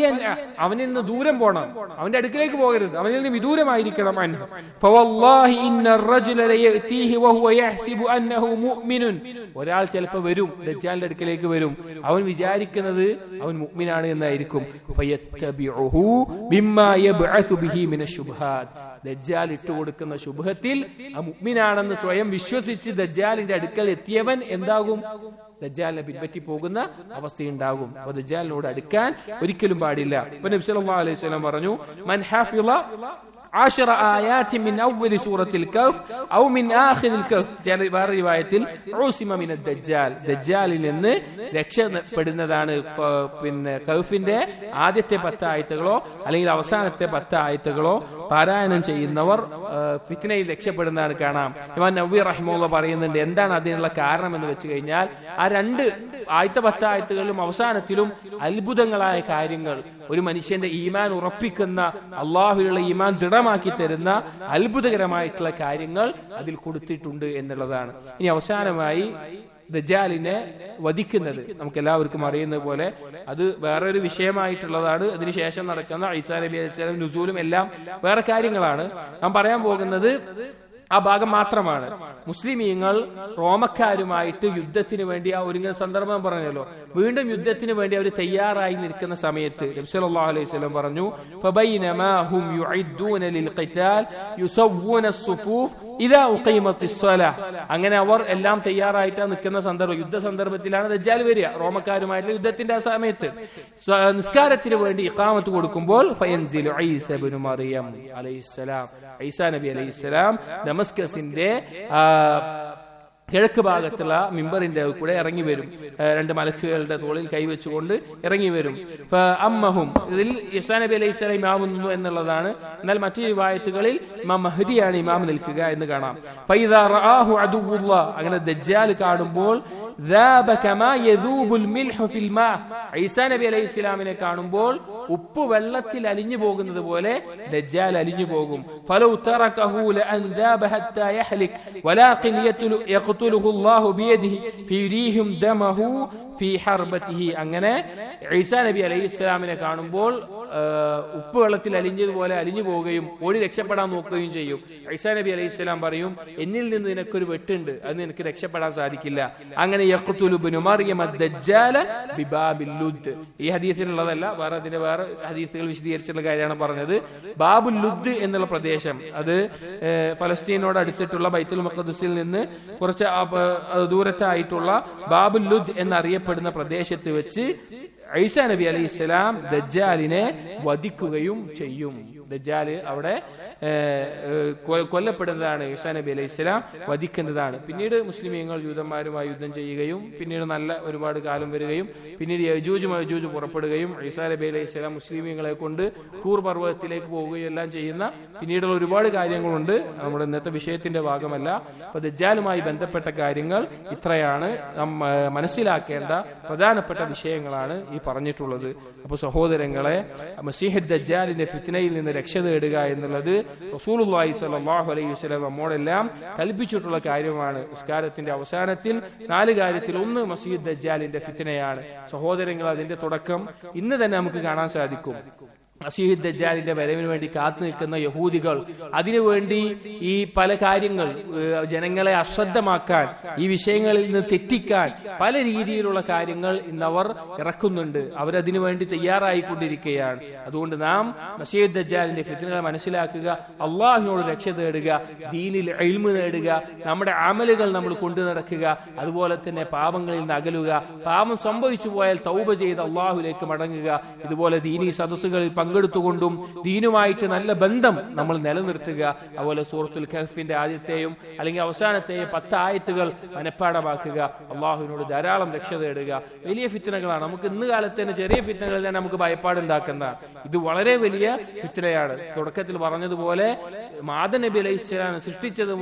അവനിൽ നിന്ന് ദൂരം പോകണം, അവന്റെ അടുക്കിലേക്ക് പോകരുത്, അവനിൽ നിന്ന് വിദൂരമായിരിക്കണം. ഫവല്ലാഹി ഇന്നർ റജുല ലയഅതീഹി വഹുവ യഹ്സിബു അന്നഹു മുഅ്മിനുൻ. ഒരാൾ ചിലപ്പോൾ വരും, ദജ്ജാലിന്റെ അടുക്കിലേക്ക് വരും, അവൻ വിചാരിക്കുന്നത് അവൻ മുഅ്മിനാണ് എന്നായിരിക്കും. ഫയത്തബിഉഹു ബിമ്മാ യബ്അസു ബിഹി മിനശ് ശുബ്ഹാത്ത്. ദജ്ജാൽ ഇട്ടുകൊടുക്കുന്ന ശുബ്ഹത്തിൽ ആ മുഅ്മിനാണെന്ന് സ്വയം വിശ്വസിച്ച് ദജ്ജാലിന്റെ അടുക്കൽ എത്തിയവൻ എന്താകും? ദജ്ജാലിനെ പിൻപറ്റി പോകുന്ന അവസ്ഥയുണ്ടാകും. അപ്പൊ ദജ്ജാലിനോട് അടുക്കാൻ ഒരിക്കലും പാടില്ല. ഇപ്പൊ നബി സല്ലല്ലാഹു അലൈഹി വസല്ലം പറഞ്ഞു, മൻ ഹാഫിള 10 ആയാത് മിൻ അവ്വലി സൂറത്തിൽ കഹ്ഫ് ഔ മിൻ ആഖിറിൽ കഹ്ഫ്. വേറെ റിവായത്തിൽ ഉസിമ മിന ദജ്ജാൽ, ദജ്ജാലിൽ നിന്ന് രക്ഷപ്പെടുന്നതാണ്. പിന്നെ കഹ്ഫിന്റെ ആദ്യത്തെ 10 ആയത്തുകളോ അല്ലെങ്കിൽ അവസാനത്തെ 10 ആയത്തുകളോ പാരായണം ചെയ്യുന്നവർ ഫിത്നയിൽ രക്ഷപ്പെടുന്നതാണ് കാണാം. ഇമാം നവവി റഹിമഹുല്ലാഹ് പറയുന്നുണ്ട്, എന്താണ് അതിനുള്ള കാരണം എന്ന് വെച്ച് കഴിഞ്ഞാൽ ആ 2 ആദ്യത്തെ 10 ആയത്തുകളിലും അവസാനത്തിലും അത്ഭുതങ്ങളായ കാര്യങ്ങൾ, ഒരു മനുഷ്യന്റെ ഈമാൻ ഉറപ്പിക്കുന്ന, അള്ളാഹുവിലുള്ള ഈമാൻ ദൃഢമാക്കി തരുന്ന അത്ഭുതകരമായിട്ടുള്ള കാര്യങ്ങൾ അതിൽ കൊടുത്തിട്ടുണ്ട് എന്നുള്ളതാണ്. ഇനി അവസാനമായി ദജ്ജാലിനെ വധിക്കുന്നത് നമുക്ക് എല്ലാവർക്കും അറിയുന്ന പോലെ അത് വേറൊരു വിഷയമായിട്ടുള്ളതാണ്. അതിനുശേഷം നടക്കുന്ന ഈസാ നബി അലൈഹി സ്വലാം നുസൂലും എല്ലാം വേറെ കാര്യങ്ങളാണ്. നാം പറയാൻ പോകുന്നത് ആ ഭാഗം മാത്രമാണ്. മുസ്ലിമീങ്ങൾ റോമക്കാരുമായിട്ട് യുദ്ധത്തിന് വേണ്ടി ആ ഒരുങ്ങുന്ന സന്ദർഭം പറഞ്ഞല്ലോ, വീണ്ടും യുദ്ധത്തിന് വേണ്ടി അവർ തയ്യാറായി നിൽക്കുന്ന സമയത്ത് നബി സല്ലല്ലാഹു അലൈഹി വസല്ലം പറഞ്ഞു, ഫബൈനമാ ഹും യുഇദ്ദൂന ലിൽഖിതാൽ യുസവ്വൂന അസ്സുഫൂഫ് ഇദാ ഉഖീമത്തിസ് സ്വലാഹ്. അങ്ങനെ അവർ എല്ലാം തയ്യാറായിട്ട് നിൽക്കുന്ന സന്ദർഭം, യുദ്ധ സന്ദർഭത്തിലാണ് ദജ്ജാൽ വരിക. റോമക്കാരുമായിട്ടുള്ള യുദ്ധത്തിന്റെ ആ സമയത്ത് നിസ്കാരത്തിന് വേണ്ടി ഇഖാമത്ത് കൊടുക്കുമ്പോൾ ഫയൻസിലു ഈസ ഇബ്നു മറിയം അലൈഹിസ്സലാം, ഈസാ നബി അലൈഹിസ്സലാം ദമസ്കസിന്റെ കിഴക്ക് ഭാഗത്തുള്ള മിമ്പറിന്റെ കൂടെ ഇറങ്ങി വരും. 2 മലക്കുകളുടെ തോളിൽ കൈവച്ചുകൊണ്ട് ഇറങ്ങി വരും. അമ്മഹും ഇതിൽ ഈസാ നബി അലൈഹി സ്വലാം ഇമാമുന്നു എന്നുള്ളതാണ്. എന്നാൽ മറ്റു റിവായത്തുകളിൽ ഇമാം മഹ്ദിയാണ് ഇമാം നിൽക്കുക എന്ന് കാണാം. ഫൈദാ റആഹു അദുവുല്ലാഹ്, അങ്ങനെ ദജ്ജാൽ കാണുമ്പോൾ ذاب كما يذوب الملح في الماء, ഈസാ നബി അലൈഹി സ്വലാമിനെ കാണുമ്പോൾ ഉപ്പ് വെള്ളത്തിൽ അലിഞ്ഞു പോകുന്നത് പോലെ ദജ്ജാൽ അലിഞ്ഞു പോകും. ഫലൗ തറകഹു ലഅൻ ذاب حتى يحلك ولكن يقتله الله بيده فيريهم دمه في حربته. അങ്ങനെ ഈസാ നബി അലൈഹി സ്വലാമിനെ കാണുമ്പോൾ ഉപ്പ് വെള്ളത്തിൽ അലിഞ്ഞതുപോലെ അലിഞ്ഞു പോവുകയും ഓടി രക്ഷപ്പെടാൻ നോക്കുകയും ചെയ്യും. ഈസാ നബി അലൈഹി സ്വലാം പറയും, എന്നിൽ നിന്ന് നിനക്കൊരു വെട്ടുണ്ട്, അത് നിനക്ക് രക്ഷപ്പെടാൻ സാധിക്കില്ല. അങ്ങനെ യഖ്തുലു ഇബ്നു മറിയം അദ്ദജ്ജാല ബിബാബിൽ ലുദ്. ഈ ഹദീസിലുള്ളതല്ല, വേറെ ഹദീസുകൾ വിശദീകരിച്ചുള്ള കാര്യമാണ് പറഞ്ഞത്. ബാബുൽ ലുദ് എന്നുള്ള പ്രദേശം, അത് ഫലസ്തീനോട് അടുത്തിട്ടുള്ള ബൈത്തുൽ മഖ്ദിസിൽ നിന്ന് കുറച്ച് ദൂരത്തായിട്ടുള്ള ബാബുൽ ലുദ് എന്നറിയപ്പെടുന്ന പ്രദേശത്ത് വെച്ച് ഈസാ നബി അലൈഹി സ്വലാം ദജ്ജാലിനെ വധിക്കുകയും ചെയ്യും. ദജ്ജാൽ അവിടെ കൊല്ലപ്പെടുന്നതാണ്. ഈസാ നബി അലൈഹി സ്വലാം വധിക്കുന്നതാണ്. പിന്നീട് മുസ്ലിമീങ്ങൾ ജൂതന്മാരുമായി യുദ്ധം ചെയ്യുകയും പിന്നീട് നല്ല ഒരുപാട് കാലം വരികയും പിന്നീട് യജൂജ് മജൂജ് പുറപ്പെടുകയും ഈസാ നബി അലൈഹി സ്വലാം മുസ്ലിമീങ്ങളെ കൊണ്ട് തൂർ പർവ്വതത്തിലേക്ക് പോവുകയും എല്ലാം ചെയ്യുന്ന പിന്നീടുള്ള ഒരുപാട് കാര്യങ്ങളുണ്ട്. നമ്മുടെ ഇന്നത്തെ വിഷയത്തിന്റെ ഭാഗമല്ല. അപ്പൊ ദജ്ജാലുമായി ബന്ധപ്പെട്ട കാര്യങ്ങൾ ഇത്രയാണ്. നാം മനസ്സിലാക്കേണ്ട പ്രധാനപ്പെട്ട വിഷയങ്ങളാണ് ഈ പറഞ്ഞിട്ടുള്ളത്. അപ്പൊ സഹോദരങ്ങളെ, മസീഹ് ദജ്ജാലിന്റെ ഫിത്നയിൽ നിന്ന് രക്ഷ തേടുക എന്നുള്ളത് റസൂലുള്ളാഹി സ്വല്ലല്ലാഹു അലൈഹി വസല്ലം നമ്മോടെല്ലാം കൽപ്പിച്ചിട്ടുള്ള കാര്യമാണ്. നിസ്കാരത്തിന്റെ അവസാനത്തിൽ 4 കാര്യത്തിൽ ഒന്ന് മസീഹ് ദജ്ജാലിന്റെ ഫിത്നയാണ്. സഹോദരങ്ങൾ, അതിന്റെ തുടക്കം ഇന്ന് തന്നെ നമുക്ക് കാണാൻ സാധിക്കും. മസീഹ് ദജ്ജാലിന്റെ വരവിന് വേണ്ടി കാത്തു നിൽക്കുന്ന യഹൂദികൾ അതിനുവേണ്ടി ഈ പല കാര്യങ്ങൾ ജനങ്ങളെ അശ്രദ്ധമാക്കാൻ, ഈ വിഷയങ്ങളിൽ നിന്ന് തെറ്റിക്കാൻ പല രീതിയിലുള്ള കാര്യങ്ങൾ ഇന്നവർ ഇറക്കുന്നുണ്ട്. അവരതിനു വേണ്ടി തയ്യാറായിക്കൊണ്ടിരിക്കുകയാണ്. അതുകൊണ്ട് നാം മസീഹ് ദജ്ജാലിന്റെ ഫിത്നകളെ മനസ്സിലാക്കുക, അള്ളാഹുവിനോട് രക്ഷ തേടുക, ദീനിൽ ഇൽമ് നേടുക, നമ്മുടെ അമലുകൾ നമ്മൾ കൊണ്ടു നടക്കുക, അതുപോലെ തന്നെ പാപങ്ങളിൽ നിന്ന് അകലുക, പാപം സംഭവിച്ചു പോയാൽ തൗബ ചെയ്ത് അള്ളാഹുലേക്ക് മടങ്ങുക. ഇതുപോലെ ദീനി സദസ്സുകളിൽ പങ്കെടുത്തുകൊണ്ടും ദീനുമായിട്ട് നല്ല ബന്ധം നമ്മൾ നിലനിർത്തുക. അതുപോലെ സൂറത്തുൽ കഹ്ഫിന്റെ ആദ്യത്തെയും അല്ലെങ്കിൽ അവസാനത്തെയും 10 ആയത്തുകൾ മനഃപ്പാഠമാക്കുക. അള്ളാഹുവിനോട് ധാരാളം രക്ഷ തേടുക. വലിയ ഫിത്നകളാണ്. നമുക്ക് ഇന്ന് കാലത്ത് തന്നെ ചെറിയ ഫിത്നകൾ തന്നെ നമുക്ക് ഭയപ്പാടുണ്ടാക്കുന്ന ഇത് വളരെ വലിയ ഫിത്നയാണ്. തുടക്കത്തിൽ പറഞ്ഞതുപോലെ ആദം നബി അലൈഹി സ്വലാം സൃഷ്ടിച്ചത്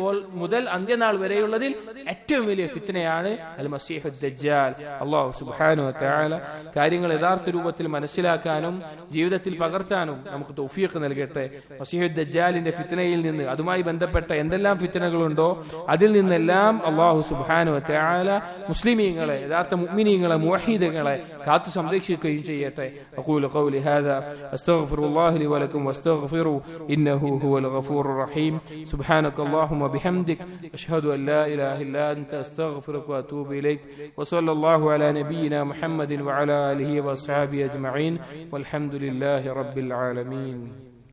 മുതൽ അന്ത്യനാൾ വരെയുള്ളതിൽ ഏറ്റവും വലിയ ഫിത്നയാണ് അൽ മസീഹ് ദജ്ജാൽ. അല്ലാഹു സുബ്ഹാനഹു വ തആല കാര്യങ്ങൾ യഥാർത്ഥ രൂപത്തിൽ മനസ്സിലാക്കാനും ജീവിതത്തിൽ പകർത്താനും നമുക്ക് തൗഫീഖ് നൽകട്ടെ. മസീഹ് ദജ്ജാലിന്റെ ഫിത്നയിൽ നിന്ന്, അതുമായി ബന്ധപ്പെട്ട എന്തെല്ലാം ഫിത്നകളുണ്ടോ അതിൽ നിന്നെല്ലാം അല്ലാഹു സുബ്ഹാനഹു വ തആല മുസ്ലിമീങ്ങളെ, യഥാർത്ഥ മുഅ്മിനീങ്ങളെ, മുവഹ്ഹിദുകളെ കാത്തു സംരക്ഷിക്കുകയും ചെയ്യട്ടെ. അഖൂലു ഖൗലി ഹാദാ അസ്തഗ്ഫിറുല്ലാഹി ലി വലക്കും വസ്തഗ്ഫിറു ഇന്നഹു ഹുവൽ ഗഫൂറുർ റഹീം. സുബ്ഹാനകല്ലാഹുമ്മ ബിഹംദിക അഷ്ഹദു അൻ ലാ ഇലാഹ ഇല്ലാ അൻത അസ്തഗ്ഫിറുക വഅതൂബു ഇലൈക്. വസല്ലല്ലാഹു അലാ നബിയിനാ മുഹമ്മദിൻ വഅലാ ആലിഹി വഅസ്ഹാബിഹി അജ്മഈൻ. വൽഹംദുലില്ലാഹി റബ്ബിൽ ആലമീൻ.